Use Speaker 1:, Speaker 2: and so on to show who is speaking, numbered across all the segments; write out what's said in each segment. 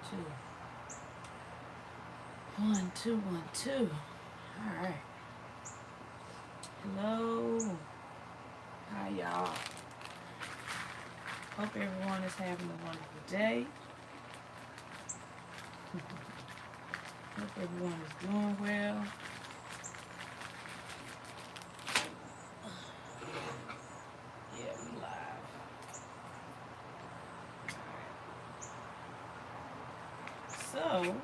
Speaker 1: 2. 1, 2, 1, 2. All right. Hello. Hi, y'all. Hope everyone is having a wonderful day. Hope everyone is doing well. Yeah, we live. So,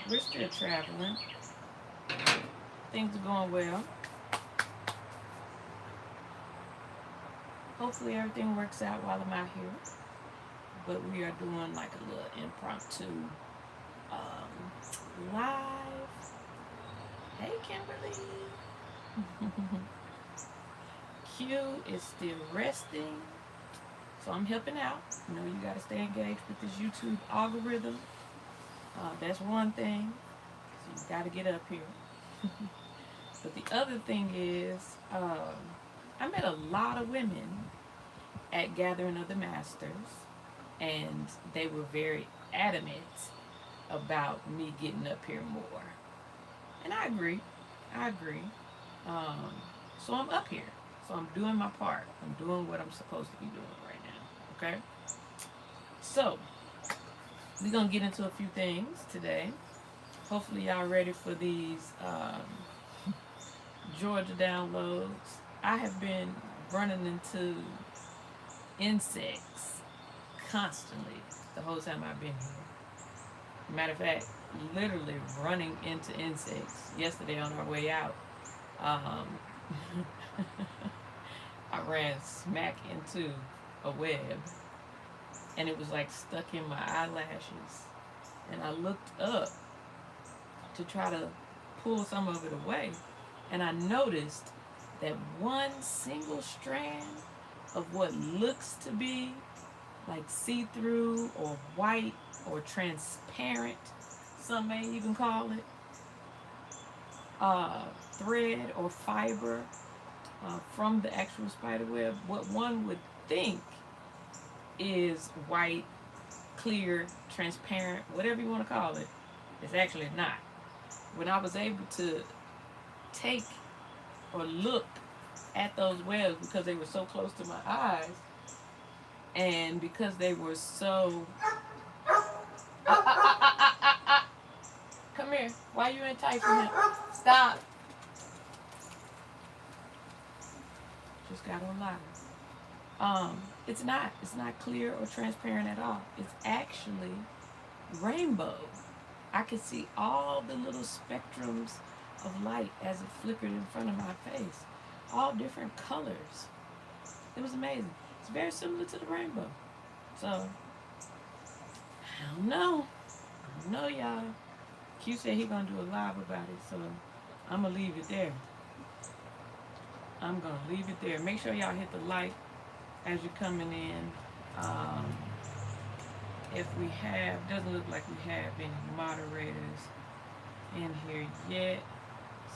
Speaker 1: we're still traveling. Things are going well. Hopefully everything works out while I'm out here. But we are doing like a little impromptu live. Hey, Kimberly. Q is still resting. So I'm helping out. You know, you got to stay engaged with this YouTube algorithm. That's one thing. So you got to get up here. But the other thing is, I met a lot of women at Gathering of the Masters, and they were very adamant about me getting up here more. And I agree. So I'm up here. So I'm doing my part. I'm doing what I'm supposed to be doing right now. Okay? So, we're going to get into a few things today. Hopefully y'all ready for these Georgia downloads. I have been running into insects constantly the whole time I've been here. Matter of fact, literally running into insects. Yesterday on our way out, I ran smack into a web, and it was like stuck in my eyelashes. And I looked up to try to pull some of it away, and I noticed that one single strand of what looks to be like see-through or white or transparent, some may even call it, thread or fiber from the actual spider web, what one would think is white, clear, transparent, whatever you want to call it, it's actually not. When I was able to take or look at those webs because they were so close to my eyes, and because they were so come here, why you enticing him? Stop. Just got on live. It's not clear or transparent at all. It's actually rainbow. I could see all the little spectrums of light as it flickered in front of my face. All different colors. It was amazing. It's very similar to the rainbow. So, I don't know, y'all. Q said he gonna do a live about it, so I'm gonna leave it there. Make sure y'all hit the like as you're coming in. If we have, doesn't look like we have any moderators in here yet.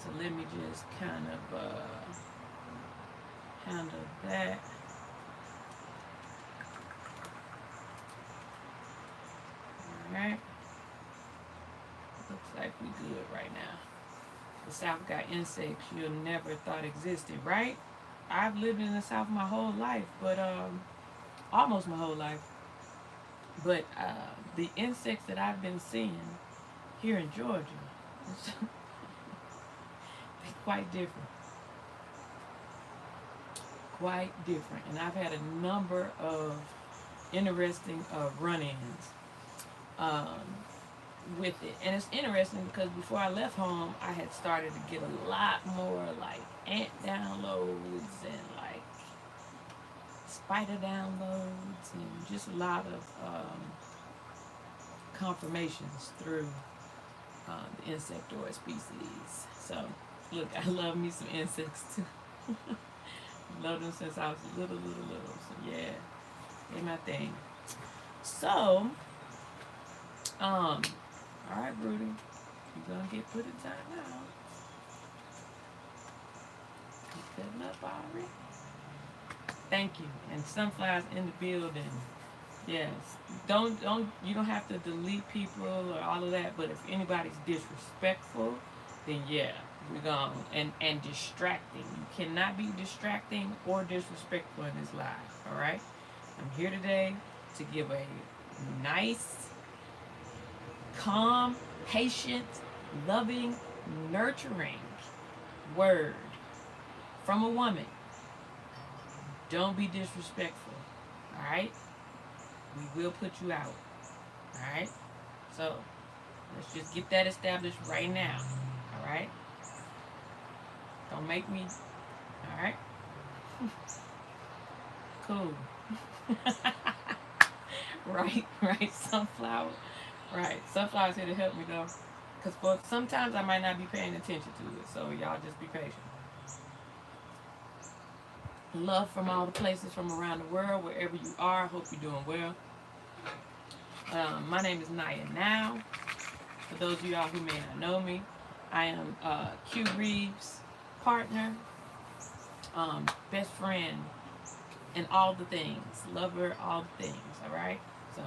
Speaker 1: So let me just kind of handle that. Alright. Looks like we good right now. The South got insects you'll never thought existed, right? I've lived in the South my whole life, but almost my whole life. But the insects that I've been seeing here in Georgia, they're quite different. And I've had a number of interesting run-ins with it. And it's interesting because before I left home, I had started to get a lot more like ant downloads and like spider downloads and just a lot of confirmations through the insectoid species. So look, I love me some insects too. Love them since I was little. So yeah, they're my thing. So, all right, Rudy, you're gonna get put in time now. You cutting up already? Thank you. And Sunflower's in the building. Yes. Don't you don't have to delete people or all of that, but if anybody's disrespectful, then yeah, we're gone. And distracting. You cannot be distracting or disrespectful in this life. All right. I'm here today to give a nice, calm, patient, loving, nurturing word from a woman. Don't be disrespectful. All right. We will put you out. Alright? So, let's just get that established right now. Alright? Don't make me. Alright? Cool. right, sunflower. Right, sunflower's here to help me though. Because sometimes I might not be paying attention to it. So, y'all just be patient. Love from all the places from around the world, wherever you are. Hope you're doing well. My name is Naya Now. For those of y'all who may not know me, I am CueReaves' partner, best friend, and all the things. Lover, all the things, alright? So,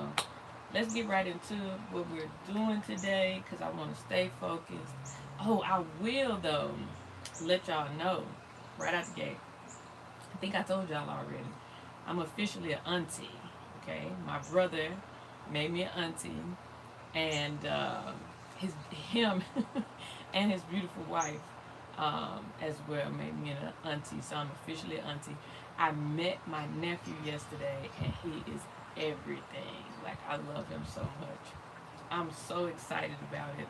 Speaker 1: let's get right into what we're doing today, because I want to stay focused. Oh, I will, though, let y'all know, right out the gate. I think I told y'all already. I'm officially an auntie, okay? My brother made me an auntie, and him and his beautiful wife as well made me an auntie. So I'm officially an auntie. I met my nephew yesterday, and he is everything. Like, I love him so much. I'm so excited about it.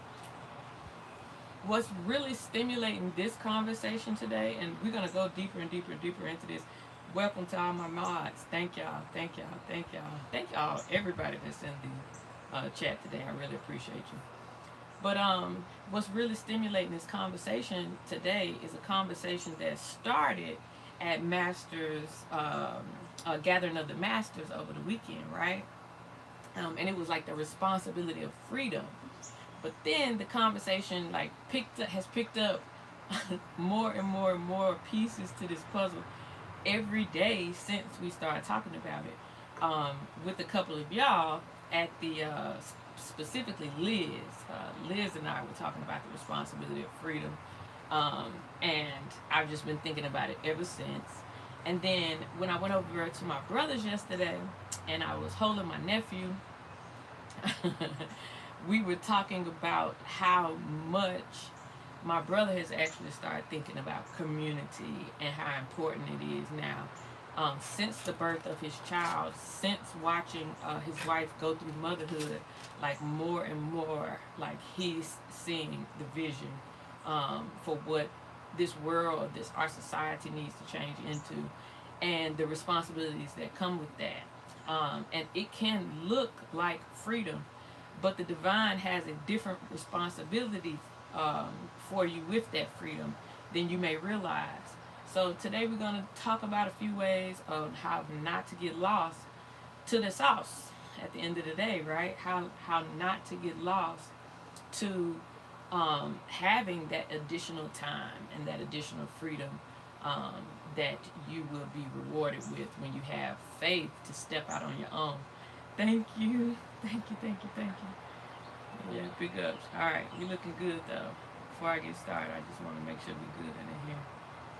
Speaker 1: What's really stimulating this conversation today, and we're going to go deeper and deeper and deeper into this. Welcome to all my mods. Thank y'all, thank y'all, thank y'all. Thank y'all, everybody that's in the chat today. I really appreciate you. But what's really stimulating this conversation today is a conversation that started at Masters, Gathering of the Masters over the weekend, right? And it was like the responsibility of freedom. But then the conversation has picked up more and more and more pieces to this puzzle every day since we started talking about it. With a couple of y'all at the specifically Liz. Liz and I were talking about the responsibility of freedom, and I've just been thinking about it ever since. And then when I went over to my brother's yesterday, and I was holding my nephew. We were talking about how much my brother has actually started thinking about community and how important it is now. Since the birth of his child, since watching his wife go through motherhood, like more and more, like he's seeing the vision for what this world, our society needs to change into, and the responsibilities that come with that. And it can look like freedom, but the divine has a different responsibility for you with that freedom than you may realize. So today we're going to talk about a few ways of how not to get lost to the sauce at the end of the day, right? How not to get lost to having that additional time and that additional freedom that you will be rewarded with when you have faith to step out on your own. Thank you. Thank you. Yeah, big ups. Alright, we looking good though. Before I get started, I just want to make sure we're good in here.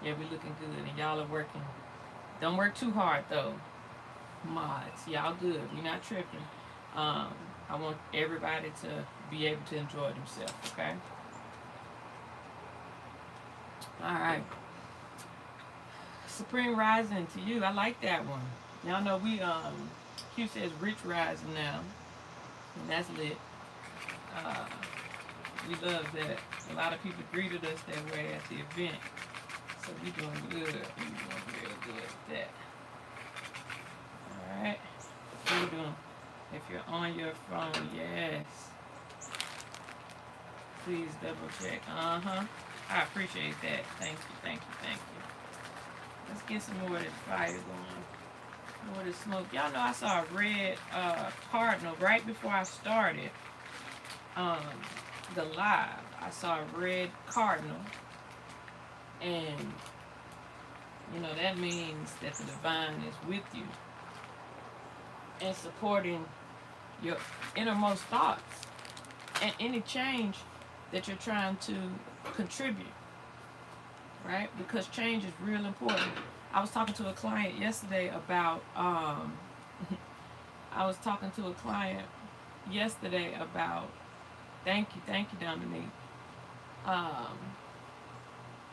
Speaker 1: Yeah, we looking good, and y'all are working. Don't work too hard though. Mods, y'all good. We're not tripping. I want everybody to be able to enjoy themselves, okay? Alright. Supreme Rising to you. I like that one. Y'all know we Q says rich rising now. And that's lit. We love that. A lot of people greeted us that way at the event. So we doing good. We doing real good at that. Alright. What you doing? If you're on your phone, yes. Please double check. I appreciate that. Thank you. Let's get some more of this fire going. More of this smoke. Y'all know I saw a red cardinal right before I started the live. I saw a red cardinal, and you know that means that the divine is with you. and supporting your innermost thoughts and any change that you're trying to contribute, right? Because change is real important. I was talking to a client yesterday about thank you, Dominique,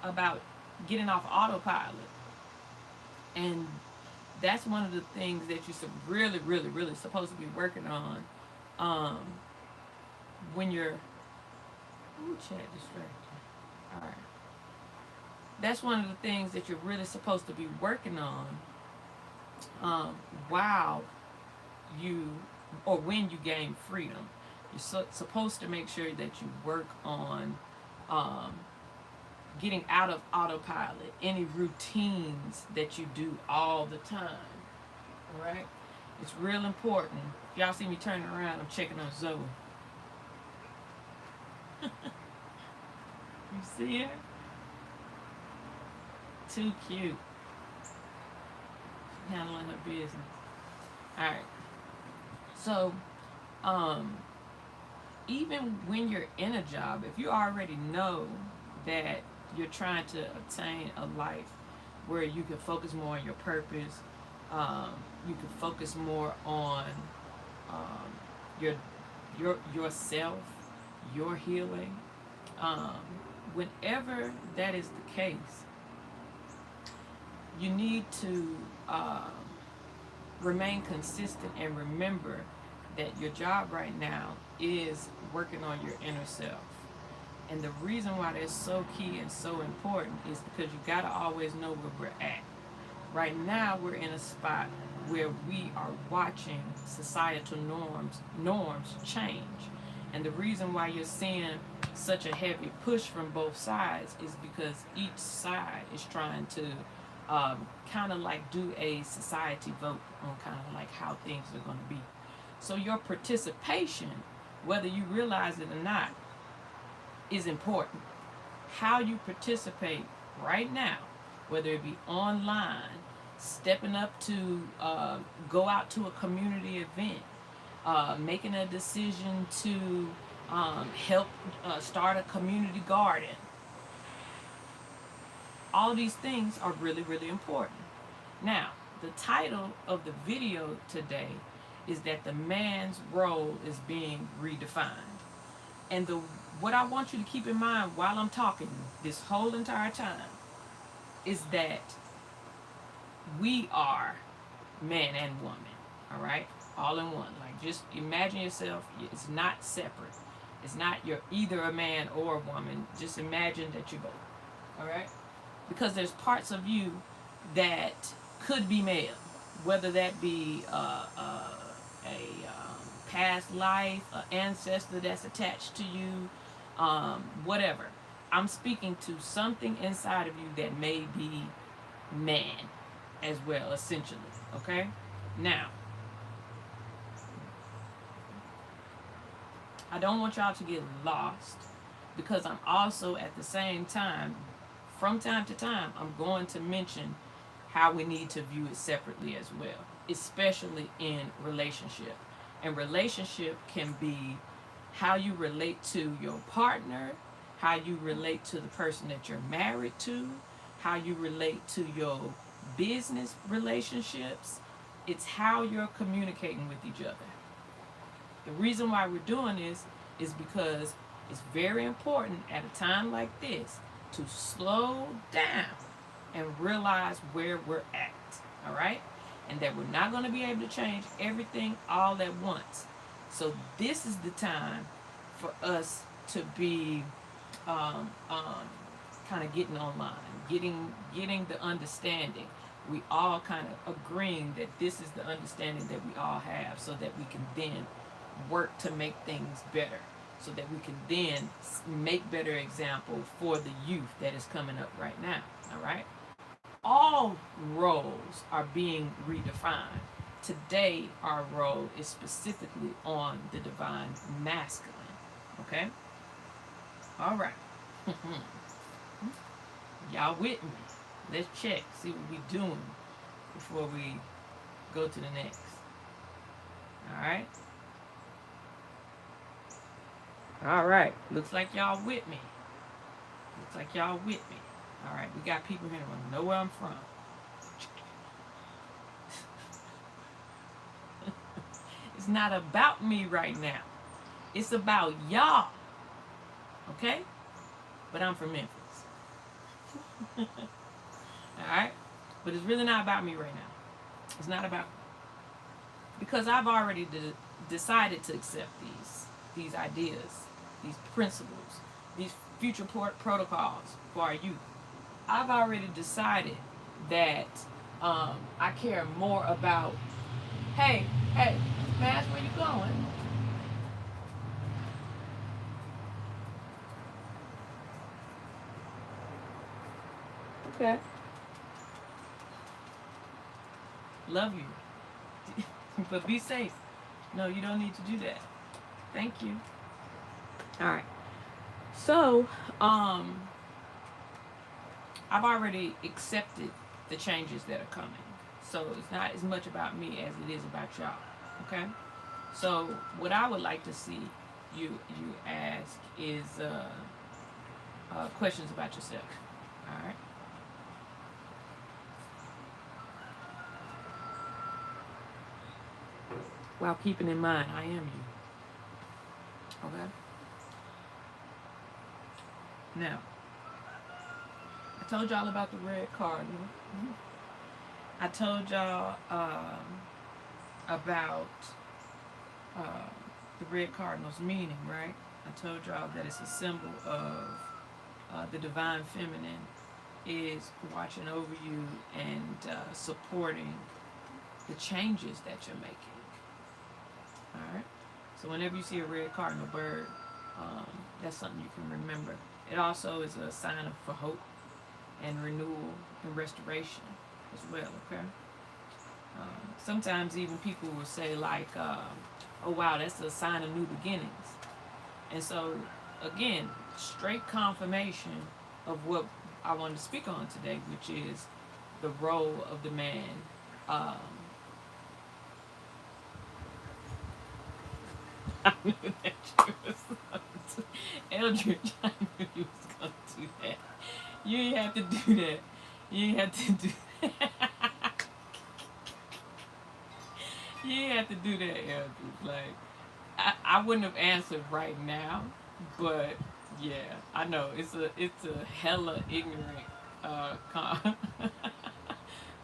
Speaker 1: about getting off autopilot. And that's one of the things that you're really, really, really supposed to be working on when you're... Ooh, chat distraction. All right. That's one of the things that you're really supposed to be working on while you, or when you gain freedom. You're supposed to make sure that you work on getting out of autopilot, any routines that you do all the time. All right? It's real important. If y'all see me turning around, I'm checking on Zoe. You see her? Too cute. Handling her business. Alright. So, even when you're in a job, if you already know that you're trying to obtain a life where you can focus more on your purpose, you can focus more on yourself, your healing. Whenever that is the case, you need to remain consistent and remember that your job right now is working on your inner self. And the reason why that's so key and so important is because you got to always know where we're at. Right now, we're in a spot where we are watching societal norms change. And the reason why you're seeing such a heavy push from both sides is because each side is trying to kind of like do a society vote on kind of like how things are going to be. So your participation, whether you realize it or not, is important. How you participate right now, whether it be online, stepping up to go out to a community event, making a decision to help start a community garden. All these things are really, really important. Now, the title of the video today is that the man's role is being redefined. And what I want you to keep in mind while I'm talking this whole entire time is that we are man and woman, all right? All in one. Like, just imagine yourself, it's not separate. It's not you're either a man or a woman. Just imagine that you're both, all right? Because there's parts of you that could be male, whether that be a past life, an ancestor that's attached to you, whatever. I'm speaking to something inside of you that may be man as well, essentially, okay? Now, I don't want y'all to get lost because I'm also at the same time, from time to time, I'm going to mention how we need to view it separately as well, especially in relationship. And relationship can be how you relate to your partner, how you relate to the person that you're married to, how you relate to your business relationships. It's how you're communicating with each other. The reason why we're doing this is because it's very important at a time like this to slow down and realize where we're at, all right? And that we're not going to be able to change everything all at once. So this is the time for us to be kind of getting online, getting the understanding. We all kind of agreeing that this is the understanding that we all have, so that we can then work to make things better, so that we can then make better example for the youth that is coming up right now, all right? All roles are being redefined. Today, our role is specifically on the divine masculine, okay? All right. Y'all with me? Let's check, see what we're doing before we go to the next. Alright? Alright. Looks like y'all with me. Looks like y'all with me. Alright, we got people here that want to know where I'm from. It's not about me right now. It's about y'all. Okay? But I'm from Memphis. Alright? But it's really not about me right now. It's not about me. Because I've already decided to accept these ideas, these principles, these future protocols for our youth. I've already decided that I care more about, hey, Mass, where you going? Okay. Love you. But be safe. No, you don't need to do that. Thank you. Alright. So, I've already accepted the changes that are coming. So it's not as much about me as it is about y'all. Okay? So what I would like to see you ask is questions about yourself. Alright? While keeping in mind I am you. Okay? Now, I told y'all about the red cardinal. I told y'all about the red cardinal's meaning, right? I told y'all that it's a symbol of the divine feminine is watching over you and supporting the changes that you're making. Alright? So whenever you see a red cardinal bird, that's something you can remember. It also is a sign for hope and renewal and restoration as well, okay? Sometimes even people will say like, oh wow, that's a sign of new beginnings. And so, again, straight confirmation of what I wanted to speak on today, which is the role of the man. I knew that you was going to, Eldridge, I knew you was going to do that. You ain't have to do that. You ain't have to do that. You ain't have to do that, Eldridge. Like, I wouldn't have answered right now, but yeah, I know it's a hella ignorant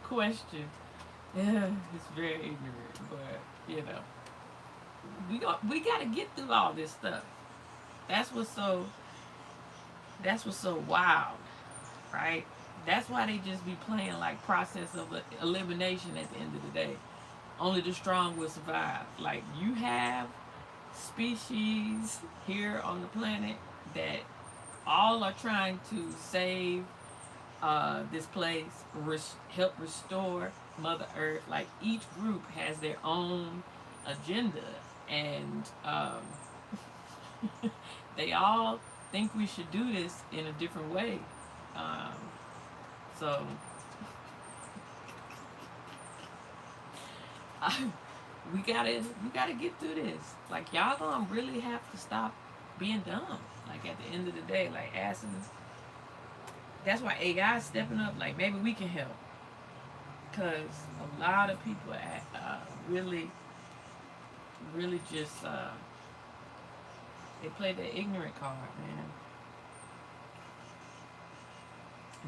Speaker 1: question. Yeah, it's very ignorant, but you know, we gotta get through all this stuff. That's what's so wild, right? That's why they just be playing like process of elimination at the end of the day. Only the strong will survive. Like, you have species here on the planet that all are trying to save this place, help restore Mother Earth. Like, each group has their own agenda, and they all think we should do this in a different way. So we gotta get through this. Like, y'all gonna really have to stop being dumb. Like, at the end of the day, like, asking. That's why AI is stepping up. Like, maybe we can help, cause a lot of people really just they play the ignorant card, man.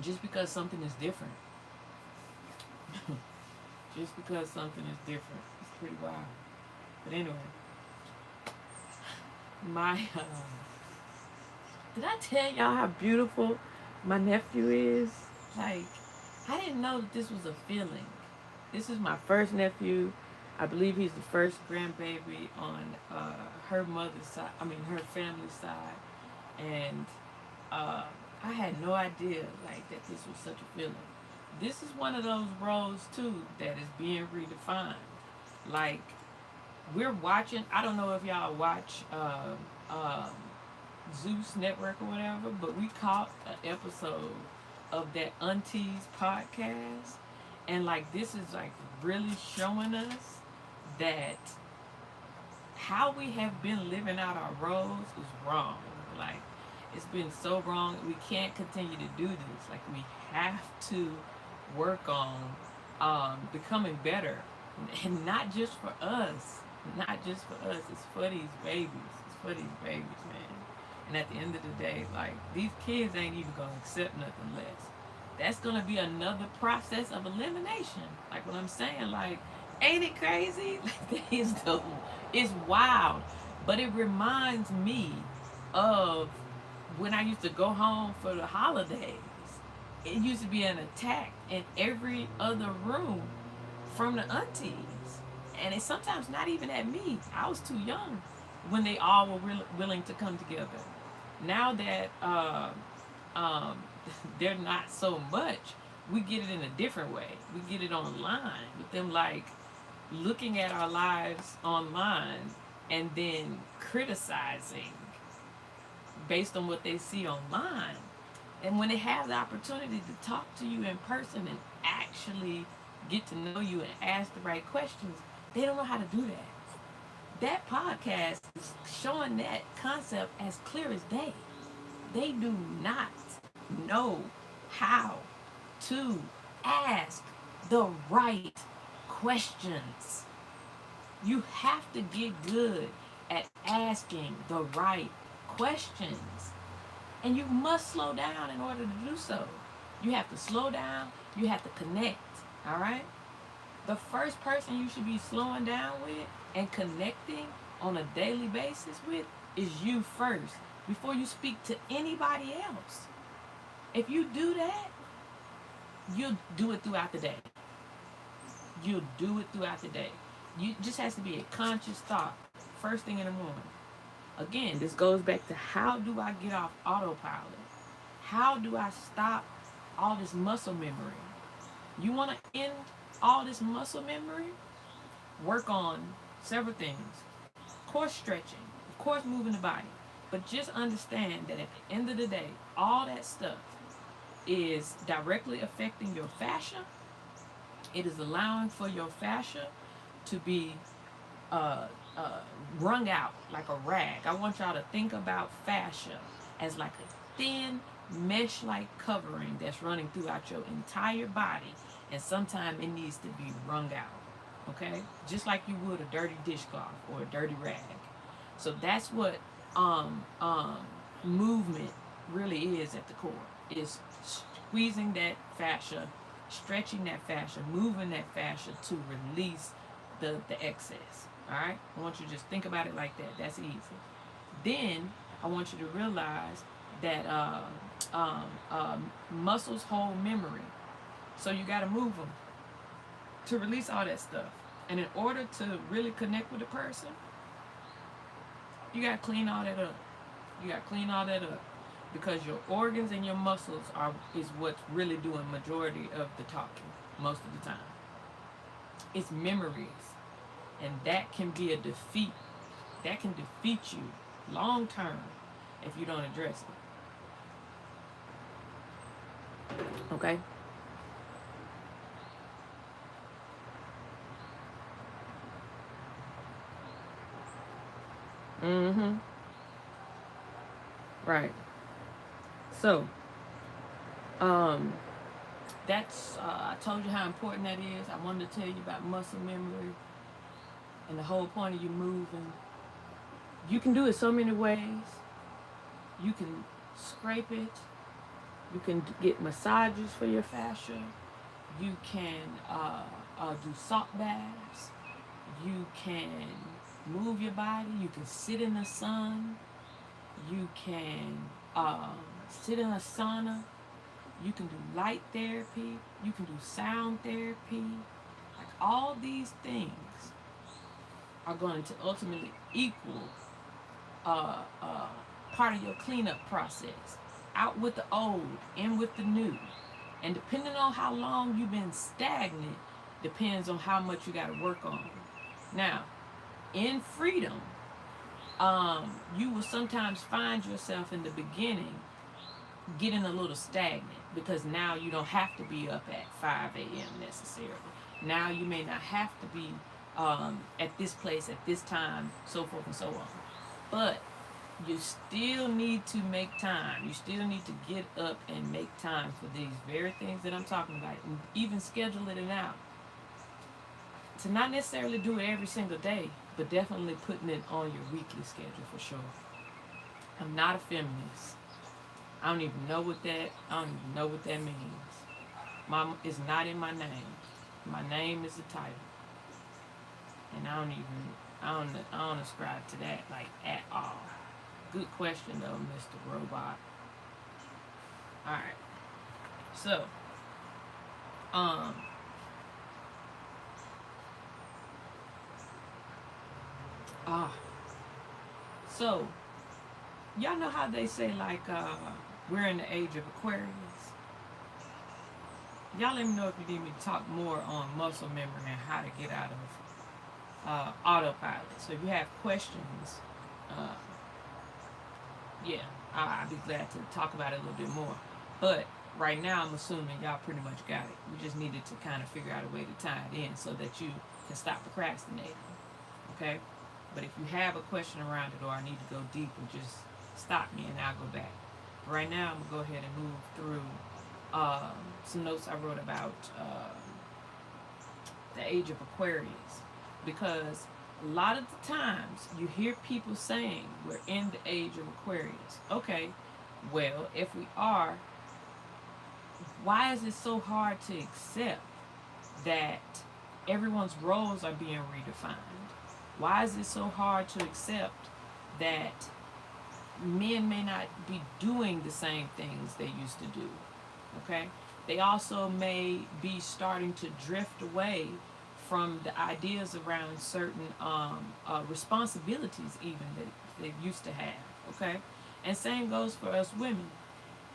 Speaker 1: Just because something is different. Just because something is different. It's pretty wild. But anyway. Did I tell y'all how beautiful my nephew is? Like, I didn't know that this was a feeling. This is my first nephew. I believe he's the first grandbaby on her mother's side. I mean, her family side. And I had no idea, like, that this was such a feeling. This is one of those roles, too, that is being redefined. Like, we're watching, I don't know if y'all watch Zeus Network or whatever, but we caught an episode of that Aunties podcast. And, like, this is, like, really showing us that how we have been living out our roles is wrong. Like, it's been so wrong. We can't continue to do this. Like, we have to work on becoming better, and not just for us. Not just for us. It's for these babies. It's for these babies, man. And at the end of the day, like, these kids ain't even gonna accept nothing less. That's gonna be another process of elimination. Like what I'm saying, like, ain't it crazy? Like, it's wild. But it reminds me of when I used to go home for the holidays. It used to be an attack in every other room from the aunties. And it's sometimes not even at me. I was too young when they all were willing to come together. Now that they're not so much, we get it in a different way. We get it online with them, like, looking at our lives online and then criticizing based on what they see online. And when they have the opportunity to talk to you in person and actually get to know you and ask the right questions, they don't know how to do that. That podcast is showing that concept as clear as day. They do not know how to ask the right questions. You have to get good at asking the right questions. And you must slow down in order to do so. You have to slow down. You have to connect. All right? The first person you should be slowing down with and connecting on a daily basis with is you first, before you speak to anybody else. If you do that, you'll do it throughout the day. You'll do it throughout the day. You just has to be a conscious thought first thing in the morning. Again, this goes back to, how do I get off autopilot? How do I stop all this muscle memory? You want to end all this muscle memory? Work on several things. Of course, stretching. Of course, moving the body. But just understand that at the end of the day, all that stuff is directly affecting your fascia. It is allowing for your fascia to be wrung out like a rag. I want y'all to think about fascia as like a thin mesh-like covering that's running throughout your entire body, and sometimes it needs to be wrung out. Okay? Just like you would a dirty dishcloth or a dirty rag. So that's what movement really is at the core. Is squeezing that fascia, stretching that fascia, moving that fascia to release the excess. Alright? I want you to just think about it like that. That's easy. Then I want you to realize that muscles hold memory. So you got to move them to release all that stuff. And in order to really connect with a person, you got to clean all that up. You got to clean all that up. Because your organs and your muscles is what's really doing majority of the talking most of the time. It's memories. And that can be a defeat. That can defeat you long term if you don't address it. Okay? Mm-hmm. Right. So, that's, I told you how important that is. I wanted to tell you about muscle memory and the whole point of you moving. You can do it so many ways. You can scrape it. You can get massages for your fascia. You can do salt baths. You can move your body. You can sit in the sun. You can sit in a sauna. You can do light therapy. You can do sound therapy. Like, all these things are going to ultimately equal part of your cleanup process. Out with the old, in with the new. And depending on how long you've been stagnant, depends on how much you got to work on. Now, in freedom, you will sometimes find yourself in the beginning getting a little stagnant, because now you don't have to be up at 5 a.m. necessarily. Now you may not have to be at this place, at this time, so forth and so on. But you still need to make time. You still need to get up and make time for these very things that I'm talking about, and even schedule it out. To not necessarily do it every single day, but definitely putting it on your weekly schedule for sure. I'm not a feminist. I don't even know what that means. Mom is not in my name. My name is a title. And I don't ascribe to that like at all. Good question though, Mr. Robot. Alright. So, so y'all know how they say like we're in the age of Aquarius? Y'all let me know if you need me to talk more on muscle memory and how to get out of autopilot. So if you have questions, I'll be glad to talk about it a little bit more. But right now, I'm assuming y'all pretty much got it. We just needed to kind of figure out a way to tie it in so that you can stop procrastinating. Okay? But if you have a question around it or I need to go deeper, just stop me and I'll go back. Right now, I'm going to go ahead and move through some notes I wrote about the age of Aquarius. Because a lot of the times you hear people saying we're in the age of Aquarius. Okay, well, if we are, why is it so hard to accept that everyone's roles are being redefined? Why is it so hard to accept that men may not be doing the same things they used to do? Okay? They also may be starting to drift away from the ideas around certain responsibilities even that they used to have. Okay? And same goes for us women.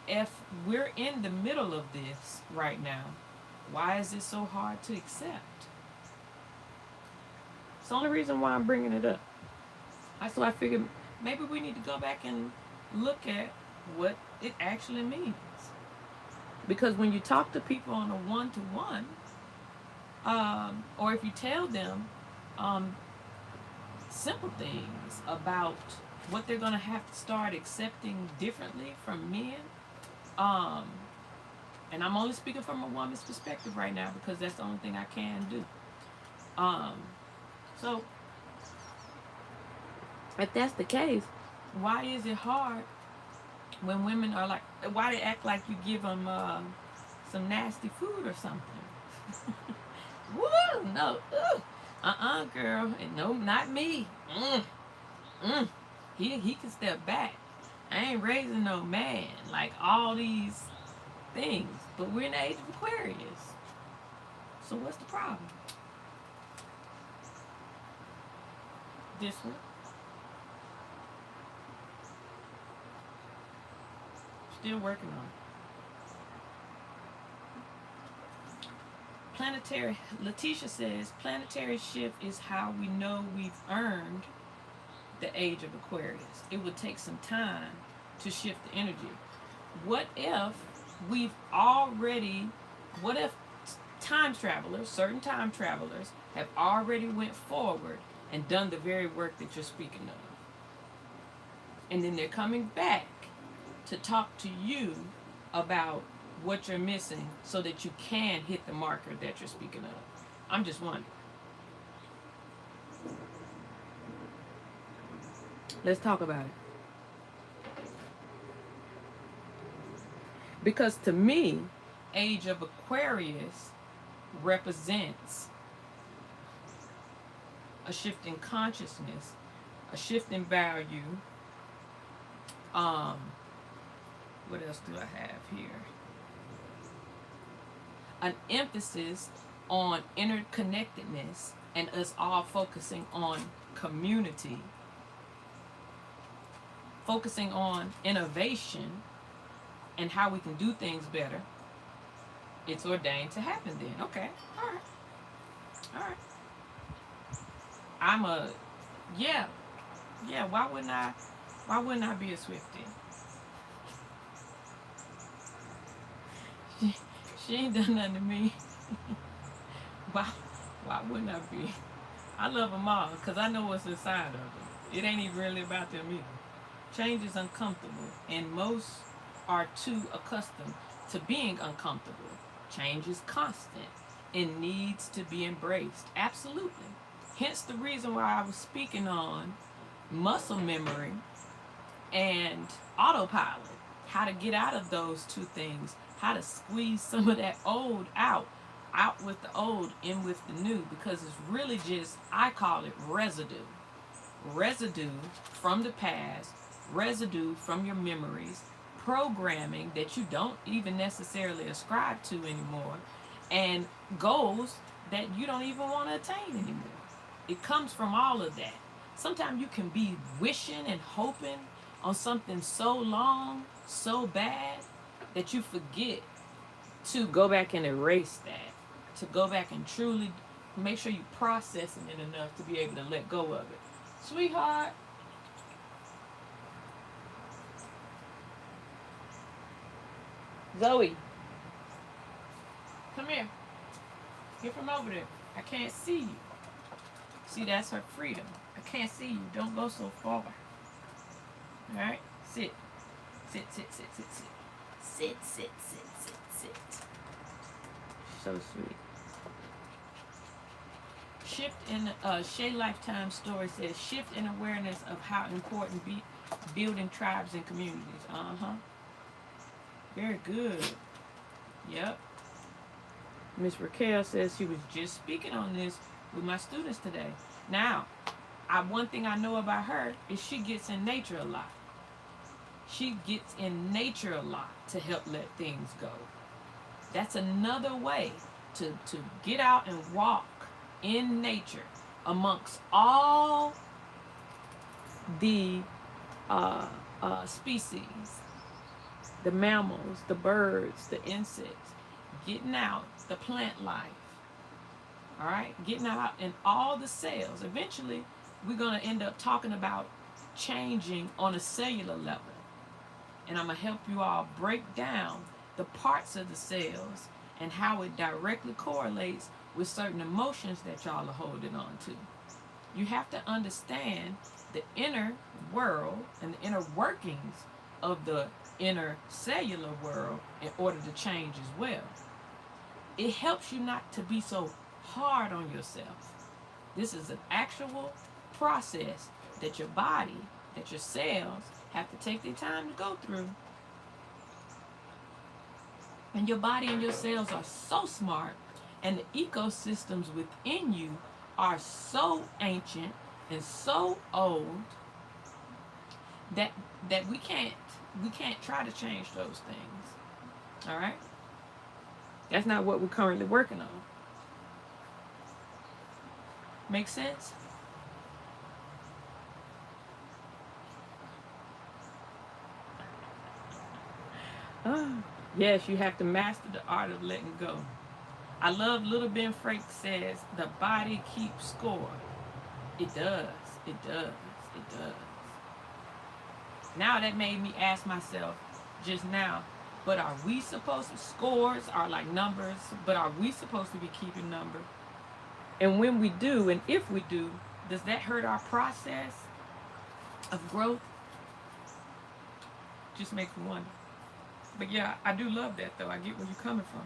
Speaker 1: If we're in the middle of this right now, why is it so hard to accept? It's the only reason why I'm bringing it up. So I figured maybe we need to go back and look at what it actually means. Because when you talk to people on a one-to-one, or if you tell them simple things about what they're going to have to start accepting differently from men, and I'm only speaking from a woman's perspective right now because that's the only thing I can do. So, if that's the case, why is it hard when women are like, why they act like you give them some nasty food or something? Woo, no, girl, and no, not me. He can step back. I ain't raising no man, like all these things, but we're in the age of Aquarius. So what's the problem? This one. Still working on it. Planetary, Letitia says, planetary shift is how we know we've earned the age of Aquarius. It would take some time to shift the energy. What if time travelers, certain time travelers, have already went forward and done the very work that you're speaking of? And then they're coming back to talk to you about what you're missing so that you can hit the marker that you're speaking of. I'm just wondering. Let's talk about it. Because to me, age of Aquarius represents a shift in consciousness, a shift in value. What else do I have here? An emphasis on interconnectedness and us all focusing on community, focusing on innovation and how we can do things better. It's ordained to happen then. Okay, all right. Why wouldn't I be a Swiftie? She ain't done nothing to me. Why wouldn't I be? I love them all because I know what's inside of them. It ain't even really about them either. Change is uncomfortable, and most are too accustomed to being uncomfortable. Change is constant and needs to be embraced. Absolutely. Hence the reason why I was speaking on muscle memory and autopilot. How to get out of those two things. How to squeeze some of that old out. Out with the old, in with the new. Because it's really just, I call it residue. Residue from the past, residue from your memories, programming that you don't even necessarily ascribe to anymore, and goals that you don't even want to attain anymore. It comes from all of that. Sometimes you can be wishing and hoping on something so long, so bad, that you forget to go back and erase that. To go back and truly make sure you're processing it enough to be able to let go of it. Sweetheart. Zoe. Come here. Get from over there. I can't see you. See, that's her freedom. I can't see you. Don't go so far. Alright? Sit. Sit, sit, sit, sit, sit. Sit, sit, sit, sit, sit. So sweet. Shift in Shay Lifetime story says shift in awareness of how important building tribes and communities. Very good. Yep. Miss Raquel says she was just speaking on this with my students today. Now, one thing I know about her is she gets in nature a lot. She gets in nature a lot to help let things go. That's another way to get out and walk in nature amongst all the species, the mammals, the birds, the insects, getting out, the plant life, all right, getting out in all the cells. Eventually, we're going to end up talking about changing on a cellular level. And I'm going to help you all break down the parts of the cells and how it directly correlates with certain emotions that y'all are holding on to. You have to understand the inner world and the inner workings of the inner cellular world in order to change as well. It helps you not to be so hard on yourself. This is an actual process that your body, that your cells have to take their time to go through. And your body and your cells are so smart, and the ecosystems within you are so ancient and so old that we can't try to change those things. All right? That's not what we're currently working on. Make sense? Yes, you have to master the art of letting go. I love Little Ben Frank says, the body keeps score. It does. It does. It does. Now that made me ask myself just now, but are we supposed to, scores are like numbers, but are we supposed to be keeping numbers? And when we do, and if we do, does that hurt our process of growth? Just makes me wonder. But yeah, I do love that though. I get where you're coming from.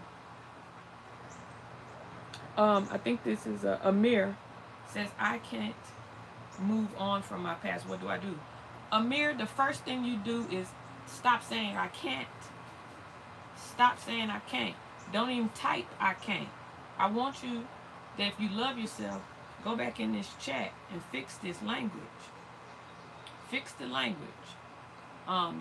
Speaker 1: I think this is Amir says, I can't move on from my past. What do I do? Amir, the first thing you do is stop saying I can't. Stop saying I can't. Don't even type I can't. I want you that if you love yourself, go back in this chat and fix this language. Fix the language.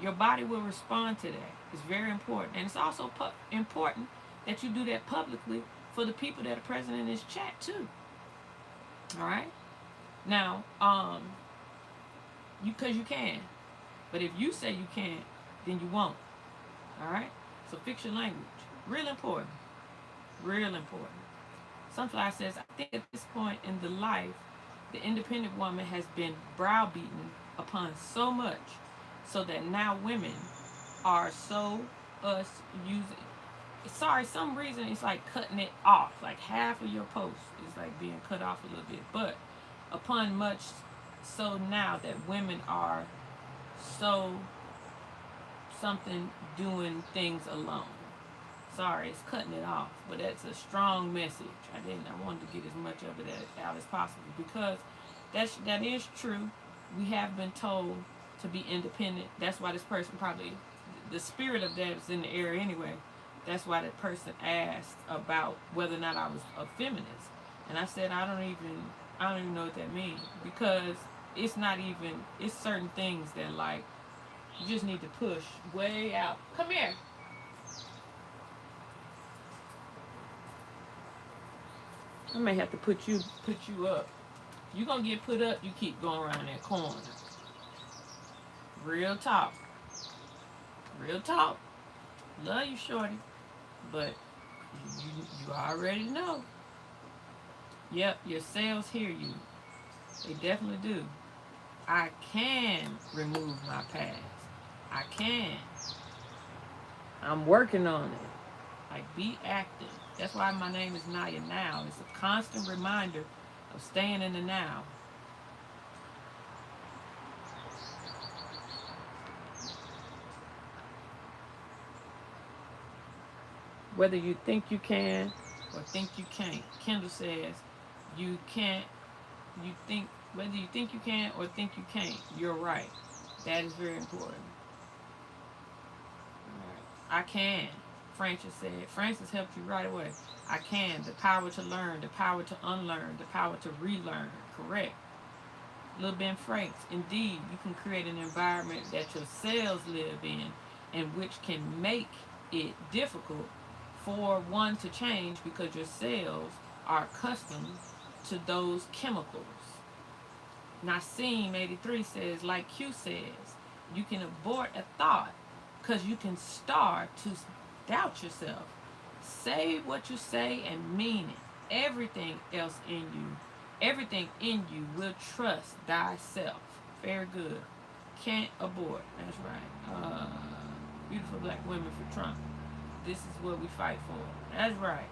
Speaker 1: Your body will respond to that. It's very important. And it's also important that you do that publicly for the people that are present in this chat too. All right? Now, because you can. But if you say you can't, then you won't. All right? So fix your language. Real important. Real important. Sunflower says, I think at this point in the life, the independent woman has been browbeaten upon so much so that now women are so using, sorry, some reason it's like cutting it off. Like half of your post is like being cut off a little bit. But upon much so now that women are so something doing things alone. Sorry, it's cutting it off, but that's a strong message. I wanted to get as much of it out as possible, because that is true. We have been told to be independent. That's why this person probably, the spirit of that is in the air anyway. That's why that person asked about whether or not I was a feminist, and I said I don't even know what that means, because it's not even, it's certain things that, like, you just need to push way out. Come here. I may have to put you up. You gonna get put up, you keep going around that corner. Real talk. Real talk. Love you, shorty. But you already know. Yep, your cells hear you. They definitely do. I can remove my past. I can. I'm working on it. Like, be active. That's why my name is Naya Now. It's a constant reminder of staying in the now. Whether you think you can or think you can't. Kendall says you can't, you think, whether you think you can or think you can't, you're right. That is very important. All right. I can. Francis said. Francis helped you right away. I can. The power to learn, the power to unlearn, the power to relearn. Correct. Lil Ben Franks. Indeed, you can create an environment that your cells live in, and which can make it difficult for one to change, because your cells are accustomed to those chemicals. Nassim 83 says, like Q says, you can abort a thought because you can start to doubt yourself. Say what you say and mean it. Everything else in you, everything in you will trust thyself. Very good. Can't abort. That's right. Beautiful black women for Trump. This is what we fight for. That's right.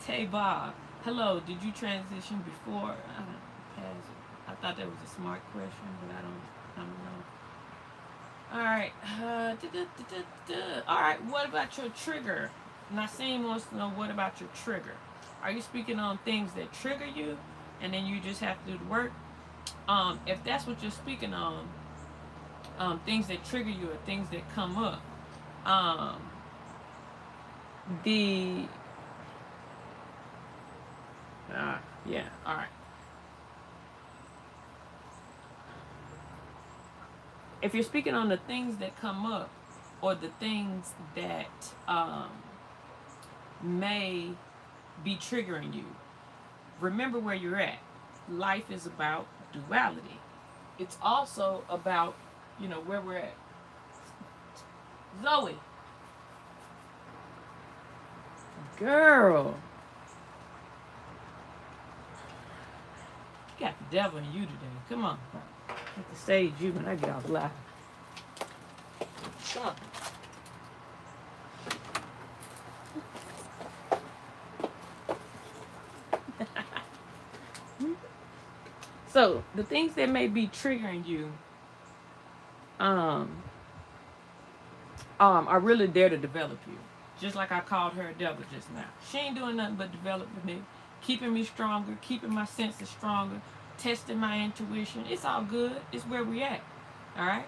Speaker 1: Tay Bob. Hello, did you transition before? I thought that was a smart question, but I don't know. Alright. Alright, what about your trigger? Nassim wants to know, what about your trigger? Are you speaking on things that trigger you, and then you just have to do the work? If that's what you're speaking on, things that trigger you or things that come up, yeah, all right. If you're speaking on the things that come up, or the things that may be triggering you, remember where you're at. Life is about duality. It's also about, where we're at. Zoe. Girl. You got the devil in you today. Come on. I have to stage you when I get off live. Come on. So, the things that may be triggering you are really there to develop you. Just like I called her a devil just now. She ain't doing nothing but developing me, keeping me stronger, keeping my senses stronger, testing my intuition. It's all good. It's where we at. All right?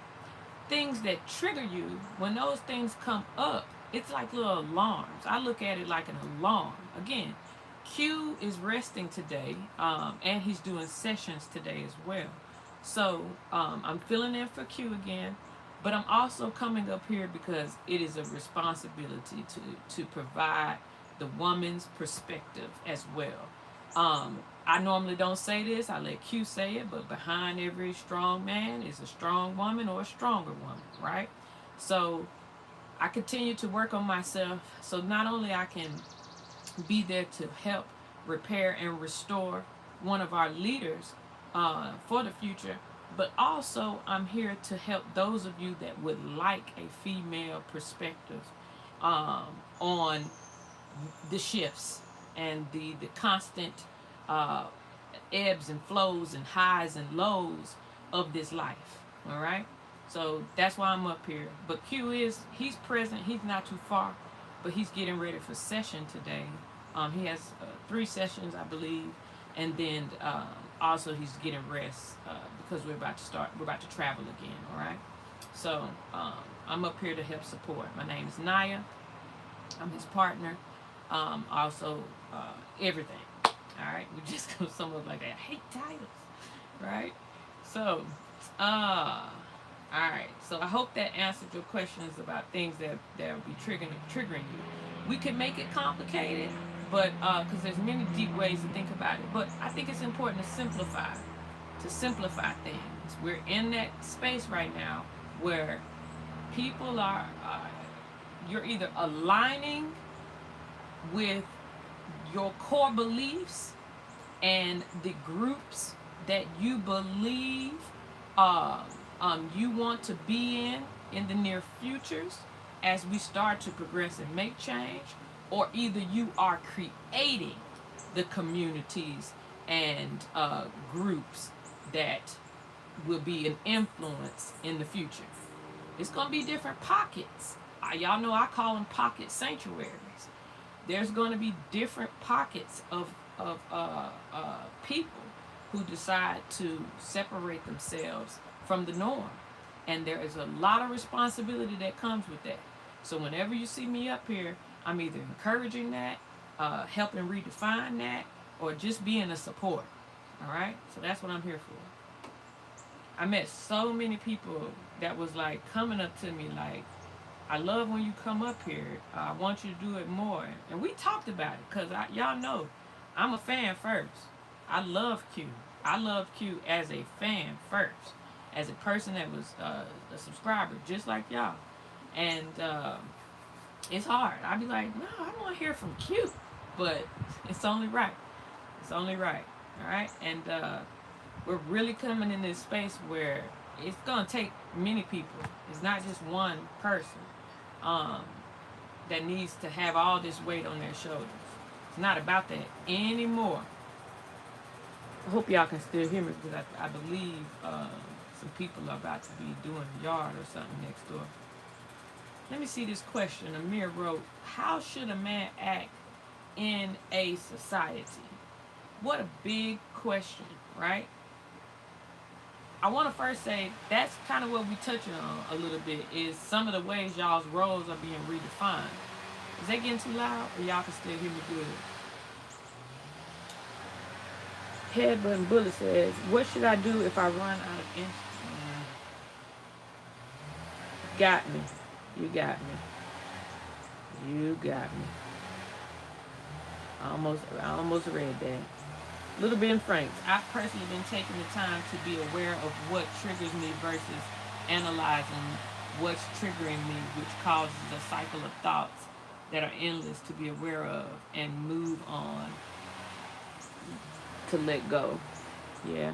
Speaker 1: Things that trigger you, when those things come up, it's like little alarms. I look at it like an alarm. Again, Q is resting today, and he's doing sessions today as well. So I'm filling in for Q again, but I'm also coming up here because it is a responsibility to provide the woman's perspective as well. I normally don't say this, I let Q say it, but behind every strong man is a strong woman or a stronger woman, right? So I continue to work on myself, so not only I can be there to help repair and restore one of our leaders for the future, but also I'm here to help those of you that would like a female perspective on the shifts, and the constant ebbs and flows and highs and lows of this life. All right, so that's why I'm up here. But he's present. He's not too far, but he's getting ready for session today. He has 3 sessions, I believe, and then also he's getting rest because we're about to travel again. All right, so I'm up here to help support. My name is Naya. I'm his partner. Also everything. All right, we just go somewhere like that. I hate titles, right? So, all right. So I hope that answered your questions about things that will be triggering you. We could make it complicated, but because there's many deep ways to think about it. But I think it's important to simplify things. We're in that space right now where people are. You're either aligning with your core beliefs and the groups that you believe you want to be in the near futures as we start to progress and make change, or either you are creating the communities and groups that will be an influence in the future. It's going to be different pockets. Y'all know I call them pocket sanctuaries. There's going to be different pockets of people who decide to separate themselves from the norm. And there is a lot of responsibility that comes with that. So whenever you see me up here, I'm either encouraging that, helping redefine that, or just being a support. All right? So that's what I'm here for. I met so many people that was like coming up to me like, I love when you come up here. I want you to do it more. And we talked about it because y'all know I'm a fan first. I love Q. I love Q as a fan first. As a person that was a subscriber just like y'all. And it's hard. I'd be like, no, I don't want to hear from Q. But it's only right. It's only right. All right? And we're really coming in this space where it's going to take many people. It's not just one person. That needs to have all this weight on their shoulders. It's not about that anymore. I hope y'all can still hear me because I believe some people are about to be doing a yard or something next door. Let me see this question. Amir wrote, how should a man act in a society? What a big question, right? I want to first say that's kind of what we touching on a little bit is some of the ways y'all's roles are being redefined. Is that getting too loud or y'all can still hear me good? Headbutton Bullet says, what should I do if I run out of interest? Got me. You got me. You got me. I almost read that. Little Ben Franks, I've personally been taking the time to be aware of what triggers me versus analyzing what's triggering me, which causes a cycle of thoughts that are endless to be aware of and move on to let go. Yeah.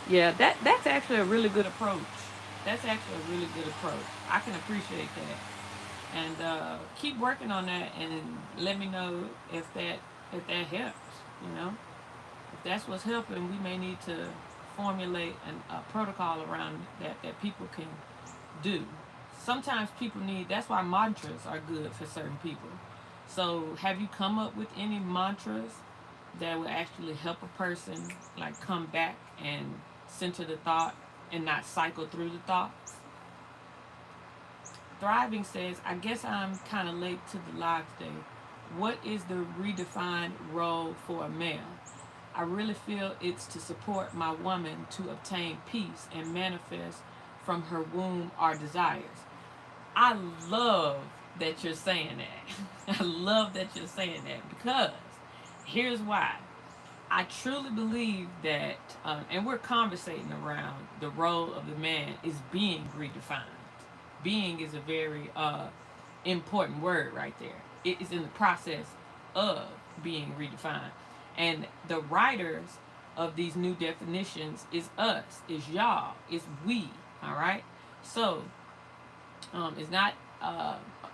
Speaker 1: Yeah, that's actually a really good approach. That's actually a really good approach. I can appreciate that. And keep working on that and let me know if that helps, you know. If that's what's helping, we may need to formulate a protocol around that people can do. Sometimes people need, that's why mantras are good for certain people. So have you come up with any mantras that will actually help a person like come back and center the thought and not cycle through the thoughts? Thriving says, I guess I'm kind of late to the live today. What is the redefined role for a male? I really feel it's to support my woman to obtain peace and manifest from her womb our desires. I love that you're saying that. I love that you're saying that because here's why. I truly believe that, and we're conversating around the role of the man is being redefined. Being is a very important word right there. It is in the process of being redefined. And the writers of these new definitions is us, is y'all, is we. All right. So it's not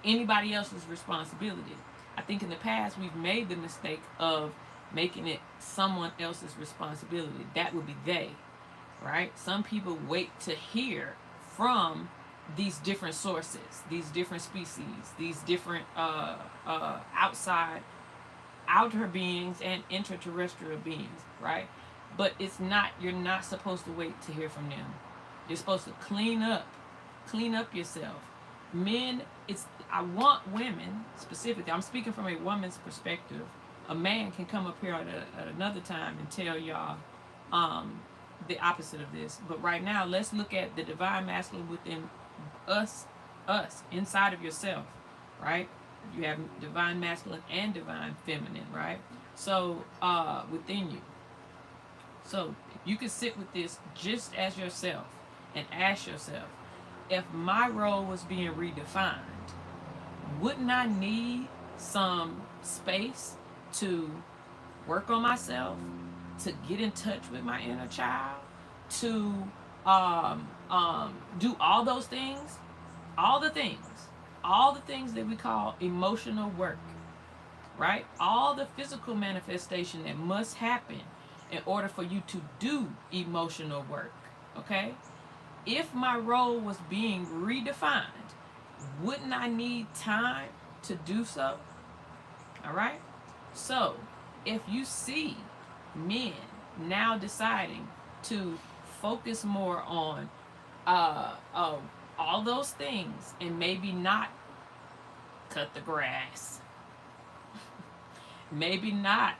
Speaker 1: anybody else's responsibility. I think in the past we've made the mistake of making it someone else's responsibility. That would be they, right? Some people wait to hear from these different sources, these different species, these different outer beings and intraterrestrial beings, right? But it's not, you're not supposed to wait to hear from them. You're supposed to clean up yourself. Men, I want women specifically, I'm speaking from a woman's perspective. A man can come up here at another time and tell y'all the opposite of this. But right now, let's look at the divine masculine within us, inside of yourself, right? You have divine masculine and divine feminine, right? So within you. So you can sit with this just as yourself and ask yourself, if my role was being redefined, wouldn't I need some space to work on myself, to get in touch with my inner child, to do all those things, all the things that we call emotional work, right? All the physical manifestation that must happen in order for you to do emotional work, okay? If my role was being redefined, wouldn't I need time to do so? All right? So, if you see men now deciding to focus more on all those things and maybe not cut the grass, maybe not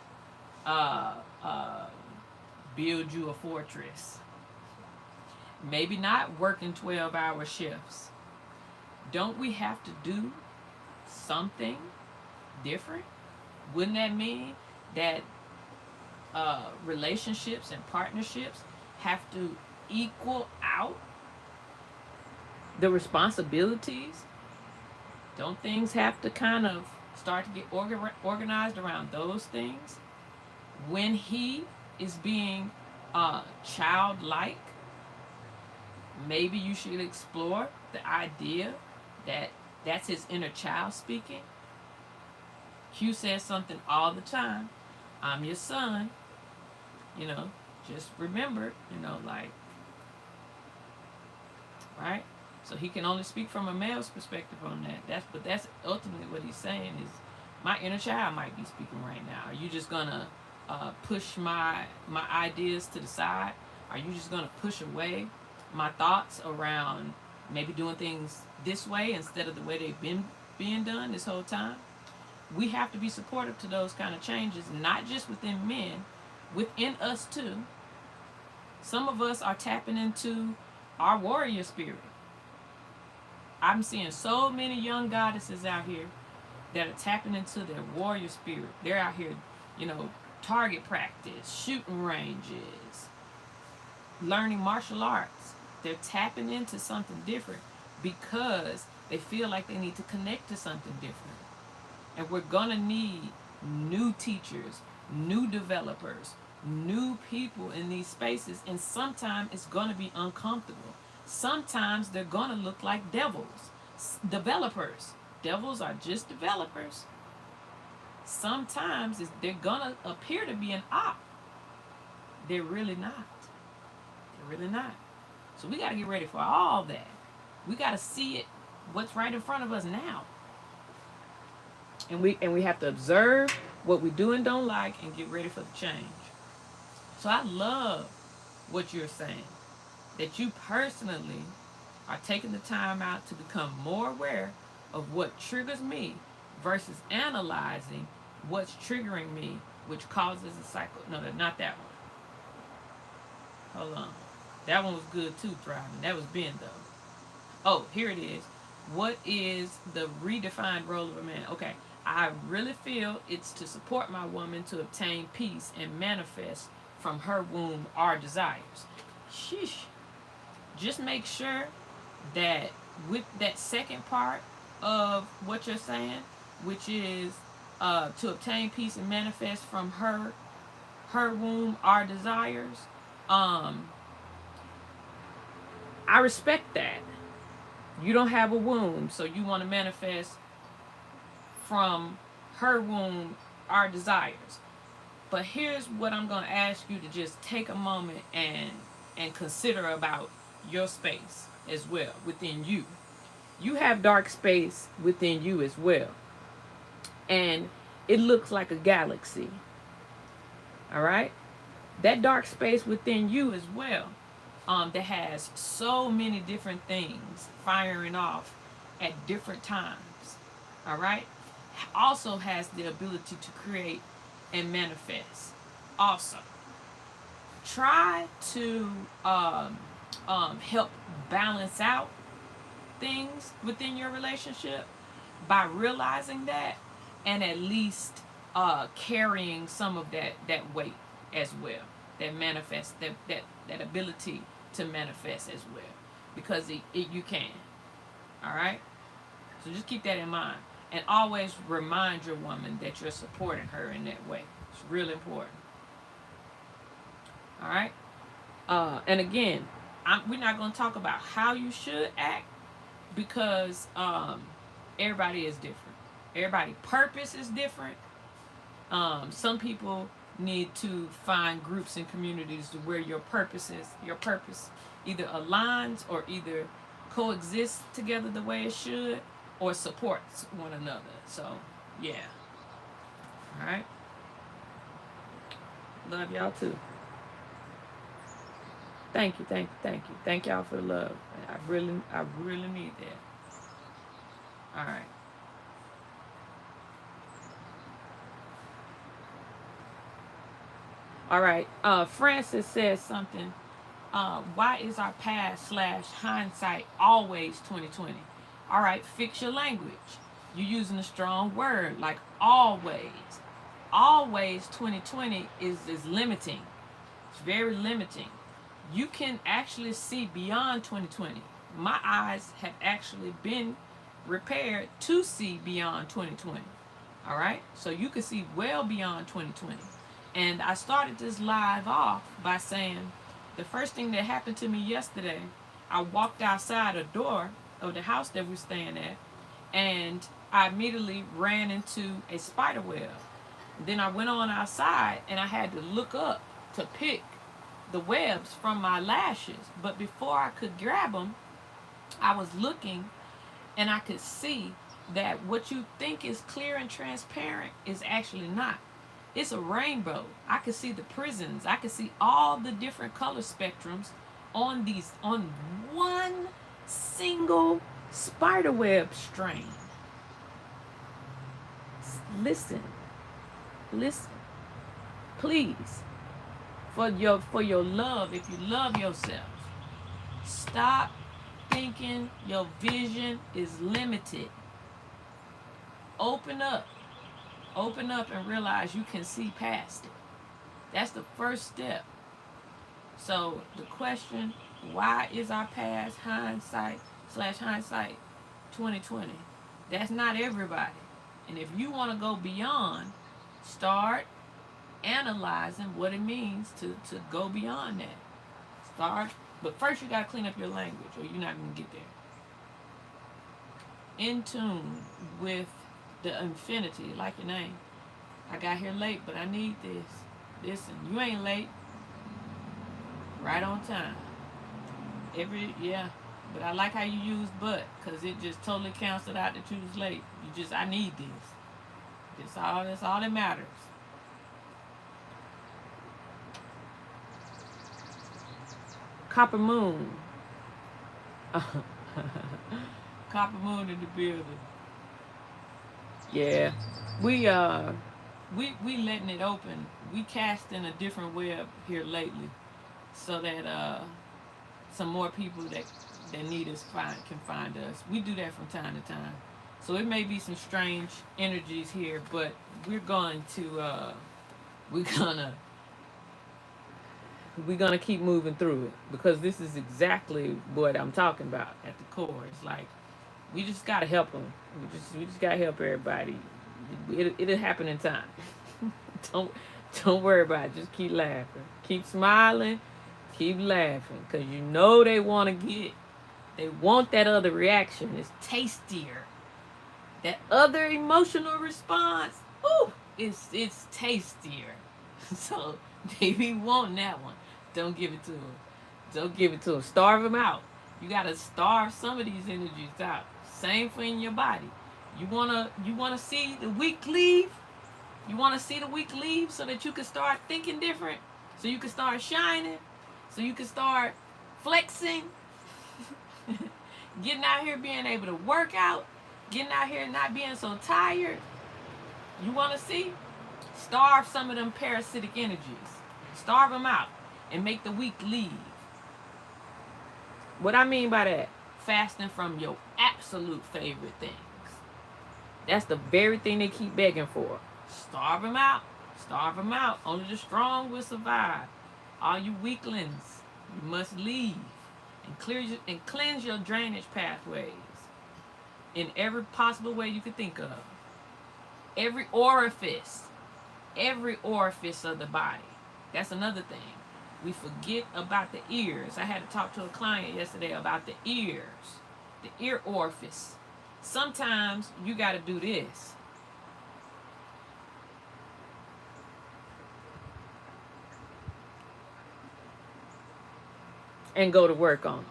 Speaker 1: build you a fortress, maybe not working 12-hour shifts, don't we have to do something different? Wouldn't that mean that relationships and partnerships have to equal out the responsibilities? Don't things have to kind of start to get organized around those things? When he is being childlike, maybe you should explore the idea that that's his inner child speaking. Q says something all the time. I'm your son. You know, just remember, like, right? So he can only speak from a male's perspective on that. But that's ultimately what he's saying is, my inner child might be speaking right now. Are you just gonna push my ideas to the side? Are you just gonna push away my thoughts around maybe doing things this way instead of the way they've been being done this whole time? We have to be supportive to those kind of changes, not just within men, within us too. Some of us are tapping into our warrior spirit. I'm seeing so many young goddesses out here that are tapping into their warrior spirit. They're out here, target practice, shooting ranges, learning martial arts. They're tapping into something different because they feel like they need to connect to something different. And we're going to need new teachers, new developers, new people in these spaces. And sometimes it's going to be uncomfortable. Sometimes they're going to look like devils. Developers. Devils are just developers. Sometimes they're going to appear to be an op. They're really not. They're really not. So we got to get ready for all that. We got to see it, what's right in front of us now. And we have to observe what we do and don't like and get ready for the change. So I love what you're saying, that you personally are taking the time out to become more aware of what triggers me versus analyzing what's triggering me, which causes a cycle. No, not that one. Hold on. That one was good too, Thriving. That was Ben, though. Oh, here it is. What is the redefined role of a man? Okay. I really feel it's to support my woman to obtain peace and manifest from her womb our desires. Sheesh. Just make sure that with that second part of what you're saying, which is to obtain peace and manifest from her womb our desires, I respect that. You don't have a womb, so you want to manifest from her womb our desires. But here's what I'm going to ask you to just take a moment and consider about your space as well within you. You have dark space within you as well. And it looks like a galaxy. All right? That dark space within you as well, that has so many different things firing off at different times. All right? Also has the ability to create and manifest. Also, try to help balance out things within your relationship by realizing that, and at least carrying some of that weight as well, that manifest, that ability to manifest as well, because you can. All right, so just keep that in mind, and always remind your woman that you're supporting her in that way. It's real important. All right, and again, we're not going to talk about how you should act, because everybody is different. Everybody's purpose is different. Some people need to find groups and communities where your purpose either aligns or either coexists together the way it should, or supports one another. So, yeah. All right. Love y'all too. Thank you. Thank y'all for the love. I really need that. All right. All right. Francis says something. Why is our past / hindsight always 2020? All right. Fix your language. You're using a strong word like always. Always 2020 is limiting. It's very limiting. You can actually see beyond 2020. My eyes have actually been repaired to see beyond 2020. All right. So you can see well beyond 2020. And I started this live off by saying the first thing that happened to me yesterday, I walked outside a door of the house that we're staying at, and I immediately ran into a spider web. Then I went on outside and I had to look up to pick the webs from my lashes. But before I could grab them, I was looking and I could see that what you think is clear and transparent is actually not. It's a rainbow. I could see the prisons. I could see all the different color spectrums on one single spiderweb strain. Listen, please, for your love. If you love yourself, stop thinking your vision is limited. Open up and realize you can see past it. That's the first step. So the question, why is our past hindsight / hindsight 2020? That's not everybody. And if you want to go beyond, start analyzing what it means to go beyond that. But first you got to clean up your language, or you're not going to get there. In tune with the infinity, like your name. I got here late, but I need this. Listen, you ain't late. Right on time. But I like how you use but, because it just totally canceled out that you was late. I need this. That's all that matters. Copper Moon. Copper Moon in the building. Yeah, we letting it open. We casting a different web here lately, so that some more people that need us can find us. We do that from time to time. So it may be some strange energies here, but we're gonna keep moving through it, because this is exactly what I'm talking about at the core. It's like we just gotta help them. We just gotta help everybody. It'll happen in time. Don't worry about it. Just keep laughing, keep smiling, Keep laughing, because you know they want that other reaction. It's tastier. That other emotional response, ooh, it's tastier. So they be wanting that one. Don't give it to them. Don't give it to them. Starve them out. You gotta starve some of these energies out. Same for in your body. You wanna see the weak leave. You wanna see the weak leave so that you can start thinking different. So you can start shining. So you can start flexing. Getting out here being able to work out. Getting out here not being so tired. You wanna see? Starve some of them parasitic energies. Starve them out and make the weak leave. What I mean by that? Fasting from your absolute favorite things. That's the very thing they keep begging for. Starve them out. Starve them out. Only the strong will survive. All you weaklings, you must leave and cleanse your drainage pathways in every possible way you could think of. Every orifice of the body. That's another thing. We forget about the ears. I had to talk to a client yesterday about the ears, the ear orifice. Sometimes you got to do this. And go to work on them.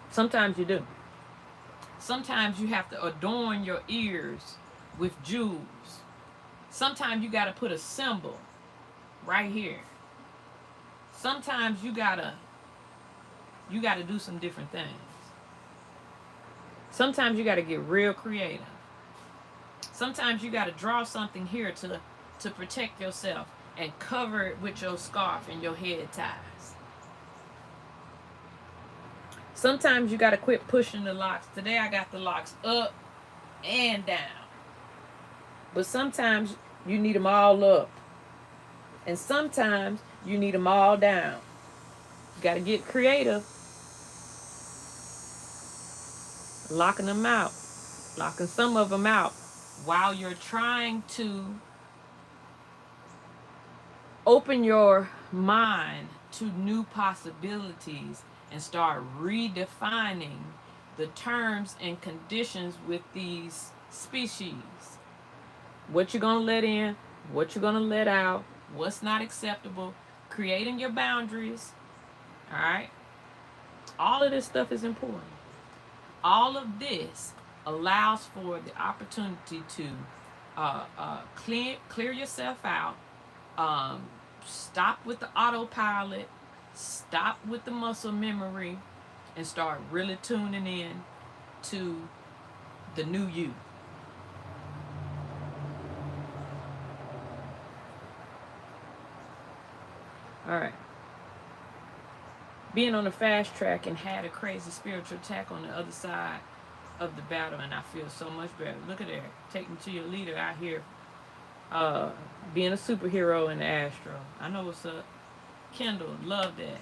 Speaker 1: Sometimes you do. Sometimes you have to adorn your ears with jewels. Sometimes you got to put a symbol right here. Sometimes you gotta do some different things. Sometimes you gotta get real creative. Sometimes you gotta draw something here to protect yourself and cover it with your scarf and your head ties. Sometimes you gotta quit pushing the locks. Today I got the locks up and down. But sometimes you need them all up. And sometimes you need them all down. You got to get creative. Locking them out. Locking some of them out while you're trying to open your mind to new possibilities and start redefining the terms and conditions with these species. What you're going to let in, what you're going to let out, what's not acceptable, creating your boundaries. All right? All of this stuff is important. All of this allows for the opportunity to clear yourself out. Stop with the autopilot. Stop with the muscle memory. And start really tuning in to the new you. All right. Being on the fast track and had a crazy spiritual attack on the other side of the battle, and I feel so much better. Look at there. Take me to your leader out here. Being a superhero in the Astral. I know what's up. Kendall, love that.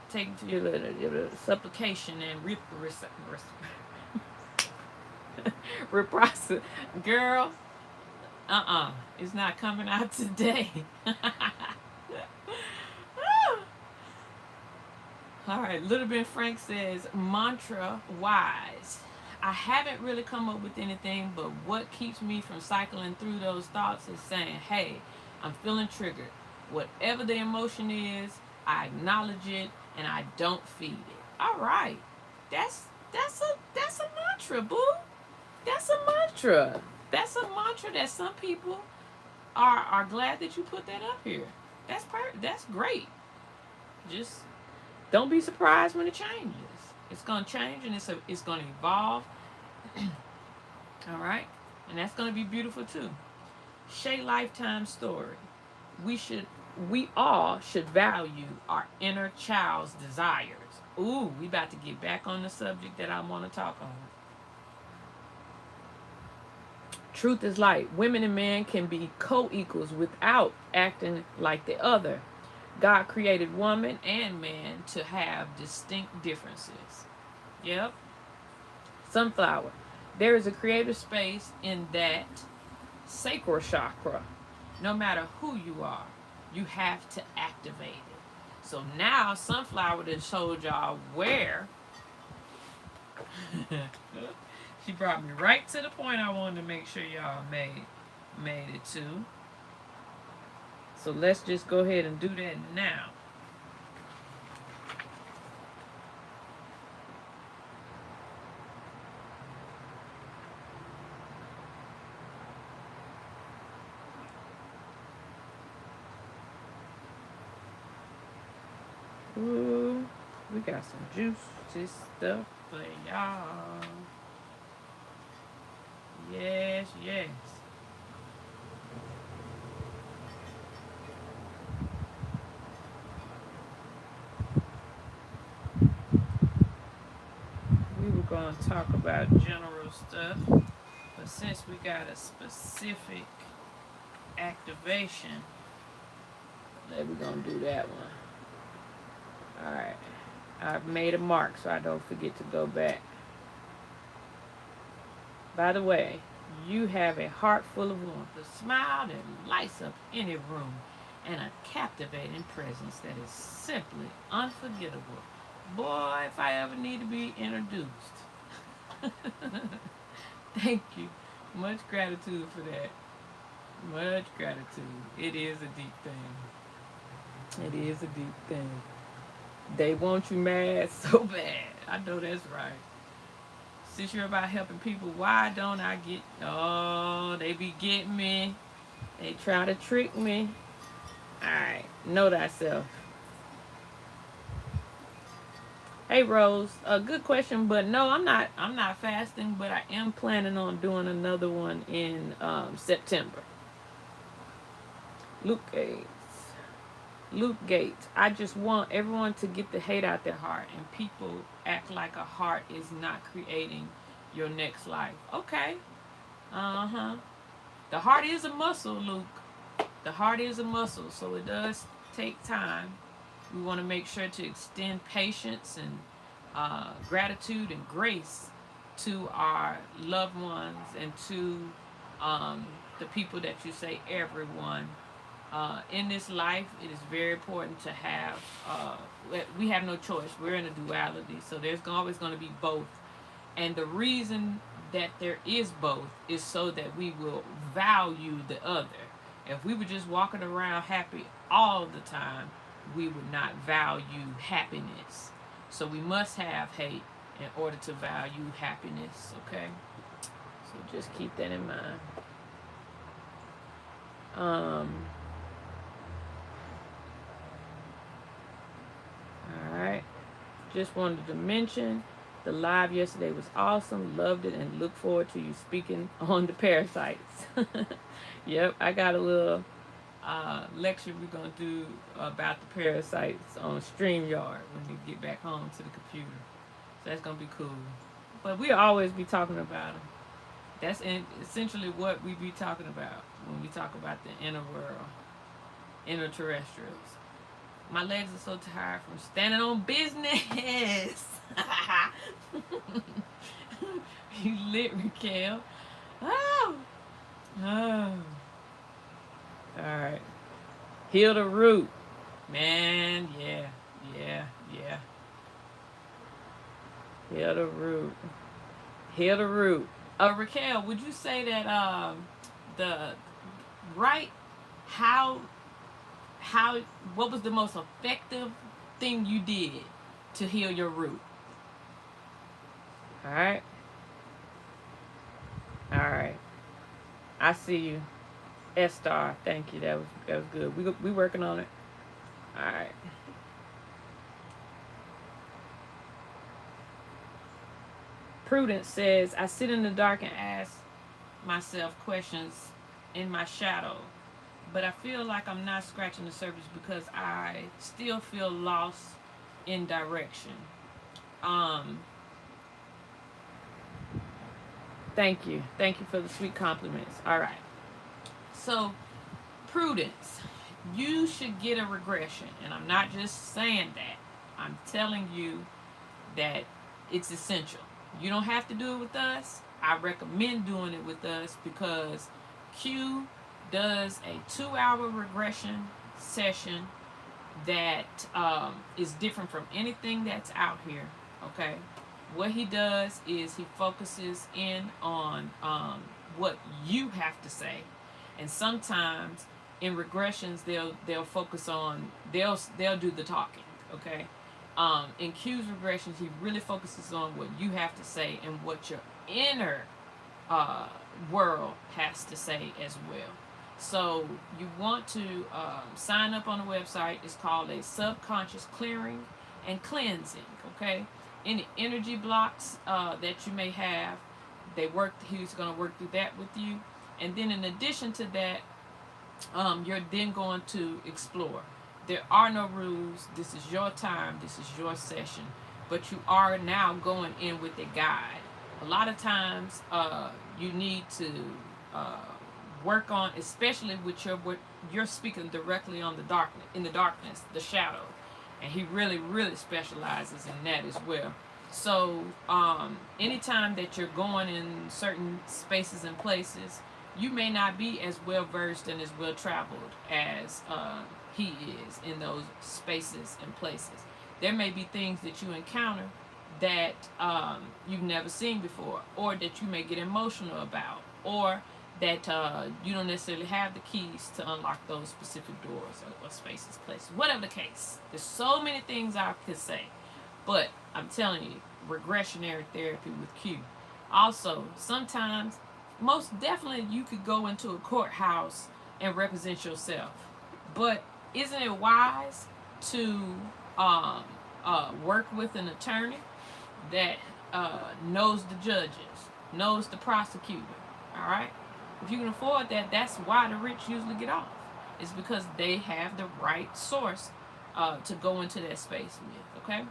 Speaker 1: Take me to your leader. Supplication and reprocess. Girl, it's not coming out today. All right, Little Bit Frank says, mantra wise. I haven't really come up with anything, but what keeps me from cycling through those thoughts is saying, hey, I'm feeling triggered. Whatever the emotion is, I acknowledge it and I don't feed it. All right. That's a mantra, boo. That's a mantra. That's a mantra that some people are glad that you put that up here. That's great. Just don't be surprised when it changes. It's going to change and it's going to evolve. All right? And that's going to be beautiful too. Shay Lifetime Story. We all should value our inner child's desires. Ooh, we about to get back on the subject that I want to talk on. Truth is light. Women and men can be co-equals without acting like the other. God created woman and man to have distinct differences. Yep. Sunflower. There is a creative space in that sacral chakra. No matter who you are, you have to activate it. So now Sunflower done showed y'all where. She brought me right to the point I wanted to make sure y'all made it to. So let's just go ahead and do that now. Ooh, we got some juicy stuff for y'all. Yes, yes. We were going to talk about general stuff, but since we got a specific activation, we're going to do that one. Alright. I've made a mark so I don't forget to go back. By the way, you have a heart full of warmth, a smile that lights up any room, and a captivating presence that is simply unforgettable. Boy, if I ever need to be introduced. Thank you. Much gratitude for that. Much gratitude. It is a deep thing. It is a deep thing. They want you mad so bad. I know that's right. Since you're about helping people, why don't I get... Oh, they be getting me. They try to trick me. Alright, know thyself. Hey Rose, a good question, but no, I'm not fasting, but I am planning on doing another one in September. Luke Gates. I just want everyone to get the hate out their heart, and people act like a heart is not creating your next life. Okay. The heart is a muscle, Luke. The heart is a muscle, so it does take time. We want to make sure to extend patience and gratitude and grace to our loved ones and to the people that you say everyone. In this life, it is very important to have, we have no choice. We're in a duality, so there's always going to be both. And the reason that there is both is so that we will value the other. If we were just walking around happy all the time, we would not value happiness. So we must have hate in order to value happiness, okay? So just keep that in mind. Alright. Just wanted to mention the live yesterday was awesome. Loved it and look forward to you speaking on the parasites. Yep, I got a little lecture we're going to do about the parasites on StreamYard when we get back home to the computer. So that's going to be cool. But we'll always be talking about them. That's essentially what we be talking about when we talk about the inner world, inner terrestrials. My legs are so tired from standing on business. You lit, Raquel. Oh. Alright. Heal the root. Man, yeah. Heal the root. Heal the root. Raquel, would you say that what was the most effective thing you did to heal your root? Alright. I see you. S-Star, thank you. That was good. We working on it. Alright. Prudence says, I sit in the dark and ask myself questions in my shadow, but I feel like I'm not scratching the surface because I still feel lost in direction. Thank you for the sweet compliments. All right. So, Prudence, you should get a regression, and I'm not just saying that. I'm telling you that it's essential. You don't have to do it with us. I recommend doing it with us because Q does a 2-hour regression session that is different from anything that's out here. Okay, what he does is he focuses in on what you have to say, and sometimes in regressions they'll focus on they'll do the talking. Okay, in Q's regressions he really focuses on what you have to say and what your inner uh, world has to say as well. So you want to sign up on the website. It's called a subconscious clearing and cleansing. Okay, any energy blocks that you may have, he's going to work through that with you. And then in addition to that, you're then going to explore. There are no rules. This is your time. This is your session. But you are now going in with a guide. A lot of times you need to work on, especially with what you're speaking directly on the darkness, in the darkness, the shadow. And he really specializes in that as well. So anytime that you're going in certain spaces and places, you may not be as well versed and as well traveled as he is in those spaces and places. There may be things that you encounter that you've never seen before, or that you may get emotional about, or that you don't necessarily have the keys to unlock those specific doors or spaces, places, whatever the case. There's so many things I could say, but I'm telling you, regressionary therapy with Q. Also, sometimes, most definitely, you could go into a courthouse and represent yourself, but isn't it wise to work with an attorney that knows the judges, knows the prosecutor? All right. If you can afford that, that's why the rich usually get off. It's because they have the right source to go into that space with. Okay,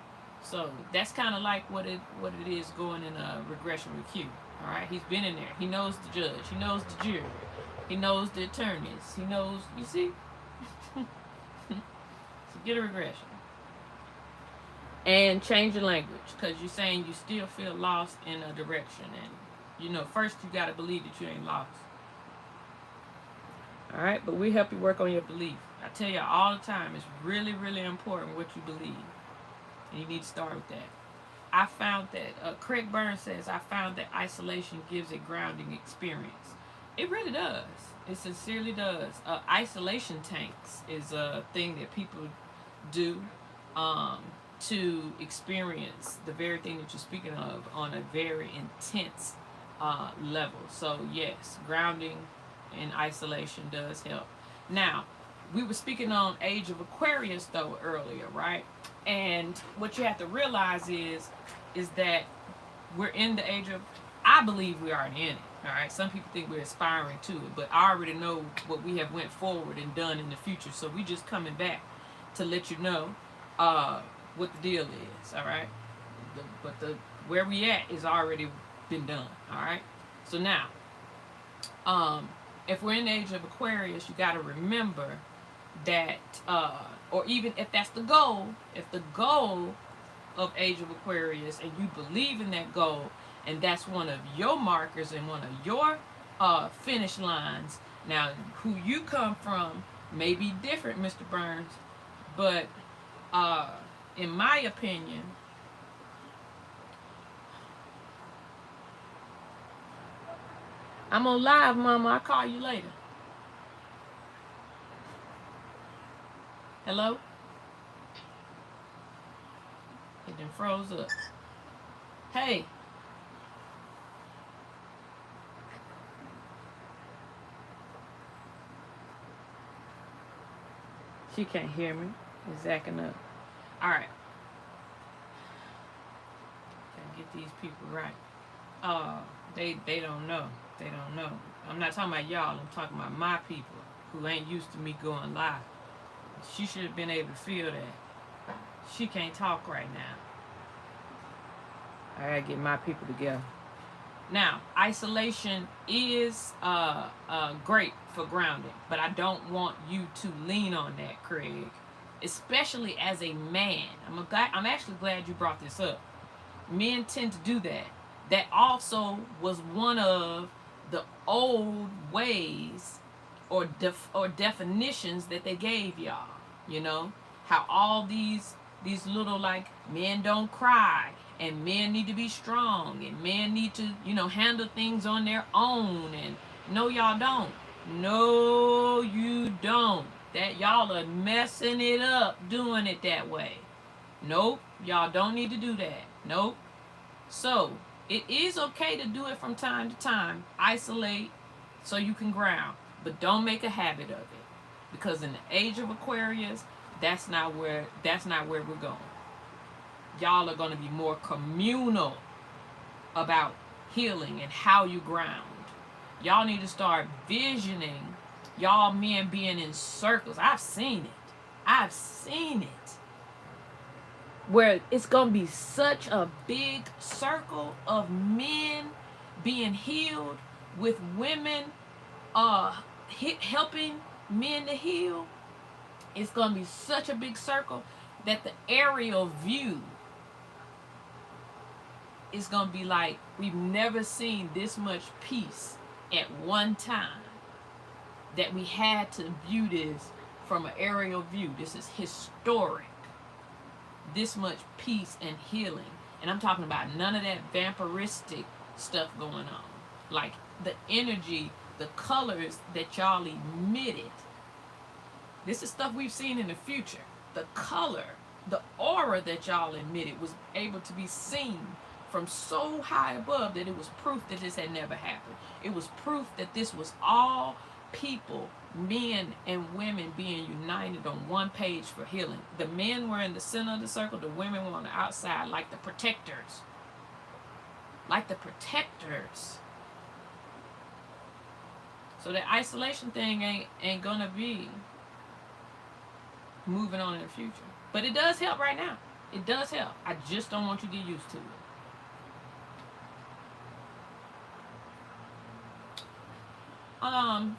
Speaker 1: so that's kind of like what it is going in a regression with Q. All right, he's been in there. He knows the judge. He knows the jury. He knows the attorneys. He knows. You see, so get a regression and change your language, because you're saying you still feel lost in a direction, and first you got to believe that you ain't lost. All right, but we help you work on your belief. I tell you all the time, it's really important what you believe, and you need to start with that. I found that Craig Burns says, I found that isolation gives a grounding experience. It really does. It sincerely does. Isolation tanks is a thing that people do to experience the very thing that you're speaking of on a very intense level. So yes, grounding and isolation does help. Now, we were speaking on age of Aquarius though earlier, right? And what you have to realize is that we're in the age of, I believe we are in it. All right, some people think we're aspiring to it, but I already know what we have went forward and done in the future. So we just coming back to let you know what the deal is. All right, but where we at is already been done. All right, so now if we're in the age of Aquarius, you got to remember that, or even if that's the goal, if the goal of age of Aquarius and you believe in that goal, and that's one of your markers and one of your finish lines. Now, who you come from may be different, Mr. Burns, but in my opinion, I'm on live, Mama. I'll call you later. Hello? It done froze up. Hey. She can't hear me. It's acting up. All right. Gotta get these people right. They don't know. They don't know. I'm not talking about y'all. I'm talking about my people who ain't used to me going live. She should have been able to feel that. She can't talk right now. I gotta get my people together. Now, isolation is great for grounding, but I don't want you to lean on that, Craig. Especially as a man. I'm actually glad you brought this up. Men tend to do that. That also was one of the old ways or definitions that they gave y'all. how all these little, like, men don't cry, and men need to be strong, and men need to, you know, handle things on their own. And no, y'all don't. No, you don't. That y'all are messing it up doing it that way. Nope, y'all don't need to do that. Nope. So it is okay to do it from time to time. Isolate so you can ground, but don't make a habit of it, because in the age of Aquarius, that's not where we're going. Y'all are going to be more communal about healing and how you ground. Y'all need to start visioning y'all men being in circles. I've seen it. Where it's going to be such a big circle of men being healed, with women helping men to heal. It's going to be such a big circle that the aerial view is going to be like, we've never seen this much peace at one time, that we had to view this from an aerial view. This is historic. This much peace and healing. And I'm talking about none of that vampiristic stuff going on. Like the energy, the colors that y'all emitted. This is stuff we've seen in the future. The color, the aura that y'all emitted was able to be seen from so high above that it was proof that this had never happened. It was proof that this was all people, men and women, being united on one page for healing. The men were in the center of the circle, the women were on the outside, like the protectors. Like the protectors. So that isolation thing ain't gonna be moving on in the future. But it does help right now. It does help. I just don't want you to get used to it.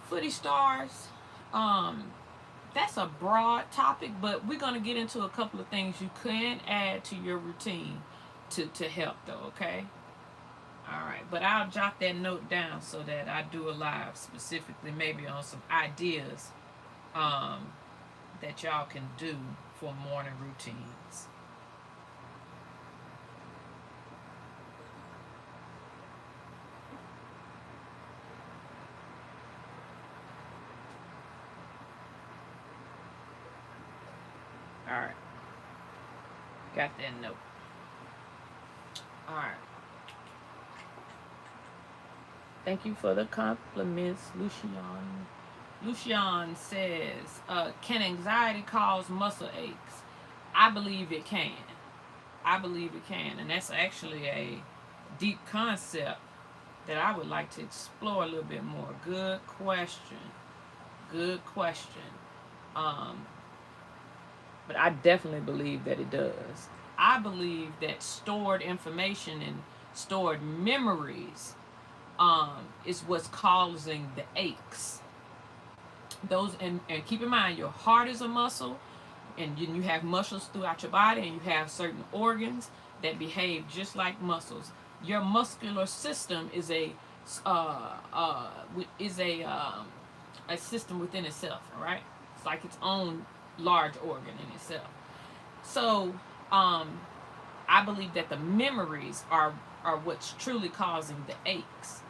Speaker 1: Footy stars, that's a broad topic, but we're going to get into a couple of things you can add to your routine to help, though, okay? All right, but I'll jot that note down so that I do a live specifically maybe on some ideas that y'all can do for morning routines. All right. Got that note. All right. Thank you for the compliments, Lucian. Lucian says, can anxiety cause muscle aches? I believe it can. I believe it can. And that's actually a deep concept that I would like to explore a little bit more. Good question. Good question. But I definitely believe that it does. I believe that stored information and stored memories is what's causing the aches. Those and keep in mind, your heart is a muscle, and you have muscles throughout your body, and you have certain organs that behave just like muscles. Your muscular system is a system within itself. All right, it's like its own large organ in itself. So I believe that the memories are what's truly causing the aches.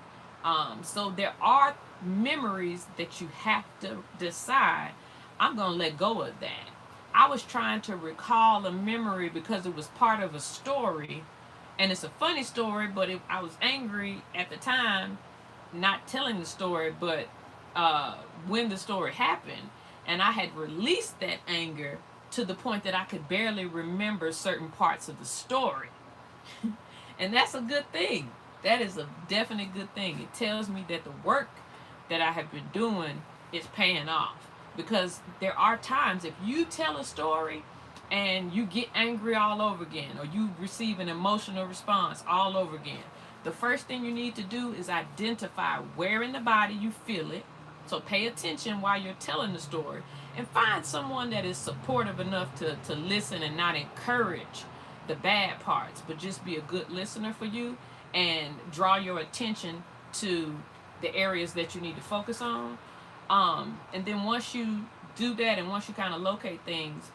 Speaker 1: So there are memories that you have to decide, I'm going to let go of that. I was trying to recall a memory because it was part of a story, and it's a funny story, but I was angry at the time, not telling the story, but when the story happened, and I had released that anger to the point that I could barely remember certain parts of the story. And that's a good thing. That is a definite good thing. It tells me that the work that I have been doing is paying off. Because there are times if you tell a story and you get angry all over again, or you receive an emotional response all over again, the first thing you need to do is identify where in the body you feel it. So pay attention while you're telling the story, and find someone that is supportive enough to listen and not encourage the bad parts, but just be a good listener for you and draw your attention to the areas that you need to focus on. And then once you do that, and once you kind of locate things,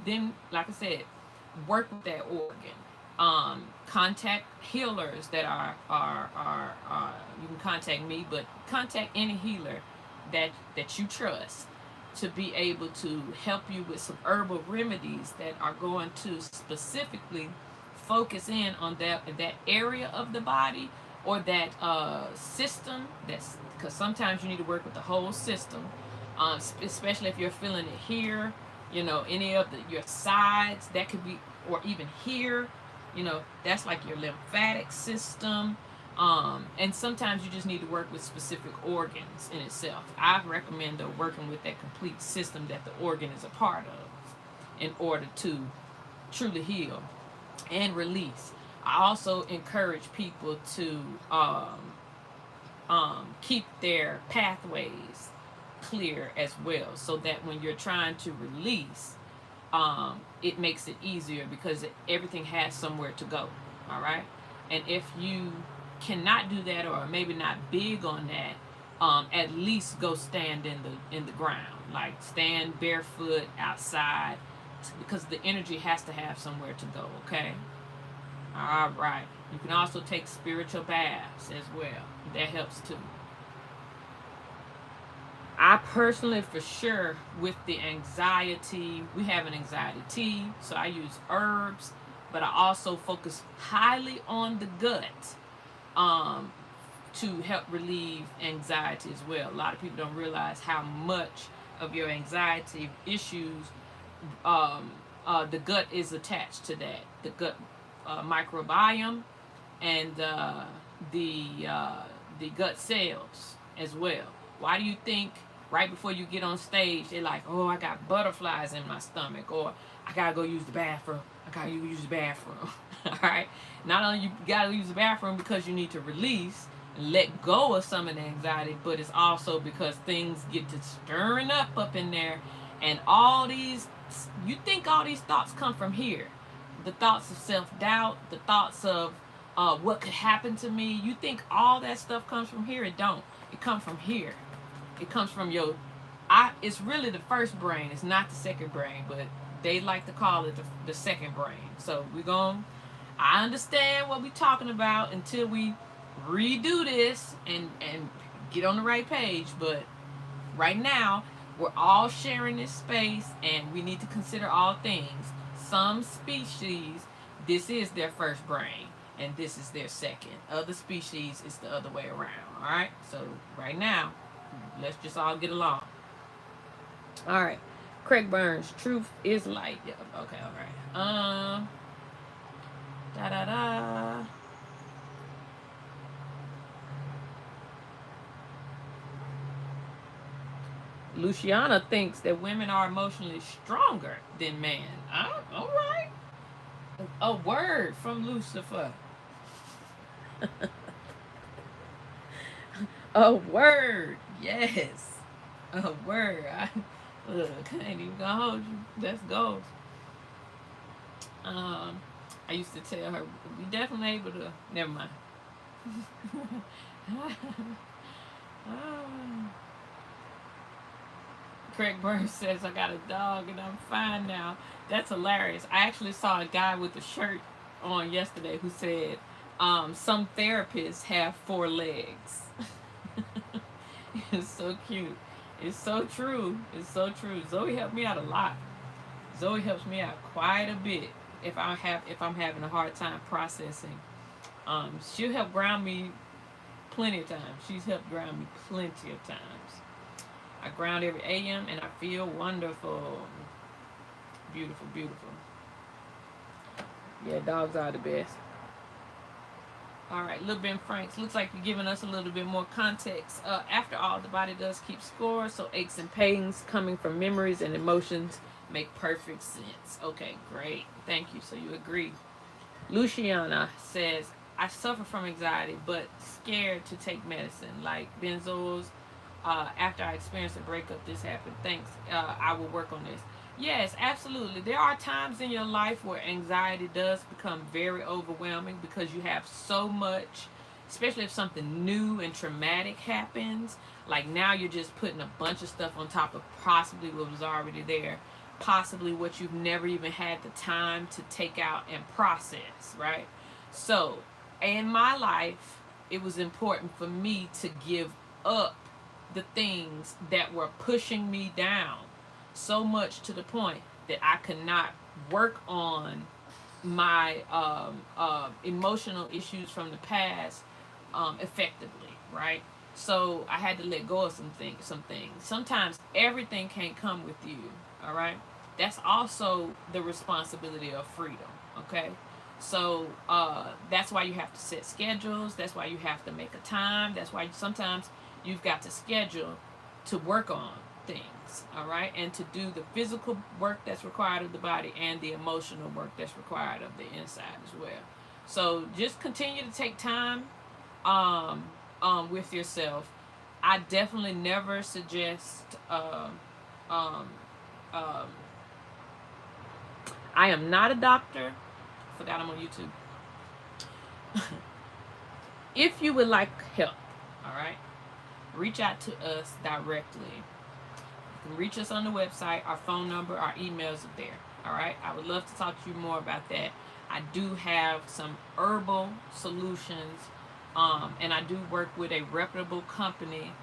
Speaker 1: then, like I said, work with that organ. Contact healers that are you can contact me, but contact any healer that you trust to be able to help you with some herbal remedies that are going to specifically focus in on that area of the body, or that system. That's because sometimes you need to work with the whole system, especially if you're feeling it here, any of your sides, that could be, or even here, that's like your lymphatic system. And sometimes you just need to work with specific organs in itself. I recommend working with that complete system that the organ is a part of in order to truly heal and release. I also encourage people to keep their pathways clear as well, so that when you're trying to release, it makes it easier because everything has somewhere to go. All right, and if you cannot do that, or maybe not big on that, at least go stand in the ground, like stand barefoot outside, because the energy has to have somewhere to go. Okay. All right. You can also take spiritual baths as well. That helps too. I personally, for sure, with the anxiety, we have an anxiety tea, so I use herbs, but I also focus highly on the gut to help relieve anxiety as well. A lot of people don't realize how much of your anxiety issues, the gut is attached to that. The gut microbiome and the gut cells as well. Why do you think right before you get on stage they're like, oh, I got butterflies in my stomach, or I gotta go use the bathroom, all right? Not only you gotta use the bathroom because you need to release and let go of some of the anxiety, but it's also because things get to stirring up in there, and you think all these thoughts come from here. The thoughts of self-doubt, the thoughts of what could happen to me. You think all that stuff comes from here. It don't. It comes from here. It comes from it's really the first brain. It's not the second brain, but they like to call it the second brain. So I understand what we're talking about until we redo this and get on the right page. But right now, we're all sharing this space, and we need to consider all things. Some species, this is their first brain, and this is their second. Other species, it's the other way around. All right? So right now, let's just all get along. All right. Craig Burns, truth is light. Yeah, okay, all right. Luciana thinks that women are emotionally stronger than men. All right. A word from Lucifer. A word. Yes. A word. Look, I ain't even gonna hold you. Let's go. I used to tell her, we definitely able to. Never mind. Craig Burns says, I got a dog and I'm fine now. That's hilarious. I actually saw a guy with a shirt on yesterday who said, some therapists have 4 legs. It's so cute. It's so true. It's so true. Zoe helped me out a lot. Zoe helps me out quite a bit if I'm having a hard time processing. She'll help ground me plenty of times. She's helped ground me plenty of times. I ground every AM and I feel wonderful. Beautiful, beautiful. Yeah, dogs are the best. All right, Lil Ben Franks. Looks like you're giving us a little bit more context. After all, the body does keep score, so aches and pains coming from memories and emotions make perfect sense. Okay, great. Thank you. So you agree. Luciana says, I suffer from anxiety, but scared to take medicine, like benzos. After I experienced a breakup, this happened. Thanks. I will work on this. Yes, absolutely. There are times in your life where anxiety does become very overwhelming because you have so much especially if something new and traumatic happens. Like now you're just putting a bunch of stuff on top of possibly what was already there, possibly what you've never even had the time to take out and process, right? So in my life, it was important for me to give up the things that were pushing me down so much to the point that I could not work on my emotional issues from the past effectively, right? So I had to let go of some things. Sometimes everything can't come with you, all right? That's also the responsibility of freedom, okay? So that's why you have to set schedules. That's why you have to make a time. That's why sometimes you've got to schedule to work on things, all right? And to do the physical work that's required of the body and the emotional work that's required of the inside as well. So just continue to take time with yourself. I definitely never suggest I am not a doctor. I forgot I'm on YouTube. If you would like help, all right, reach out to us directly. You can reach us on the website. Our phone number, our emails are there, all right? I would love to talk to you more about that. I do have some herbal solutions, and I do work with a reputable company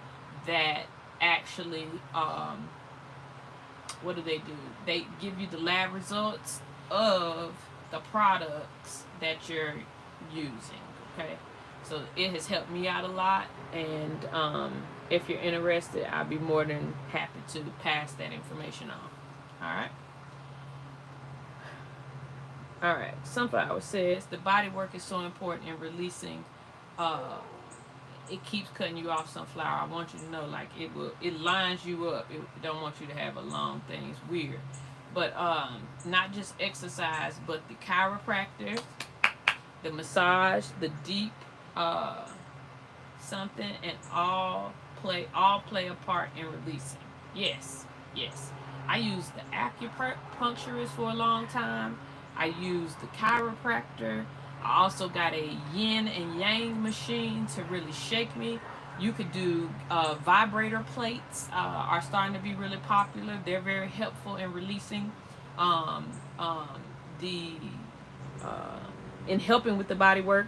Speaker 1: that actually, what do? They give you the lab results of the products that you're using, okay? So it has helped me out a lot, and if you're interested, I'll be more than happy to pass that information on. All right. Sunflower says the body work is so important in releasing. It keeps cutting you off, Sunflower. I want you to know, like, it lines you up. It don't want you to have a long thing. It's weird. But not just exercise, but the chiropractor, the massage, the deep something, and all play a part in releasing. Yes. I used the acupuncturist for a long time. I used the chiropractor. I also got a yin and yang machine to really shake me. You could do vibrator plates are starting to be really popular. They're very helpful in releasing in helping with the body work.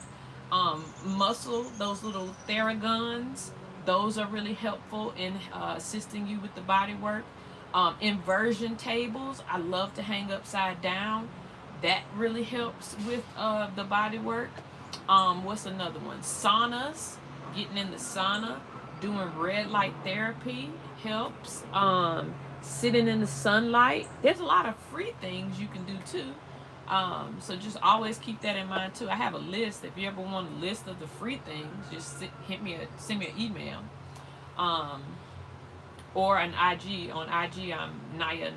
Speaker 1: Muscle, those little Theraguns, those are really helpful in assisting you with the body work. Inversion tables, I love to hang upside down. That really helps with the body work. What's another one? Saunas, getting in the sauna, doing red light therapy helps. Sitting in the sunlight. There's a lot of free things you can do too. So just always keep that in mind too. I have a list. If you ever want a list of the free things, just send me an email. Or an IG. On IG, I'm Naya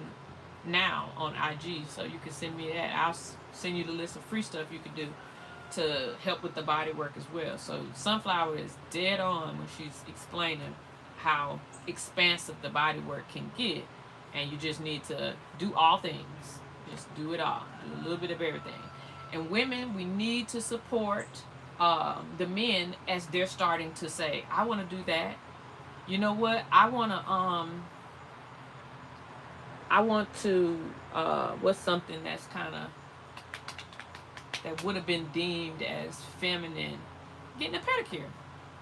Speaker 1: Now on IG, so you can send me that. I'll send you the list of free stuff you can do to help with the body work as well. So Sunflower is dead on when she's explaining how expansive the body work can get, and you just need to do all things. Just do it all. Do a little bit of everything. And women, we need to support the men as they're starting to say, I want to do that. You know what? I want to, what's something that's kind of, that would have been deemed as feminine? Getting a pedicure.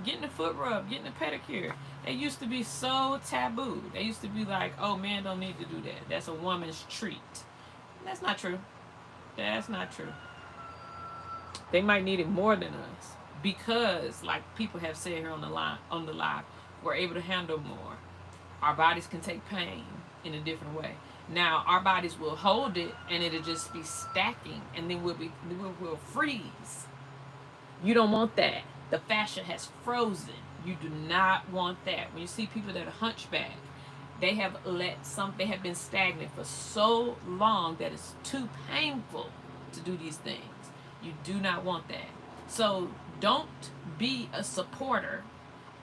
Speaker 1: Getting a foot rub. Getting a pedicure. They used to be so taboo. They used to be like, oh, men don't need to do that. That's a woman's treat. That's not true. That's not true. They might need it more than us because, like people have said here on the live, we're able to handle more. Our bodies can take pain in a different way. Now our bodies will hold it, and it'll just be stacking, and then we'll freeze. You don't want that. The fascia has frozen. You do not want that. When you see people that are hunchback, they have been stagnant for so long that it's too painful to do these things. You do not want that. So don't be a supporter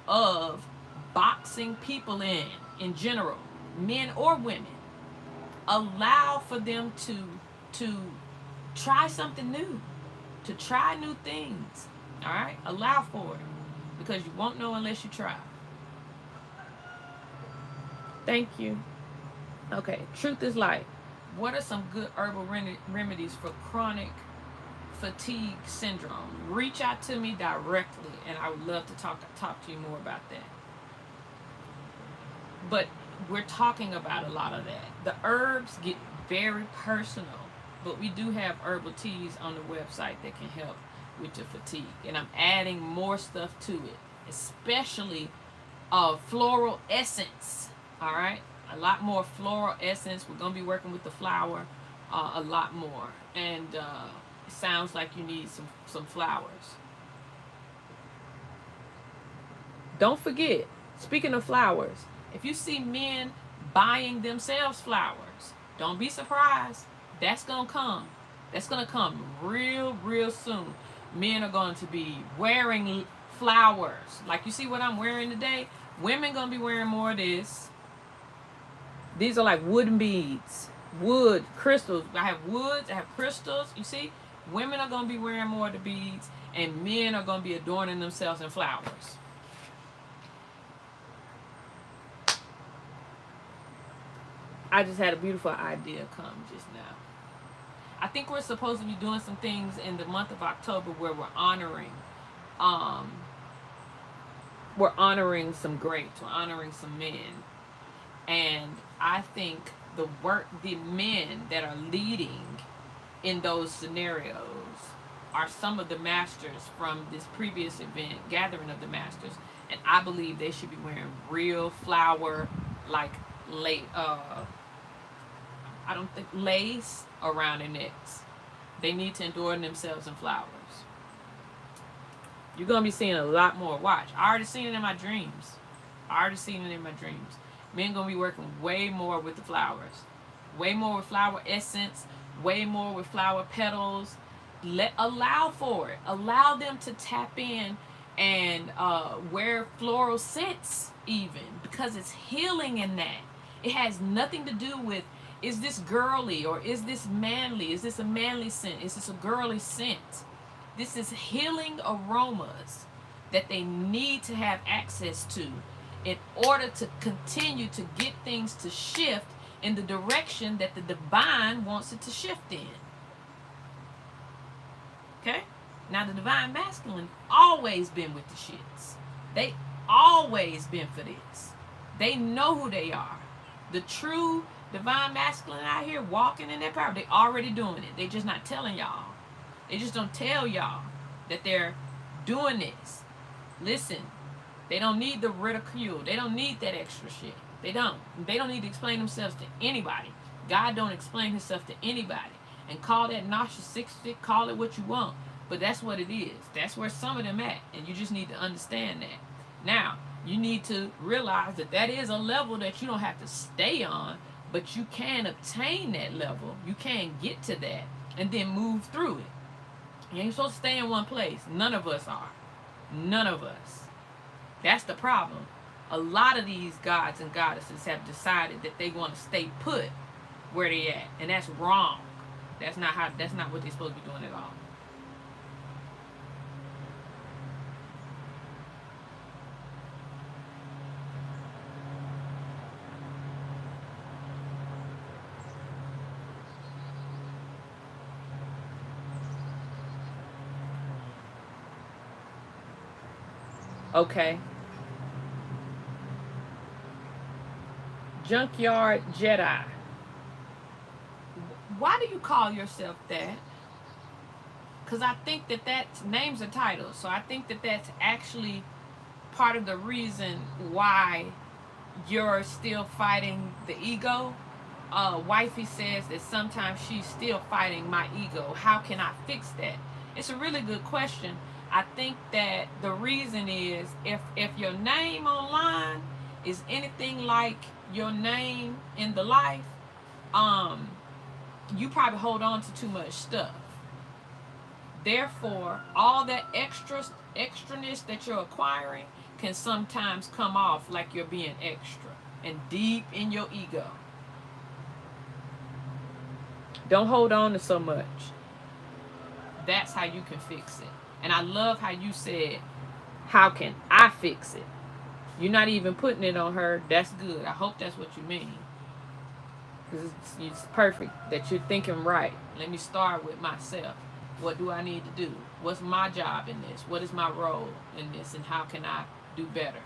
Speaker 1: of boxing people in general, men or women. Allow for them to try something new, to try new things. All right? Allow for it, because you won't know unless you try. Thank you. Okay, truth is light. What are some good herbal remedies for chronic fatigue syndrome? Reach out to me directly, and I would love to talk to you more about that. But we're talking about a lot of that. The herbs get very personal, but we do have herbal teas on the website that can help with your fatigue, and I'm adding more stuff to it, especially floral essence. All right, a lot more floral essence. We're gonna be working with the flower a lot more, and it sounds like you need some flowers. Don't forget, speaking of flowers, if you see men buying themselves flowers, don't be surprised. That's gonna come. That's gonna come real soon. Men are going to be wearing flowers. Like you see what I'm wearing today? Women gonna be wearing more of this. These are like wooden beads. Wood, crystals. I have woods, I have crystals. You see? Women are gonna be wearing more of the beads, and men are gonna be adorning themselves in flowers. I just had a beautiful idea come just now. I think we're supposed to be doing some things in the month of October where we're honoring some greats, we're honoring some men. And I think the men that are leading in those scenarios are some of the masters from this previous event, Gathering of the Masters. And I believe they should be wearing real flower, like I don't think lace around their necks. They need to adorn themselves in flowers. You're going to be seeing a lot more. Watch. I already seen it in my dreams. Men going to be working way more with the flowers. Way more with flower essence. Way more with flower petals. Allow for it. Allow them to tap in and wear floral scents even. Because it's healing in that. It has nothing to do with, is this girly or is this manly? Is this a manly scent? Is this a girly scent? This is healing aromas that they need to have access to in order to continue to get things to shift in the direction that the divine wants it to shift in. Okay? Now the divine masculine always been with the shits. They always been for this. They know who they are. The true divine masculine out here walking in their power, they already doing it. They just not telling y'all. They just don't tell y'all that they're doing this. Listen, they don't need the ridicule. They don't need that extra shit. They don't. They don't need to explain themselves to anybody. God don't explain himself to anybody. And call that narcissistic, call it what you want. But that's what it is. That's where some of them at. And you just need to understand that. Now, you need to realize that that is a level that you don't have to stay on, but you can obtain that level. You can get to that and then move through it. You ain't supposed to stay in one place. None of us are. None of us. That's the problem. A lot of these gods and goddesses have decided that they want to stay put where they at. And that's wrong. That's not what they're supposed to be doing at all. Okay. Junkyard Jedi. Why do you call yourself that? Because I think that name's a title. So I think that that's actually part of the reason why you're still fighting the ego. Wifey says that sometimes she's still fighting my ego. How can I fix that? It's a really good question. I think that the reason is if your name online is anything like your name in the life, you probably hold on to too much stuff. Therefore, all that extraness that you're acquiring can sometimes come off like you're being extra and deep in your ego. Don't hold on to so much. That's how you can fix it. And I love how you said, how can I fix it? You're not even putting it on her. That's good. I hope that's what you mean. Because it's perfect that you're thinking right. Let me start with myself. What do I need to do? What's my job in this? What is my role in this? And how can I do better?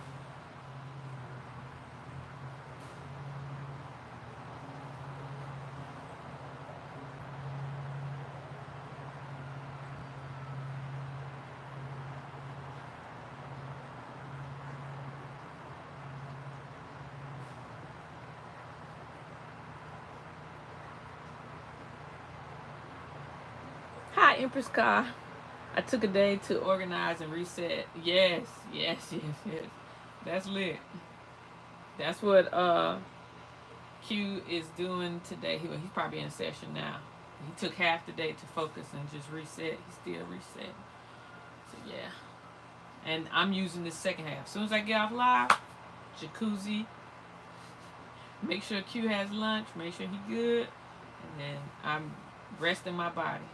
Speaker 1: Hi, Empress Car. I took a day to organize and reset. Yes, yes, yes, yes. That's lit. That's what Q is doing today. He's probably in session now. He took half the day to focus and just reset. He's still resetting. So yeah. And I'm using the second half. As soon as I get off live, jacuzzi. Make sure Q has lunch. Make sure he's good. And then I'm resting my body.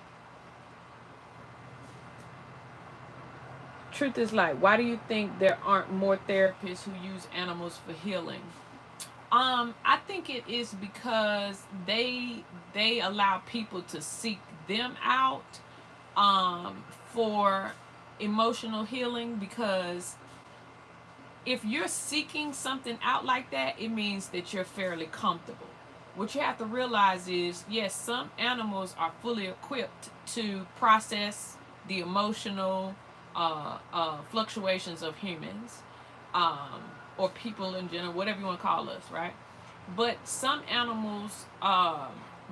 Speaker 1: Truth is like, why do you think there aren't more therapists who use animals for healing? I think it is because they allow people to seek them out for emotional healing, because if you're seeking something out like that, it means that you're fairly comfortable. What you have to realize is, yes, some animals are fully equipped to process the emotional fluctuations of humans, or people in general, whatever you want to call us, right? But some animals,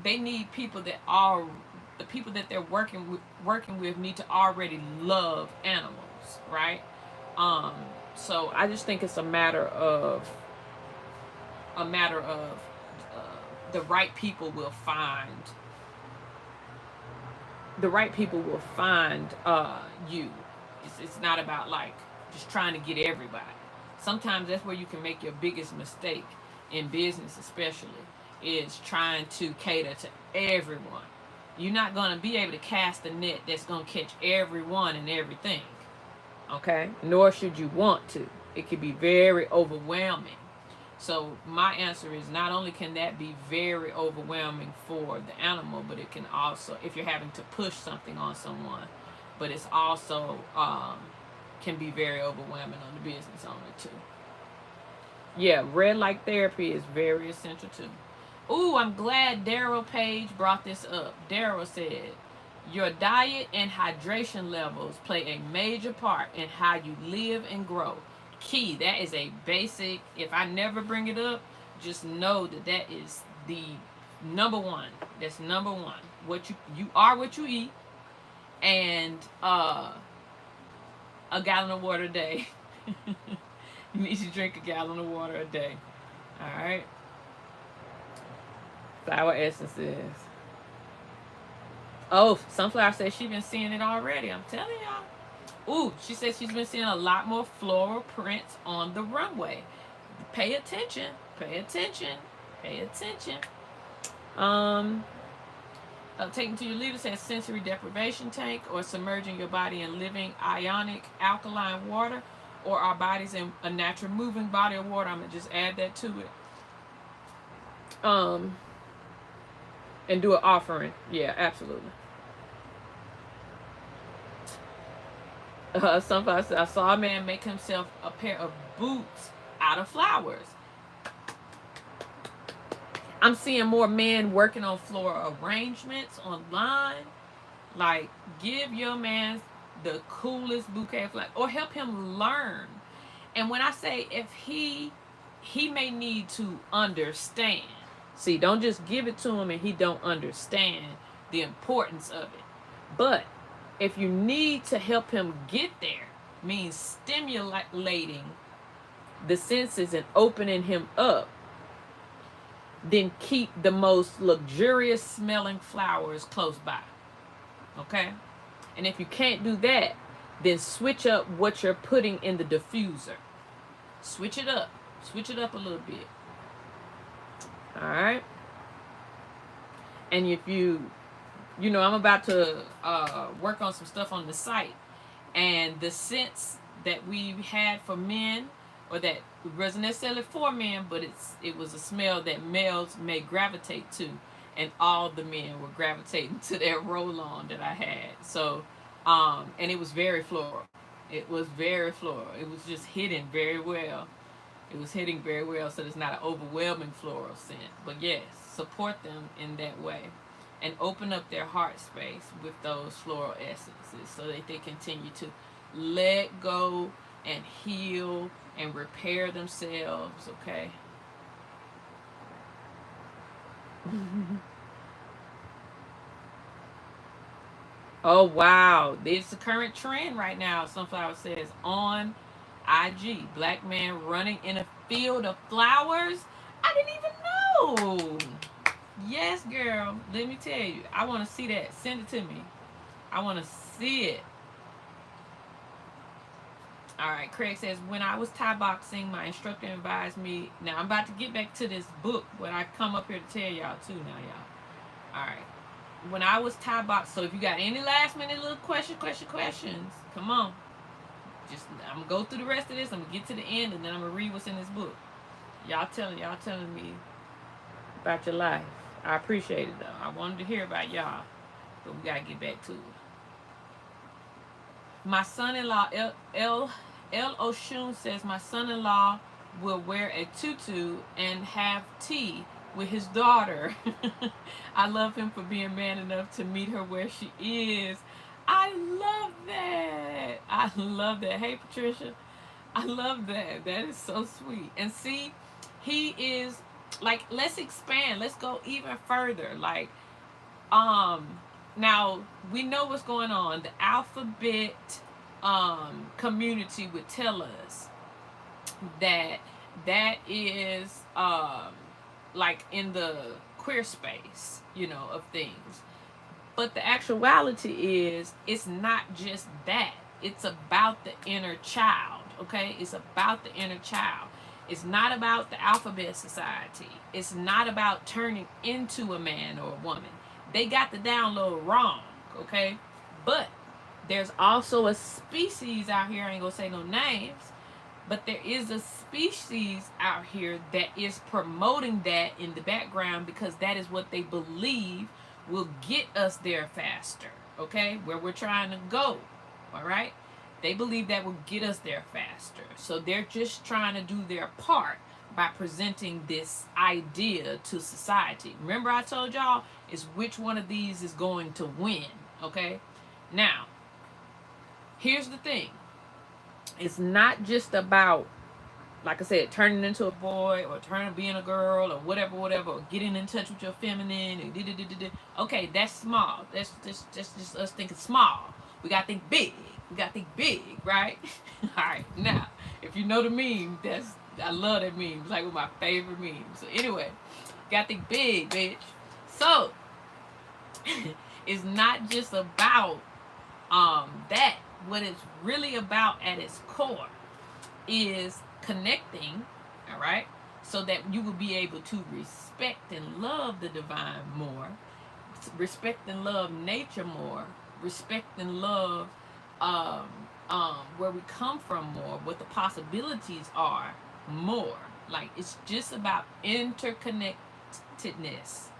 Speaker 1: they need people that are, the people that they're working with need to already love animals, right? So I just think it's a matter of the right people will find you. It's not about like just trying to get everybody. Sometimes that's where you can make your biggest mistake in business, especially, is trying to cater to everyone. You're not going to be able to cast a net that's going to catch everyone and everything. Okay? Nor should you want to. It could be very overwhelming. So my answer is, not only can that be very overwhelming for the animal, but it can also, if you're having to push something on someone, but it's also can be very overwhelming on the business owner too. Yeah, red light therapy is very essential too. Ooh, I'm glad Daryl Page brought this up. Daryl said, your diet and hydration levels play a major part in how you live and grow. Key, that is a basic. If I never bring it up, just know that that is the number one. That's number one. What you are what you eat, and a gallon of water a day. You need to drink a gallon of water a day. All right. Flower essences. Oh, Sunflower says she's been seeing it already. I'm telling y'all. Ooh, she says she's been seeing a lot more floral prints on the runway. Pay attention. Pay attention. Pay attention. Taking to your leader says sensory deprivation tank, or submerging your body in living ionic alkaline water, or our bodies in a natural moving body of water. I'm going to just add that to it. And do an offering. Yeah, absolutely. Sunflower said, I saw a man make himself a pair of boots out of flowers. I'm seeing more men working on floral arrangements online. Like, give your man the coolest bouquet of flowers, or help him learn. And when I say if he may need to understand. See, don't just give it to him and he don't understand the importance of it. But if you need to help him get there, means stimulating the senses and opening him up, then keep the most luxurious smelling flowers close by. Okay? And if you can't do that, then switch up what you're putting in the diffuser. Switch it up. Switch it up a little bit. Alright? And if I'm about to work on some stuff on the site. And the sense that we had for men, or that it wasn't necessarily for men, but it was a smell that males may gravitate to, and all the men were gravitating to that roll-on that I had. So, and it was very floral. It was very floral. It was just hitting very well. It was hitting very well, so it's not an overwhelming floral scent. But yes, support them in that way, and open up their heart space with those floral essences so that they continue to let go and heal and repair themselves, okay? Oh, wow. It's the current trend right now, Sunflower says, on IG. Black man running in a field of flowers. I didn't even know. Yes, girl. Let me tell you. I want to see that. Send it to me. I want to see it. All right. Craig says, when I was Thai boxing, my instructor advised me. Now, I'm about to get back to this book, but I come up here to tell y'all, too, now, y'all. All right. When I was Thai boxing, so if you got any last minute little questions, come on. Just, I'm going to go through the rest of this. I'm going to get to the end, and then I'm going to read what's in this book. Y'all telling me about your life. I appreciate it, though. I wanted to hear about y'all, but we got to get back to it. My son-in-law, El Oshun, says my son-in-law will wear a tutu and have tea with his daughter. I love him for being man enough to meet her where she is. I love that. I love that. Hey, Patricia. I love that. That is so sweet. And see, he is, like, let's expand. Let's go even further. Like, now, we know what's going on. The alphabet community would tell us that is like in the queer space, you know, of things. But the actuality is, it's not just that. It's about the inner child, okay? It's about the inner child. It's not about the alphabet society. It's not about turning into a man or a woman. They got the download wrong, okay? But there's also a species out here, I ain't gonna say no names, but there is a species out here that is promoting that in the background because that is what they believe will get us there faster, okay? Where we're trying to go, all right? They believe that will get us there faster. So they're just trying to do their part by presenting this idea to society. Remember I told y'all, is which one of these is going to win, okay? Now, here's the thing. It's not just about, like I said, turning into a boy or being a girl or whatever, or getting in touch with your feminine. And okay, that's small. That's just us thinking small. We got to think big. Right? All right, now, if you know the meme, I love that meme. It's like one of my favorite memes. So anyway, got to think big, bitch. So, it's not just about that. What it's really about at its core is connecting, all right, so that you will be able to respect and love the divine more, respect and love nature more, respect and love where we come from more, what the possibilities are more. Like, it's just about interconnectedness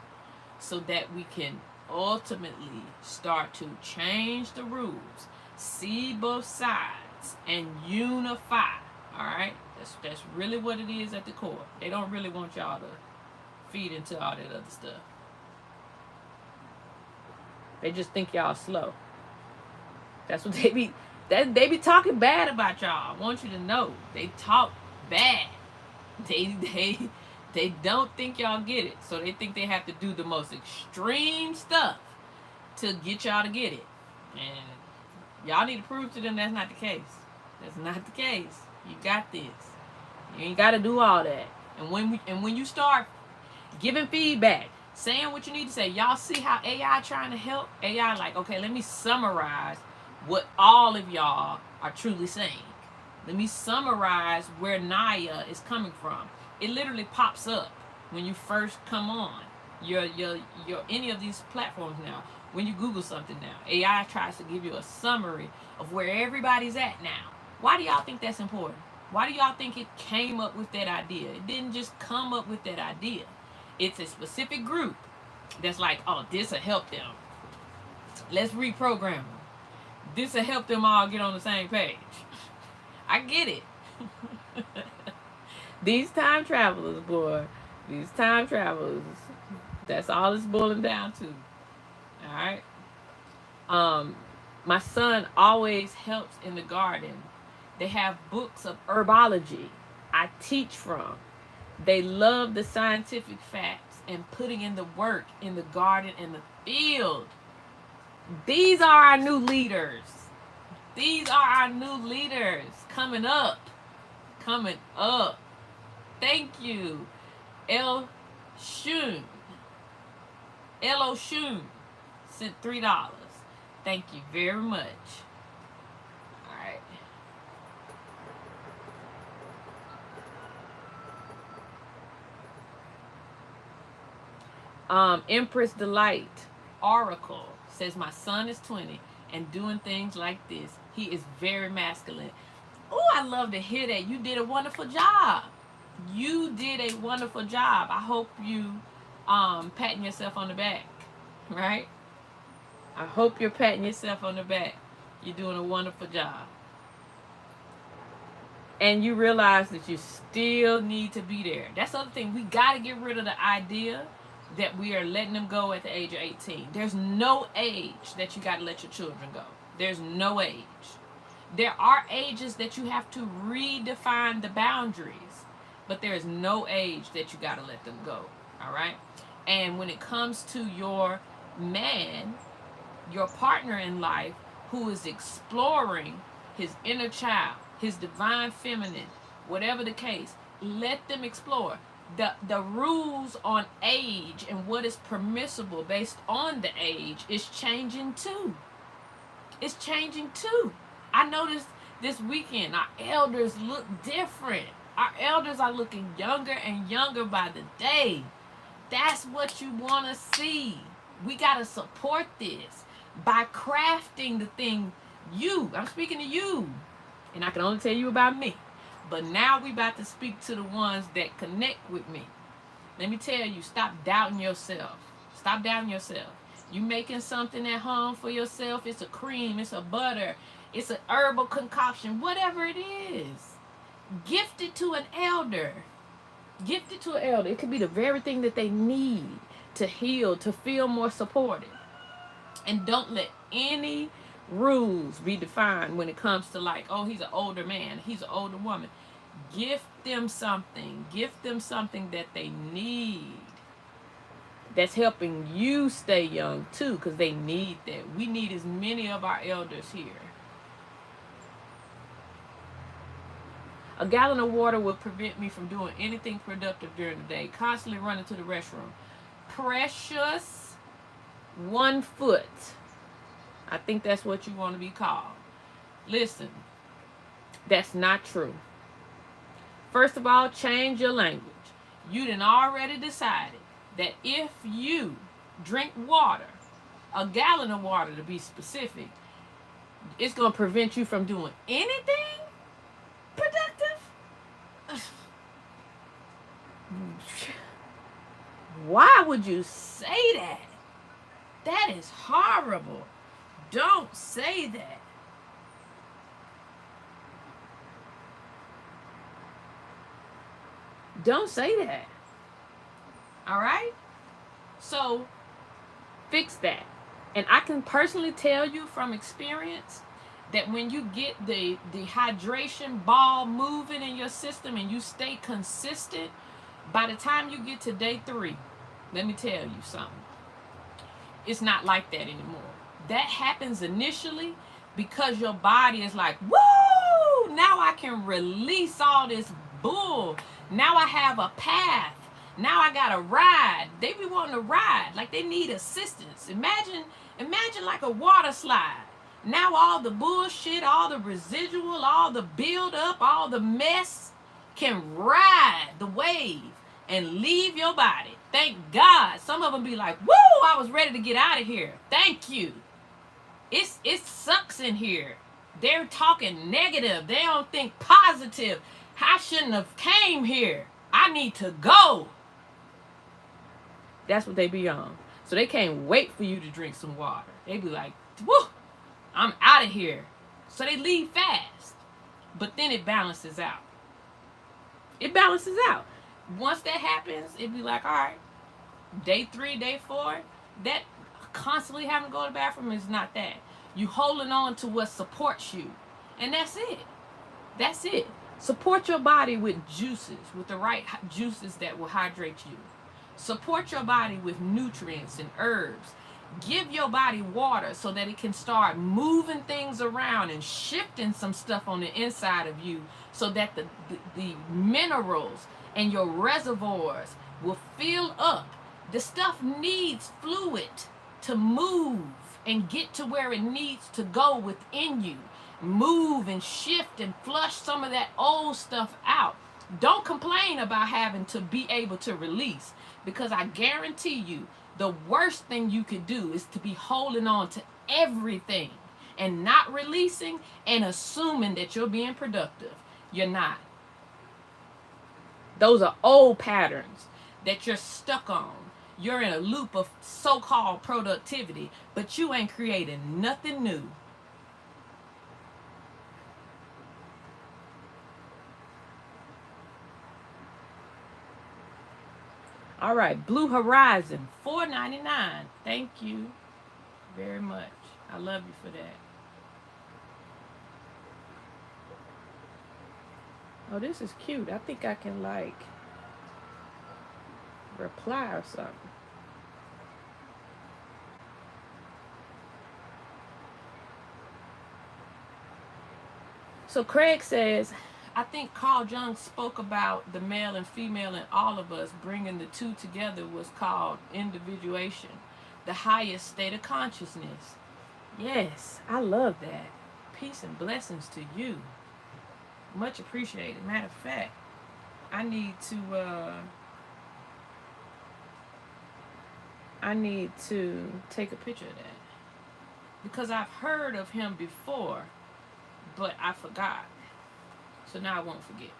Speaker 1: so that we can ultimately start to change the rules, see both sides, and unify. All right, that's really what it is at the core. They don't really want y'all to feed into all that other stuff. They just think y'all slow. That's what they be talking bad about y'all. I want you to know, they talk bad. They don't think y'all get it, so they think they have to do the most extreme stuff to get y'all to get it. And y'all need to prove to them that's not the case. That's not the case. You got this. You ain't got to do all that. And when you start giving feedback, saying what you need to say, y'all see how AI trying to help? AI like, okay, let me summarize what all of y'all are truly saying. Let me summarize where Naya is coming from. It literally pops up when you first come on. your any of these platforms now. When you Google something now, AI tries to give you a summary of where everybody's at now. Why do y'all think that's important? Why do y'all think it came up with that idea? It didn't just come up with that idea. It's a specific group that's like, oh, this will help them. Let's reprogram them. This will help them all get on the same page. I get it. These time travelers, boy. These time travelers. That's all it's boiling down to. Alright? My son always helps in the garden. They have books of herbology I teach from. They love the scientific facts and putting in the work in the garden and the field. These are our new leaders. These are our new leaders coming up. Coming up. Thank you. El Shun. Elo Shun sent $3. Thank you very much. Empress Delight Oracle says my son is 20 and doing things like this. He is very masculine. Oh, I love to hear that. You did a wonderful job. You did a wonderful job. I hope you patting yourself on the back, right? I hope you're patting yourself on the back. You're doing a wonderful job. And you realize that you still need to be there. That's the other thing. We got to get rid of the idea that we are letting them go at the age of 18. There's no age that you got to let your children go. There's no age. There are ages that you have to redefine the boundaries, but there is no age that you got to let them go. All right? And when it comes to your man, your partner in life who is exploring his inner child, his divine feminine, whatever the case, let them explore. The rules on age and what is permissible based on the age is changing too. It's changing too. I noticed this weekend our elders look different. Our elders are looking younger and younger by the day. That's what you want to see. We got to support this by crafting the thing I'm speaking to you, and I can only tell you about me. But now we about to speak to the ones that connect with me. Let me tell you, stop doubting yourself. Stop doubting yourself. You making something at home for yourself. It's a cream. It's a butter. It's an herbal concoction. Whatever it is. Gift it to an elder. Gift it to an elder. It could be the very thing that they need to heal, to feel more supported. And don't let any rules be defined when it comes to like, oh, he's an older man. He's an older woman. Gift them something. Gift them something that they need. That's helping you stay young too, because they need that. We need as many of our elders here. A gallon of water will prevent me from doing anything productive during the day. Constantly running to the restroom. Precious 1 foot. I think that's what you want to be called. Listen, that's not true. First of all, change your language. You done already decided that if you drink water, a gallon of water to be specific, it's going to prevent you from doing anything productive? Why would you say that? That is horrible. Don't say that. Don't say that. All right? So, fix that. And I can personally tell you from experience that when you get the hydration ball moving in your system and you stay consistent, by the time you get to day 3, let me tell you something. It's not like that anymore. That happens initially because your body is like, woo! Now I can release all this bull. Now I have a path. Now I got a ride. They be wanting to ride like they need assistance. Imagine like a water slide. Now all the bullshit, all the residual, all the build up, all the mess can ride the wave and leave your body. Thank God. Some of them be like, woo, I was ready to get out of here. Thank you. It sucks in here. They're talking negative. They don't think positive. I shouldn't have came here. I need to go. That's what they be on. So they can't wait for you to drink some water. They be like, woo, I'm out of here. So they leave fast. But then it balances out. It balances out. Once that happens, it be like, all right, day 3, day 4, that constantly having to go to the bathroom is not that. You holding on to what supports you. And that's it. That's it. Support your body with juices, with the right juices that will hydrate you. Support your body with nutrients and herbs. Give your body water so that it can start moving things around and shifting some stuff on the inside of you so that the minerals and your reservoirs will fill up. The stuff needs fluid to move and get to where it needs to go within you. Move and shift and flush some of that old stuff out. Don't complain about having to be able to release, because I guarantee you the worst thing you could do is to be holding on to everything and not releasing and assuming that you're being productive. You're not. Those are old patterns that you're stuck on. You're in a loop of so-called productivity, but you ain't creating nothing new. All right, Blue Horizon, $4.99. Thank you very much. I love you for that. Oh, this is cute. I think I can, like, reply or something. So Craig says, I think Carl Jung spoke about the male and female in all of us. Bringing the two together was called individuation, the highest state of consciousness. Yes, I love that. Peace and blessings to you. Much appreciated. Matter of fact, I need to take a picture of that, because I've heard of him before, but I forgot. So now I won't forget.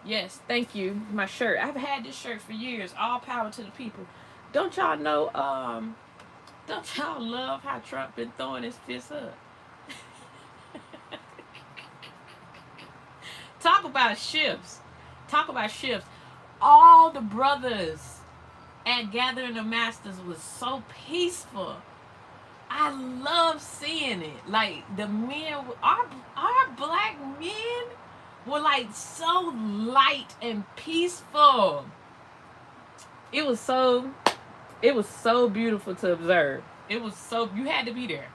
Speaker 1: Yes, thank you. My shirt. I've had this shirt for years. All power to the people. Don't y'all know, don't y'all love how Trump been throwing his fists up? Talk about shifts. Talk about shifts. All the brothers at Gathering of Masters was so peaceful. I love seeing it. Like, the men, our black men were like so light and peaceful. It was so beautiful to observe. It was so, you had to be there.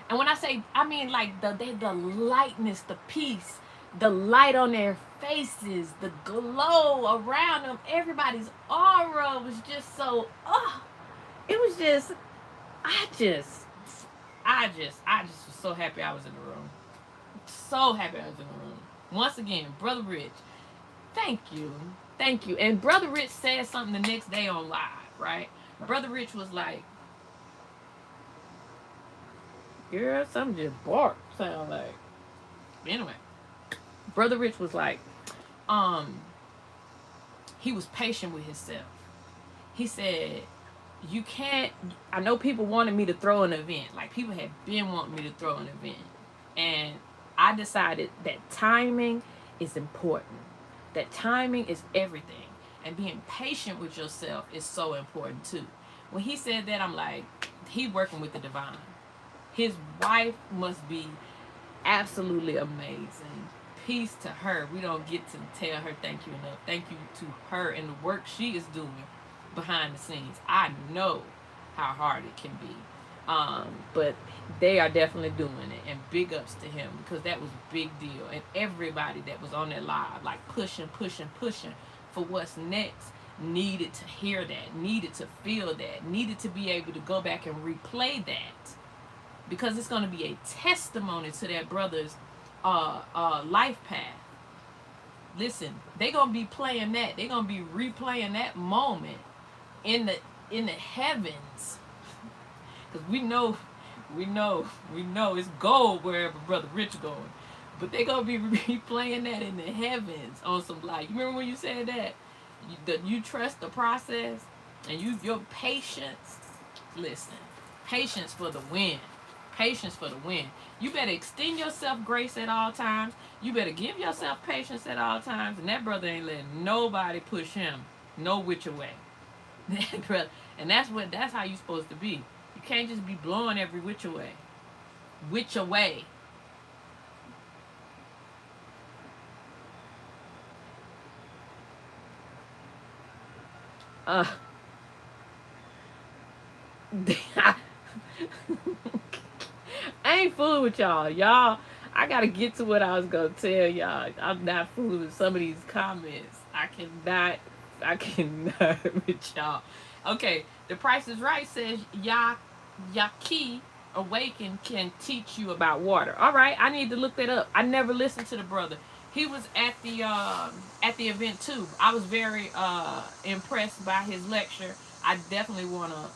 Speaker 1: And when I say, I mean like the lightness, the peace, the light on their faces, the glow around them, everybody's aura was just so, it was just, I just was so happy I was in the room. So happy I was in the room. Once again, Brother Rich, thank you. Thank you. And Brother Rich said something the next day on live, right? Brother Rich was like, girl, something just bark sound like. Anyway, Brother Rich was like, he was patient with himself. He said, you can't, I know people wanted me to throw an event. Like, people had been wanting me to throw an event. And I decided that timing is important. That timing is everything. And being patient with yourself is so important too. When he said that, I'm like, he working with the divine. His wife must be absolutely amazing. Peace to her. We don't get to tell her thank you enough. Thank you to her and the work she is doing behind the scenes. I know how hard it can be. But they are definitely doing it, and big ups to him, because that was a big deal. And everybody that was on that live, like pushing for what's next, needed to hear that, needed to feel that, needed to be able to go back and replay that, because it's going to be a testimony to that brother's life path. Listen, they're going to be playing that. They're going to be replaying that moment in the heavens, because we know it's gold wherever Brother Rich going. But they gonna be replaying that in the heavens on some like. You remember when you said that? You trust the process, and your patience. Listen, patience for the win. Patience for the win. You better extend yourself grace at all times. You better give yourself patience at all times. And that brother ain't letting nobody push him no which way. And that's how you supposed to be. You can't just be blowing every which way. Which way. I ain't fooling with y'all. Y'all, I gotta get to what I was gonna tell y'all. I'm not fooling with some of these comments. I cannot with y'all. Okay, The Price is Right says Yaki Awaken can teach you about water. All right, I need to look that up. I never listened to the brother. He was at the event too. I was very impressed by his lecture. I definitely want to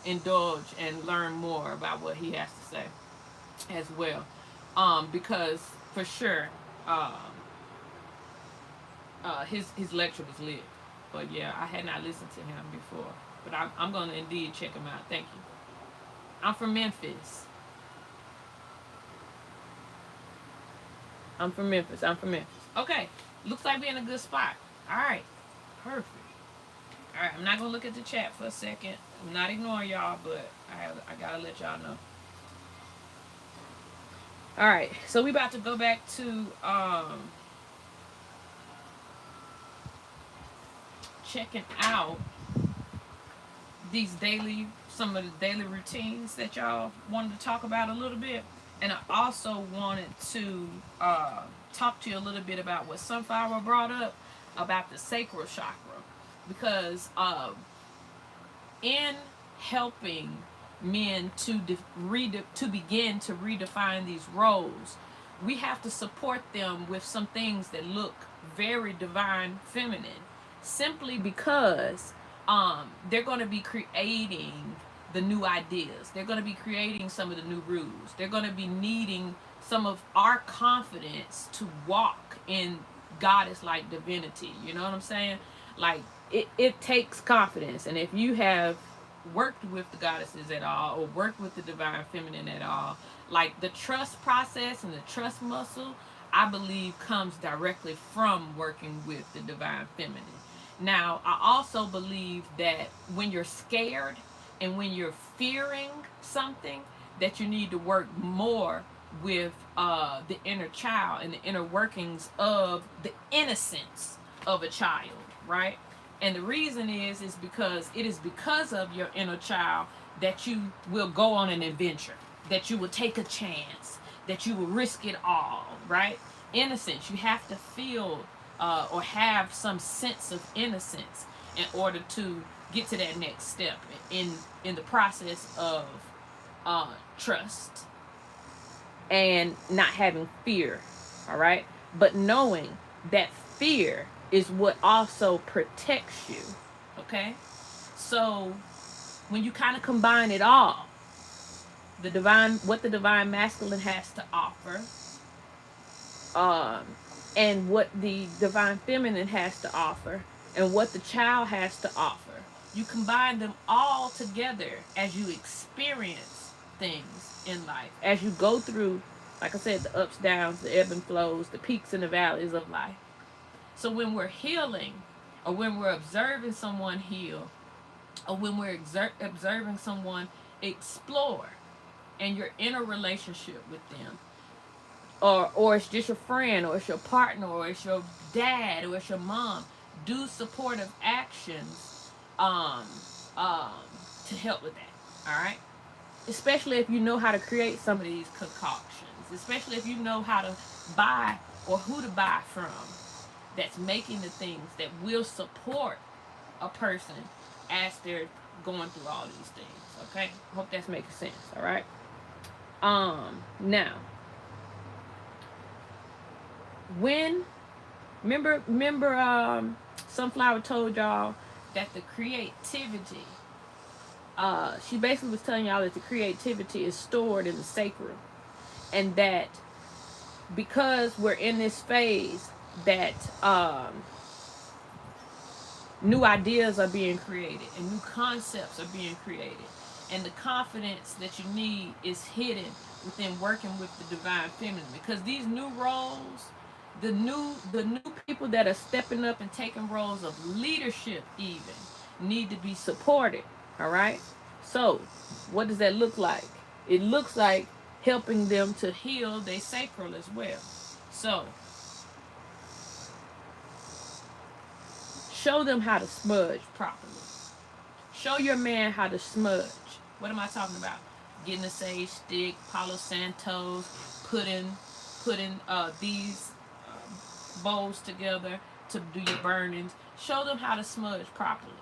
Speaker 1: indulge and learn more about what he has to say as well, because for sure his lecture was lit. But yeah, I had not listened to him before, but I'm going to indeed check him out. Thank you. I'm from Memphis. Okay, looks like we're in a good spot. All right, perfect. All right, I'm not going to look at the chat for a second. I'm not ignoring y'all, but I got to let y'all know. All right, so we about to go back to checking out some of the daily routines that y'all wanted to talk about a little bit. And I also wanted to talk to you a little bit about what Sunflower brought up about the sacral chakra, because in helping men to begin to redefine these roles, we have to support them with some things that look very divine feminine, simply because they're going to be creating the new ideas. They're going to be creating some of the new rules. They're going to be needing some of our confidence to walk in goddess-like divinity. You know what I'm saying? Like, it takes confidence. And if you have worked with the goddesses at all, or worked with the divine feminine at all, like the trust process and the trust muscle, I believe comes directly from working with the divine feminine. Now, I also believe that when you're scared and when you're fearing something, that you need to work more with the inner child and the inner workings of the innocence of a child, right? And the reason is because it is because of your inner child that you will go on an adventure, that you will take a chance, that you will risk it all, right? Innocence, you have to feel or have some sense of innocence in order to get to that next step in the process of trust and not having fear, all right? But knowing that fear is what also protects you, okay? So when you kind of combine it all, what the divine masculine has to offer, and what the divine feminine has to offer, and what the child has to offer, you combine them all together as you experience things in life, as you go through, like I said, the ups, downs, the ebb and flows, the peaks and the valleys of life. So when we're healing, or when we're observing someone heal, or when we're observing someone explore, and you're in a relationship with them, or it's just your friend, or it's your partner, or it's your dad, or it's your mom, do supportive actions to help with that, all right? Especially if you know how to create some of these concoctions, especially if you know how to buy or who to buy from, that's making the things that will support a person as they're going through all these things, okay? Hope that's making sense, all right? Now, remember Sunflower told y'all that the creativity, she basically was telling y'all that the creativity is stored in the sacral, and that because we're in this phase that new ideas are being created and new concepts are being created, and the confidence that you need is hidden within working with the divine feminine, because these new roles, the new people that are stepping up and taking roles of leadership even need to be supported. All right, so what does that look like? It looks like helping them to heal their sacral as well. So show them how to smudge properly. Show your man how to smudge. What am I talking about? Getting a sage stick, Palo Santos, putting these bowls together to do your burnings. Show them how to smudge properly.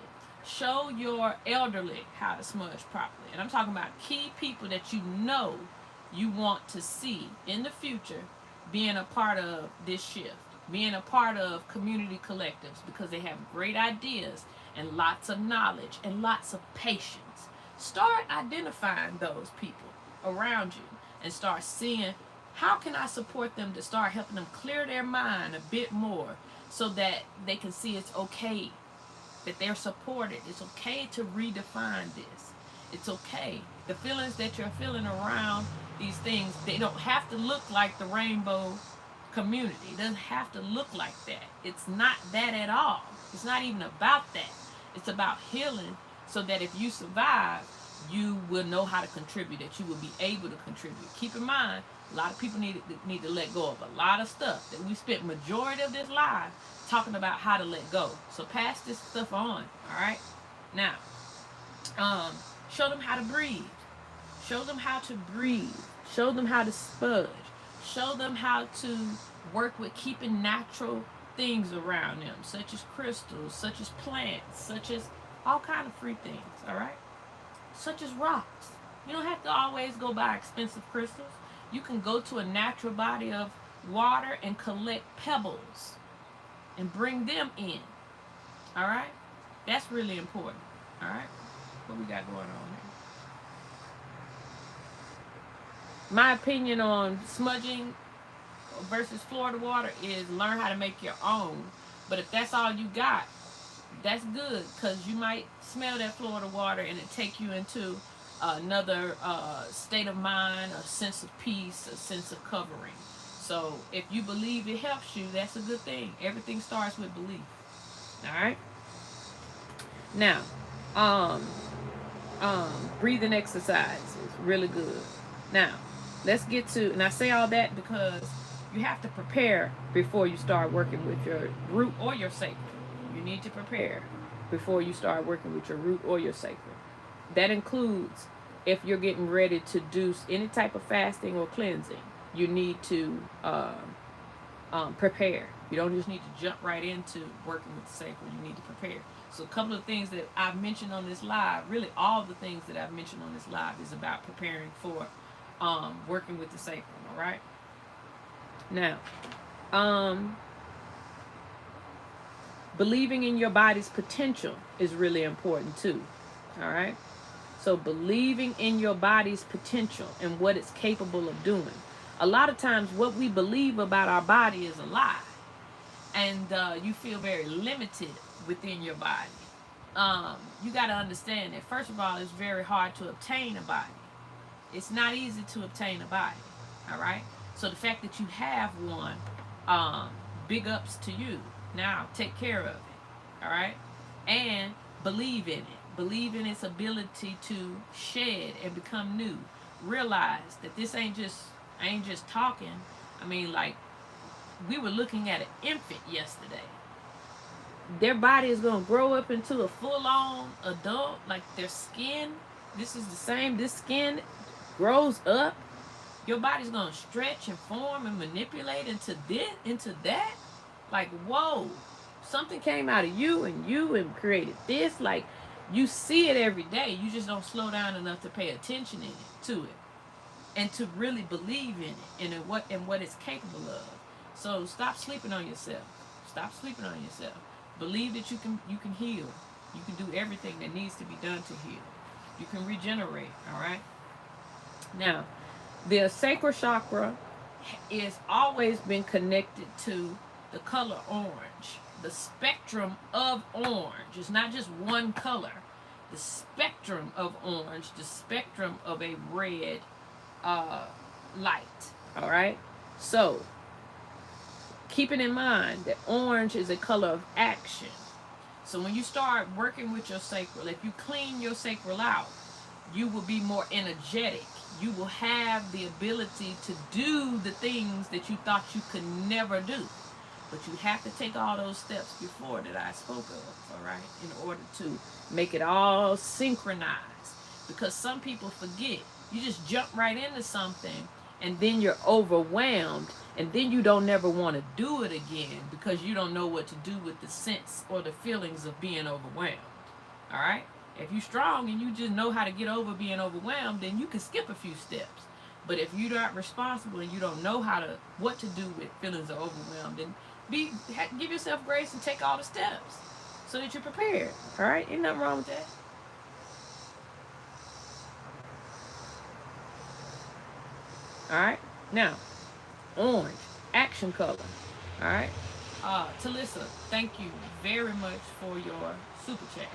Speaker 1: Show your elderly how to smudge properly. And I'm talking about key people that you know you want to see in the future being a part of this shift, being a part of community collectives, because they have great ideas and lots of knowledge and lots of patience. Start identifying those people around you and start seeing, how can I support them to start helping them clear their mind a bit more so that they can see it's okay, that they're supported. It's okay to redefine this. It's okay. The feelings that you're feeling around these things, they don't have to look like the rainbow community. It doesn't have to look like that. It's not that at all. It's not even about that. It's about healing so that if you survive, you will know how to contribute, that you will be able to contribute. Keep in mind, a lot of people need to let go of a lot of stuff that we spent majority of this life talking about how to let go. So pass this stuff on, all right? Now, show them how to breathe. Show them how to breathe. Show them how to spudge. Show them how to work with keeping natural things around them, such as crystals, such as plants, such as all kind of free things, all right? Such as rocks. You don't have to always go buy expensive crystals. You can go to a natural body of water and collect pebbles and bring them in, all right? That's really important, all right? What we got going on here? My opinion on smudging versus Florida water is learn how to make your own. But if that's all you got, that's good, because you might smell that Florida water and it take you into another state of mind, a sense of peace, a sense of covering. So if you believe it helps you, that's a good thing. Everything starts with belief. All right. Now, breathing exercise is really good. Now, let's get to, and I say all that because you have to prepare before you start working with your root or your sacral. You need to prepare before you start working with your root or your sacral. That includes if you're getting ready to do any type of fasting or cleansing, you need to prepare. You don't just need to jump right into working with the sacral. You need to prepare. So a couple of things that I've mentioned on this live, really all the things that I've mentioned on this live is about preparing for working with the sacral, all right? Now, believing in your body's potential is really important too, all right? So believing in your body's potential and what it's capable of doing. A lot of times what we believe about our body is a lie, and you feel very limited within your body. You got to understand that, first of all, it's very hard to obtain a body. It's not easy to obtain a body, all right? So the fact that you have one, big ups to you. Now, take care of it, all right? And believe in it. Believe in its ability to shed and become new. Realize that this ain't just talking. I mean, like, we were looking at an infant yesterday. Their body is going to grow up into a full-on adult. Like, their skin, this is the same. This skin grows up. Your body's going to stretch and form and manipulate into this, into that. Like, whoa, something came out of you and created this. Like, you see it every day. You just don't slow down enough to pay attention to it and to really believe in it and in what it's capable of. So stop sleeping on yourself. Stop sleeping on yourself. Believe that you can heal. You can do everything that needs to be done to heal. You can regenerate, all right? Now, the sacral chakra is always been connected to the color orange. The spectrum of orange is not just one color. The spectrum of orange, the spectrum of a red light, all right? So, keeping in mind that orange is a color of action. So when you start working with your sacral, if you clean your sacral out, you will be more energetic. You will have the ability to do the things that you thought you could never do. But you have to take all those steps before that I spoke of, all right, in order to make it all synchronized. Because some people forget. You just jump right into something and then you're overwhelmed, and then you don't never want to do it again because you don't know what to do with the sense or the feelings of being overwhelmed. All right? If you're strong and you just know how to get over being overwhelmed, then you can skip a few steps. But if you're not responsible and you don't know what to do with feelings of overwhelmed, then give yourself grace and take all the steps so that you're prepared. All right? Ain't nothing wrong with that. All right? Now, orange, action color. All right? Talissa, thank you very much for your super chat.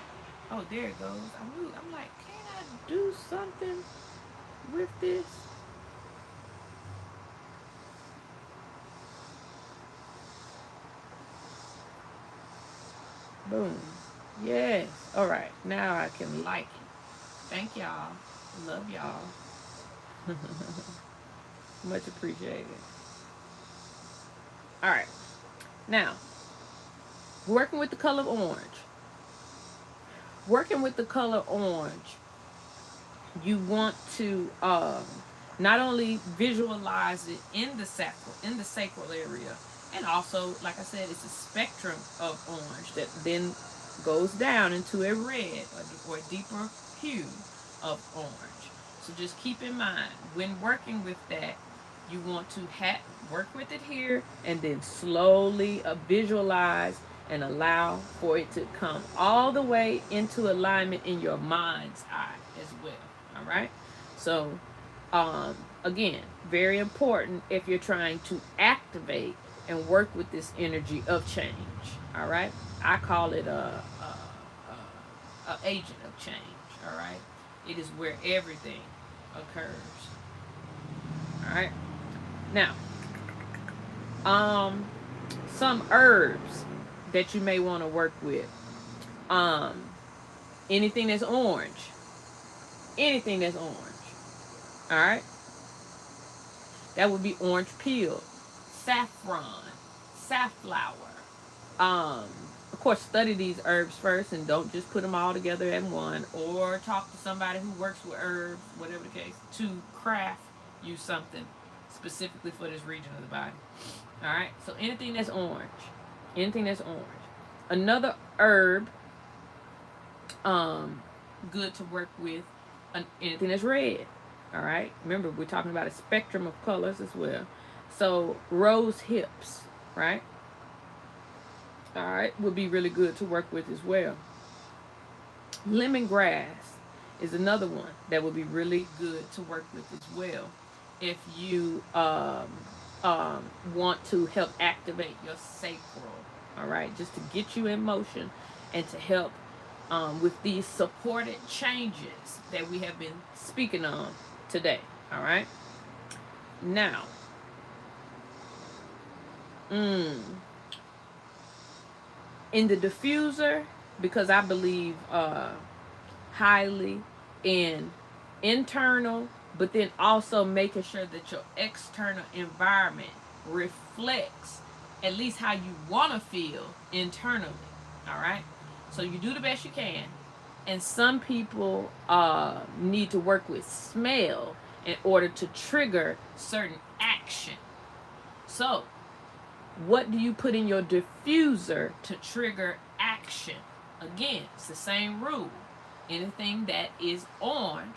Speaker 1: Oh, there it goes. I'm like, can I do something with this? Boom. Yes. All right. Now I can like it. Thank y'all. Love y'all. Much appreciated. All right. Now, working with the color orange. Working with the color orange, you want to not only visualize it in the sacral area, and also, like I said, it's a spectrum of orange that then goes down into a red or a deeper hue of orange. So just keep in mind, when working with that, you want to work with it here and then slowly visualize and allow for it to come all the way into alignment in your mind's eye as well. All right? So, again, very important if you're trying to activate and work with this energy of change. All right? I call it a agent of change. All right? It is where everything occurs. All right? Now, some herbs that you may want to work with. Anything that's orange. Anything that's orange. All right? That would be orange peel, saffron, safflower. Of course, study these herbs first and don't just put them all together at one, or talk to somebody who works with herbs, whatever the case, to craft you something specifically for this region of the body. All right? So anything that's orange. Anything that's orange. Another herb good to work with, anything that's red. All right? Remember, we're talking about a spectrum of colors as well. So rose hips, right? All right, would be really good to work with as well. Lemongrass is another one that would be really good to work with as well if you want to help activate your sacral. All right, just to get you in motion and to help with these supported changes that we have been speaking on today. All right, now in the diffuser, because I believe highly in internal, but then also making sure that your external environment reflects at least how you want to feel internally. All right, so you do the best you can. And some people need to work with smell in order to trigger certain action. So what do you put in your diffuser to trigger action? Again, it's the same rule. Anything that is orange,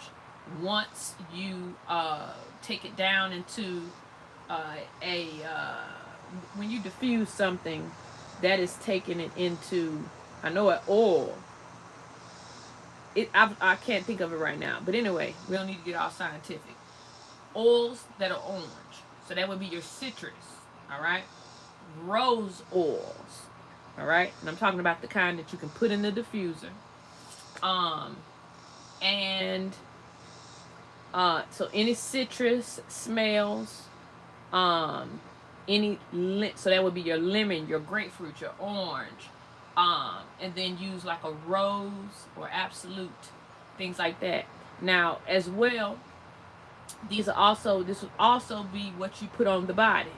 Speaker 1: once you take it down into when you diffuse something, that is taking it into, I know, an oil. I can't think of it right now. But anyway, we don't need to get all scientific. Oils that are orange. So that would be your citrus. All right. Rose oils. All right. And I'm talking about the kind that you can put in the diffuser. And so any citrus smells, any so that would be your lemon, your grapefruit, your orange, and then use like a rose or absolute, things like that. Now as well, this would also be what you put on the body.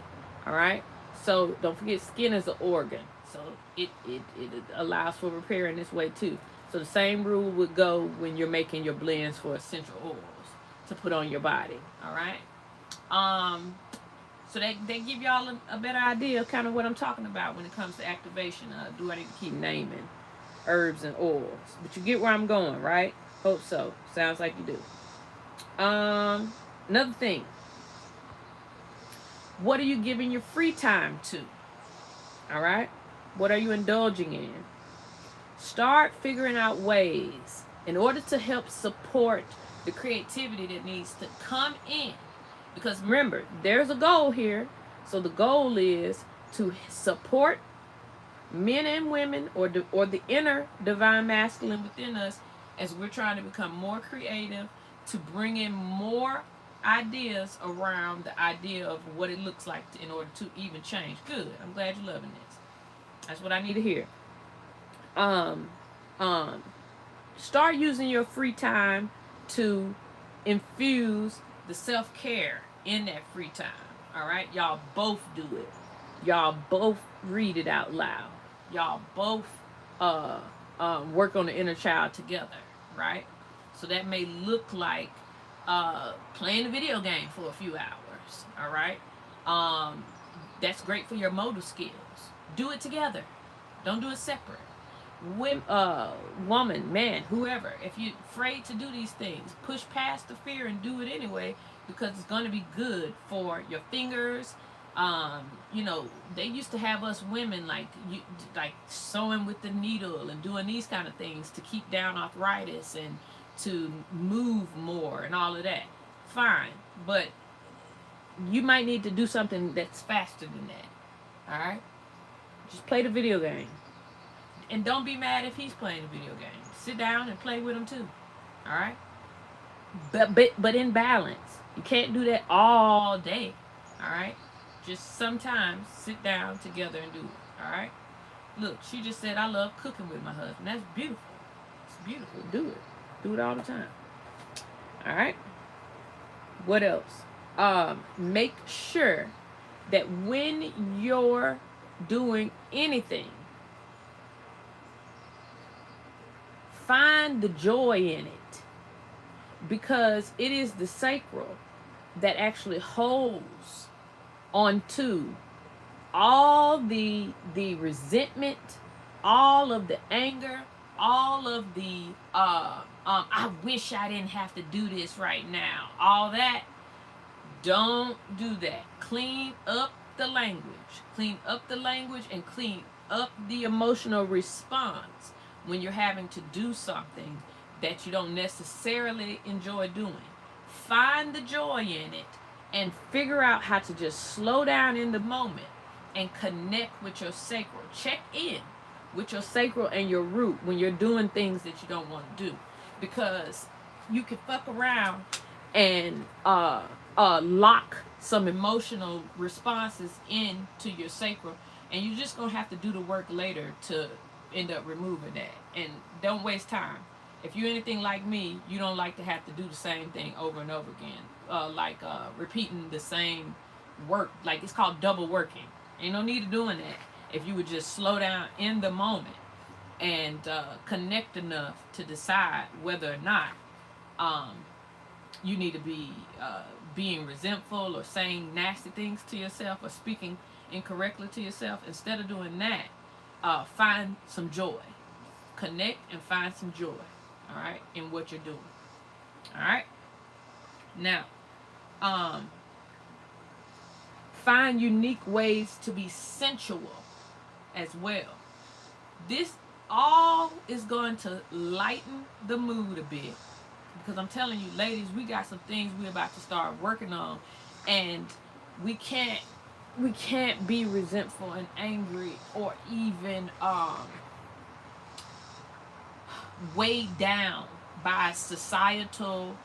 Speaker 1: All right. So don't forget, skin is an organ, so it allows for repair in this way too. So the same rule would go when you're making your blends for essential oils to put on your body. All right. So they give y'all a better idea of kind of what I'm talking about when it comes to activation. Do I need to keep naming herbs and oils? But you get where I'm going, right? Hope so. Sounds like you do. Another thing. What are you giving your free time to? All right. What are you indulging in? Start figuring out ways in order to help support the creativity that needs to come in. Because remember, there's a goal here. So the goal is to support men and women, or the inner divine masculine within us, as we're trying to become more creative, to bring in more ideas around the idea of what it looks like in order to even change. Good. I'm glad you're loving this. That's what I need to hear. Start using your free time to infuse the self-care in that free time. All right. Y'all both do it. Y'all both read it out loud. Y'all both work on the inner child together. Right. So that may look like playing a video game for a few hours. All right. That's great for your motor skills. Do it together. Don't do it separate. Woman, man, whoever, if you're afraid to do these things, push past the fear and do it anyway, because it's going to be good for your fingers. You know, they used to have us women like sewing with the needle and doing these kind of things to keep down arthritis and to move more and all of that. Fine, but you might need to do something that's faster than that. All right, just play the video game. And don't be mad if he's playing a video game. Sit down and play with him too. All right? But in balance. You can't do that all day. All right? Just sometimes sit down together and do it. All right? Look, she just said, I love cooking with my husband. That's beautiful. It's beautiful. Do it. Do it all the time. All right? What else? Make sure that when you're doing anything, find the joy in it, because it is the sacral that actually holds onto all the resentment, all of the anger, all of the I wish I didn't have to do this right now, all that. Don't do that. Clean up the language. Clean up the language and clean up the emotional response when you're having to do something that you don't necessarily enjoy doing. Find the joy in it and figure out how to just slow down in the moment and connect with your sacral. Check in with your sacral and your root when you're doing things that you don't want to do, because you can fuck around and lock some emotional responses into your sacral, and you're just gonna have to do the work later to end up removing that. And don't waste time. If you're anything like me, you don't like to have to do the same thing over and over again, repeating the same work. Like, it's called double working. Ain't no need of doing that if you would just slow down in the moment and connect enough to decide whether or not you need to be being resentful or saying nasty things to yourself or speaking incorrectly to yourself. Instead of doing that, find some joy. Connect and find some joy, all right, in what you're doing. All right? Now, find unique ways to be sensual as well. This all is going to lighten the mood a bit. Because I'm telling you, ladies, we got some things we're about to start working on, and we can't be resentful and angry, or even weighed down by societal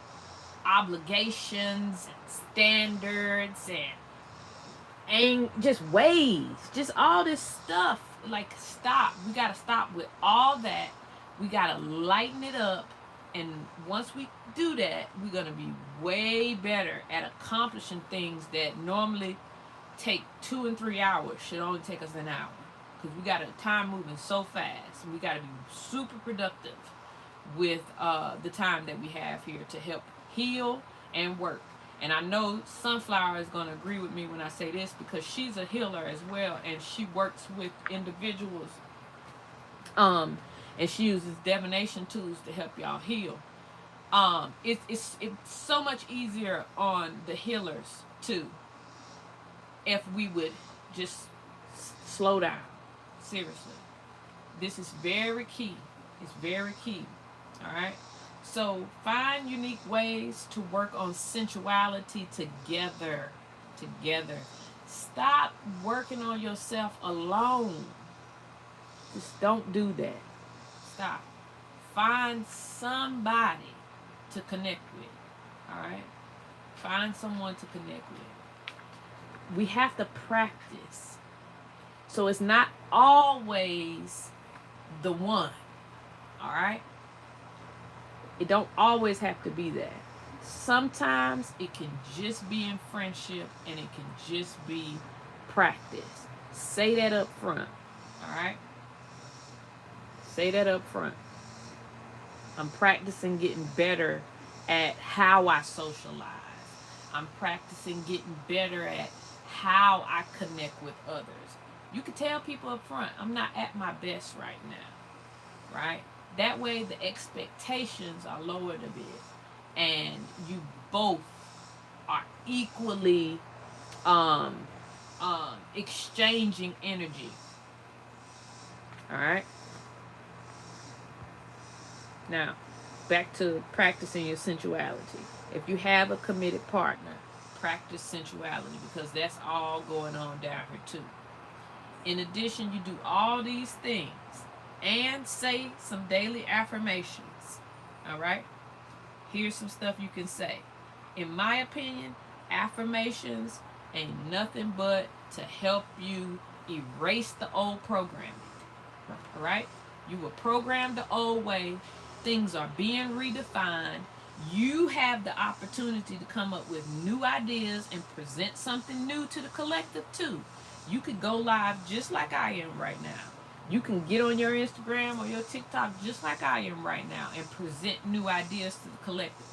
Speaker 1: obligations and standards and just ways, just all this stuff. Like, stop. We gotta stop with all that. We gotta lighten it up, and once we do that, we're gonna be way better at accomplishing things that normally take 2 and 3 hours. Should only take us an hour, because we got time moving so fast. We got to be super productive with the time that we have here to help heal and work. And I know Sunflower is going to agree with me when I say this, because she's a healer as well, and she works with individuals, and she uses divination tools to help y'all heal. It's so much easier on the healers too, if we would just slow down. Seriously, this is very key. It's very key. All right. So find unique ways to work on sensuality together. Stop working on yourself alone. Just don't do that. Stop. Find somebody to connect with. All right. Find someone to connect with. We have to practice. So it's not always the one. All right. It don't always have to be that. Sometimes it can just be in friendship, and it can just be practice. Say that up front. All right. Say that up front. I'm practicing getting better at how I socialize. I'm practicing getting better at how I connect with others. You can tell people up front, I'm not at my best right now. Right? That way the expectations are lowered a bit, and you both are equally exchanging energy. All right? Now, back to practicing your sensuality. If you have a committed partner, practice sensuality, because that's all going on down here too. In addition, you do all these things and say some daily affirmations. All right? Here's some stuff you can say. In my opinion, affirmations ain't nothing but to help you erase the old programming. All right? You were programmed the old way. Things are being redefined. You have the opportunity to come up with new ideas and present something new to the collective too. You could go live just like I am right now. You can get on your Instagram or your TikTok just like I am right now and present new ideas to the collective.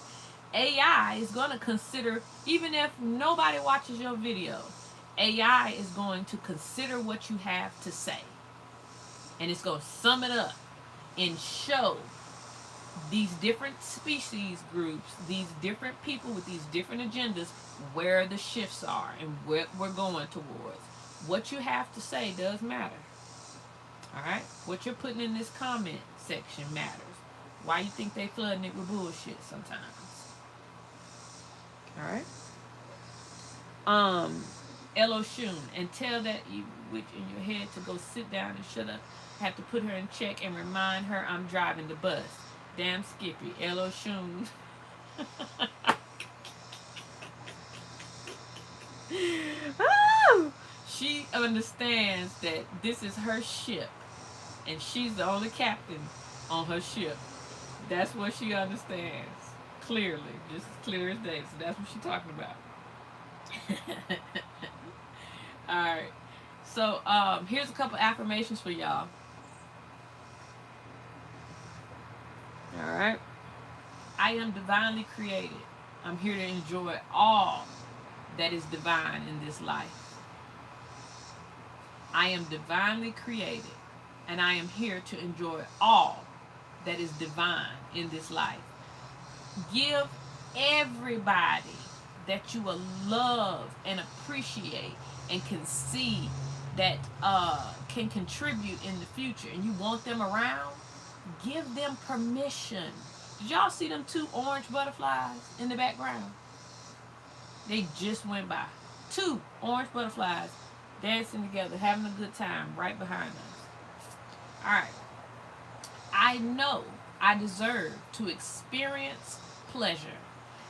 Speaker 1: AI is going to consider, even if nobody watches your video, AI is going to consider what you have to say. And it's going to sum it up and show these different species groups, these different people with these different agendas, where the shifts are and what we're going towards. What you have to say does matter. All right? What you're putting in this comment section matters. Why you think they flooding it with bullshit sometimes. All right? Elo Shun, and tell that witch in your head to go sit down and shut up. Have to put her in check and remind her I'm driving the bus. Damn Skippy. Elo Shun. Oh! She understands that this is her ship, and she's the only captain on her ship. That's what she understands. Clearly. Just as clear as day. So that's what she's talking about. Alright. So, here's a couple affirmations for y'all. Alright. I am divinely created. I'm here to enjoy all that is divine in this life. I am divinely created, and I am here to enjoy all that is divine in this life. Give everybody that you will love and appreciate and can see that can contribute in the future and you want them around, give them permission. Did y'all see them 2 orange butterflies in the background? They just went by. 2 orange butterflies dancing together, having a good time right behind us. All right. I know I deserve to experience pleasure,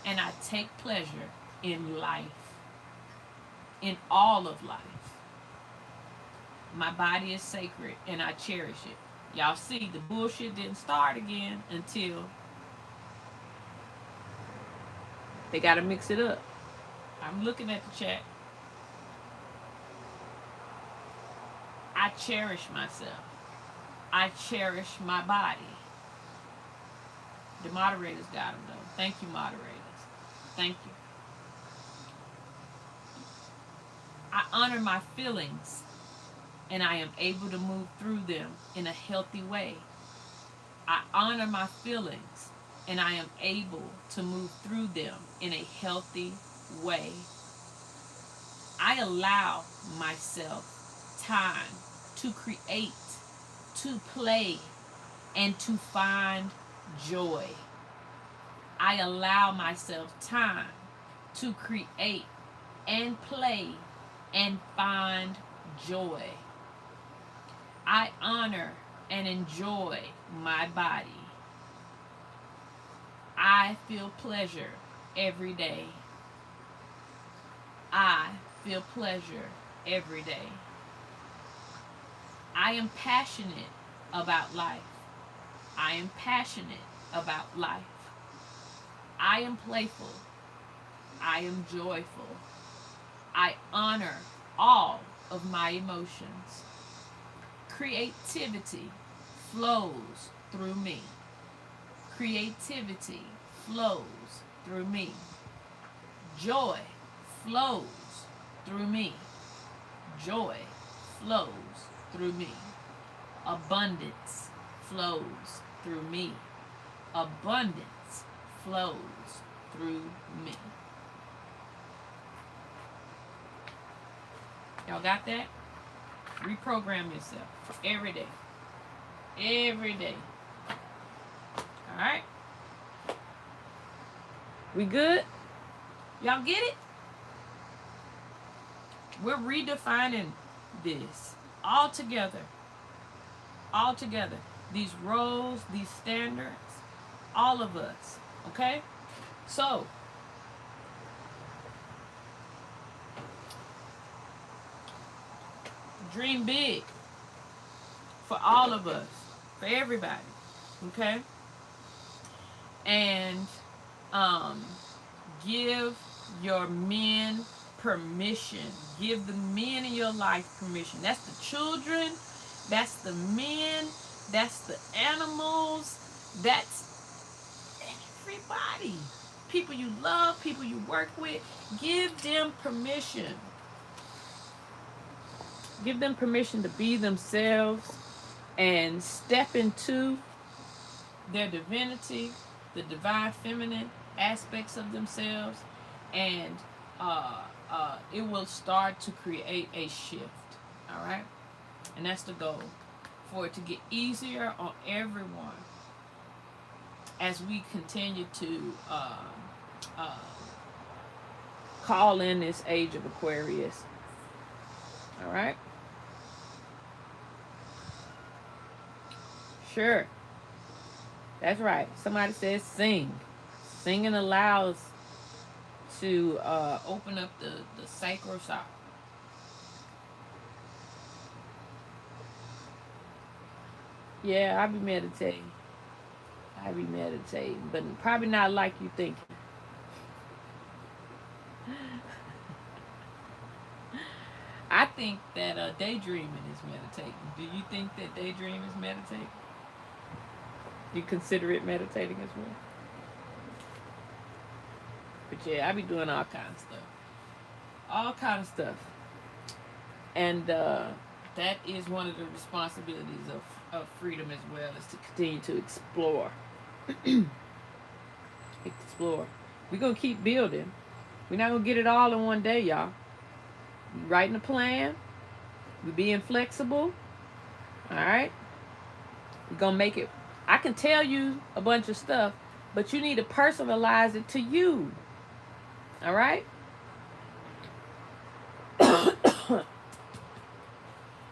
Speaker 1: and I take pleasure in life, in all of life. My body is sacred, and I cherish it. Y'all see, the bullshit didn't start again until they got to mix it up. I'm looking at the chat. I cherish myself. I cherish my body. The moderators got them, though. Thank you, moderators. Thank you. I honor my feelings, and I am able to move through them in a healthy way. I honor my feelings, and I am able to move through them in a healthy way. I allow myself time to create, to play, and to find joy. I allow myself time to create and play and find joy. I honor and enjoy my body. I feel pleasure every day. I feel pleasure every day. I am passionate about life. I am passionate about life. I am playful. I am joyful. I honor all of my emotions. Creativity flows through me. Creativity flows through me. Joy flows through me. Joy flows through me. Abundance flows through me. Abundance flows through me. Y'all got that? Reprogram yourself every day. Every day. All right? We good? Y'all get it? We're redefining this all together. All together. These roles, these standards, all of us. Okay? So, dream big for all of us, for everybody. Okay? And give your men permission. Give the men in your life permission. That's the children. That's the men. That's the animals. That's everybody. People you love, people you work with. Give them permission. Give them permission to be themselves and step into their divinity, the divine feminine aspects of themselves, and it will start to create a shift. All right? And that's the goal, for it to get easier on everyone as we continue to call in this age of Aquarius. All right? Sure. That's right. Somebody says sing. Singing allows to open up the sacral chakra. Yeah, I be meditating. But probably not like you think. I think that daydreaming is meditating. Do you think that daydreaming is meditating? You consider it meditating as well? But yeah, I be doing all kinds of stuff. All kind of stuff. And that is one of the responsibilities of freedom as well, is to continue to explore. Explore. We're going to keep building. We're not going to get it all in one day, y'all. We're writing a plan. We're being flexible. All right. We're going to make it. I can tell you a bunch of stuff, but you need to personalize it to you. All right.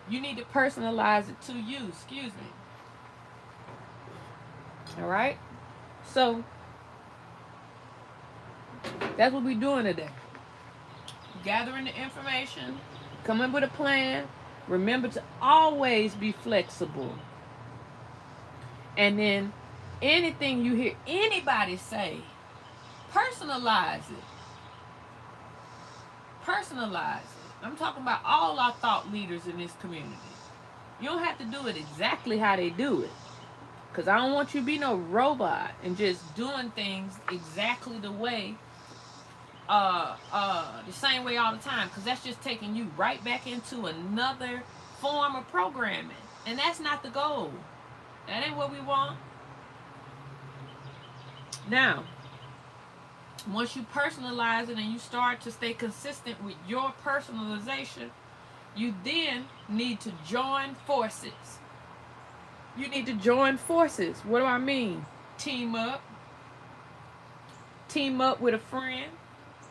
Speaker 1: You need to personalize it to you. Excuse me. All right. So that's what we're doing today. Gathering the information, coming with a plan. Remember to always be flexible. And then anything you hear anybody say, personalize it. Personalize it. I'm talking about all our thought leaders in this community. You don't have to do it exactly how they do it. Because I don't want you to be no robot and just doing things exactly the way, the same way all the time. Because that's just taking you right back into another form of programming. And that's not the goal. That ain't what we want. Now, once you personalize it and you start to stay consistent with your personalization, you then need to join forces. You need to join forces. What do I mean? Team up. Team up with a friend.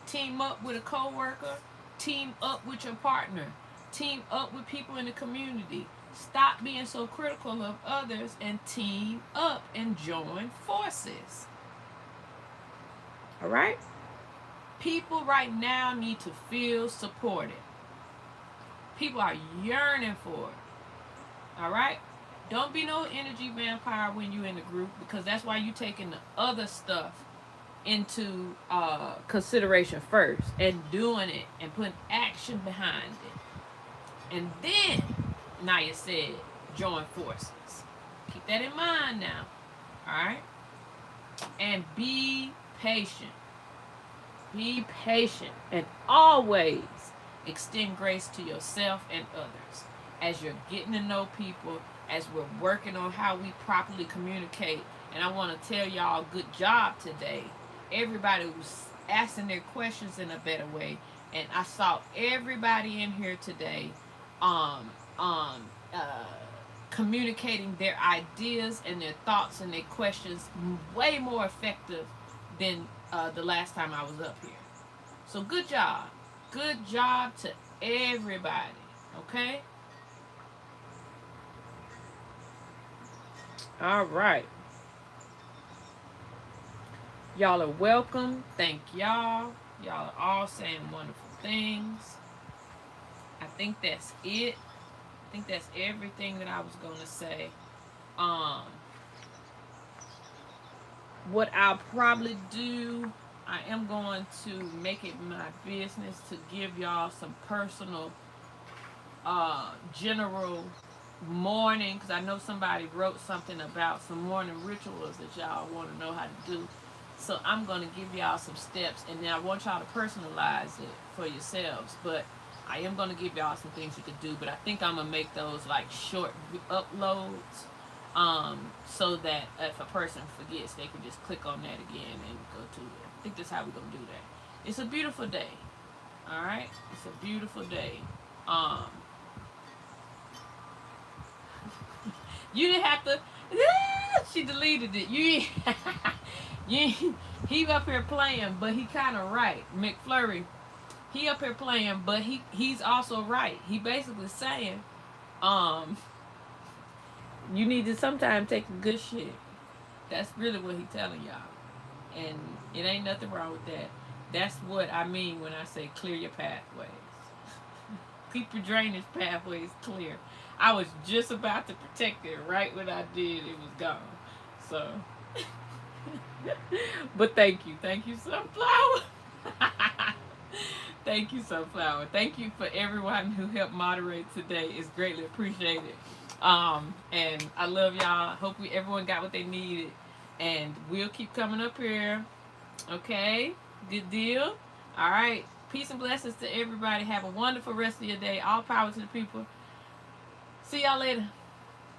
Speaker 1: Team up with a coworker. Team up with your partner. Team up with people in the community. Stop being so critical of others and team up and join forces. All right? People right now need to feel supported. People are yearning for it. All right? Don't be no energy vampire when you're in the group, because that's why you're taking the other stuff into consideration first and doing it and putting action behind it. And then, Naya said, join forces. Keep that in mind now. All right? And be patient. Be patient and always extend grace to yourself and others as you're getting to know people, as we're working on how we properly communicate. And I want to tell y'all, good job today. Everybody was asking their questions in a better way. And I saw everybody in here today communicating their ideas and their thoughts and their questions way more effective than the last time I was up here. So good job. Good job to everybody. Okay? All right. Y'all are welcome. Thank y'all. Y'all are all saying wonderful things. I think that's it. I think that's everything that I was going to say. What I'll probably do, I am going to make it my business to give y'all some personal, general morning, because I know somebody wrote something about some morning rituals that y'all want to know how to do. So I'm going to give y'all some steps, and then I want y'all to personalize it for yourselves. But I am going to give y'all some things you could do, but I think I'm going to make those like short uploads, so that if a person forgets, they can just click on that again and go to it. I think that's how we're going to do that. It's a beautiful day. All right? It's a beautiful day. You didn't have to... She deleted it. He up here playing, but he kind of right. McFlurry, he up here playing, but he's also right. He basically saying, you need to sometimes take the good shit. That's really what he's telling y'all. And it ain't nothing wrong with that. That's what I mean when I say clear your pathways. Keep your drainage pathways clear. I was just about to protect it. Right when I did, it was gone. So, but thank you. Thank you, Sunflower. Thank you, Sunflower. Thank you for everyone who helped moderate today. It's greatly appreciated. And I love y'all. Hope everyone got what they needed. And we'll keep coming up here. Okay? Good deal? All right. Peace and blessings to everybody. Have a wonderful rest of your day. All power to the people. See y'all later.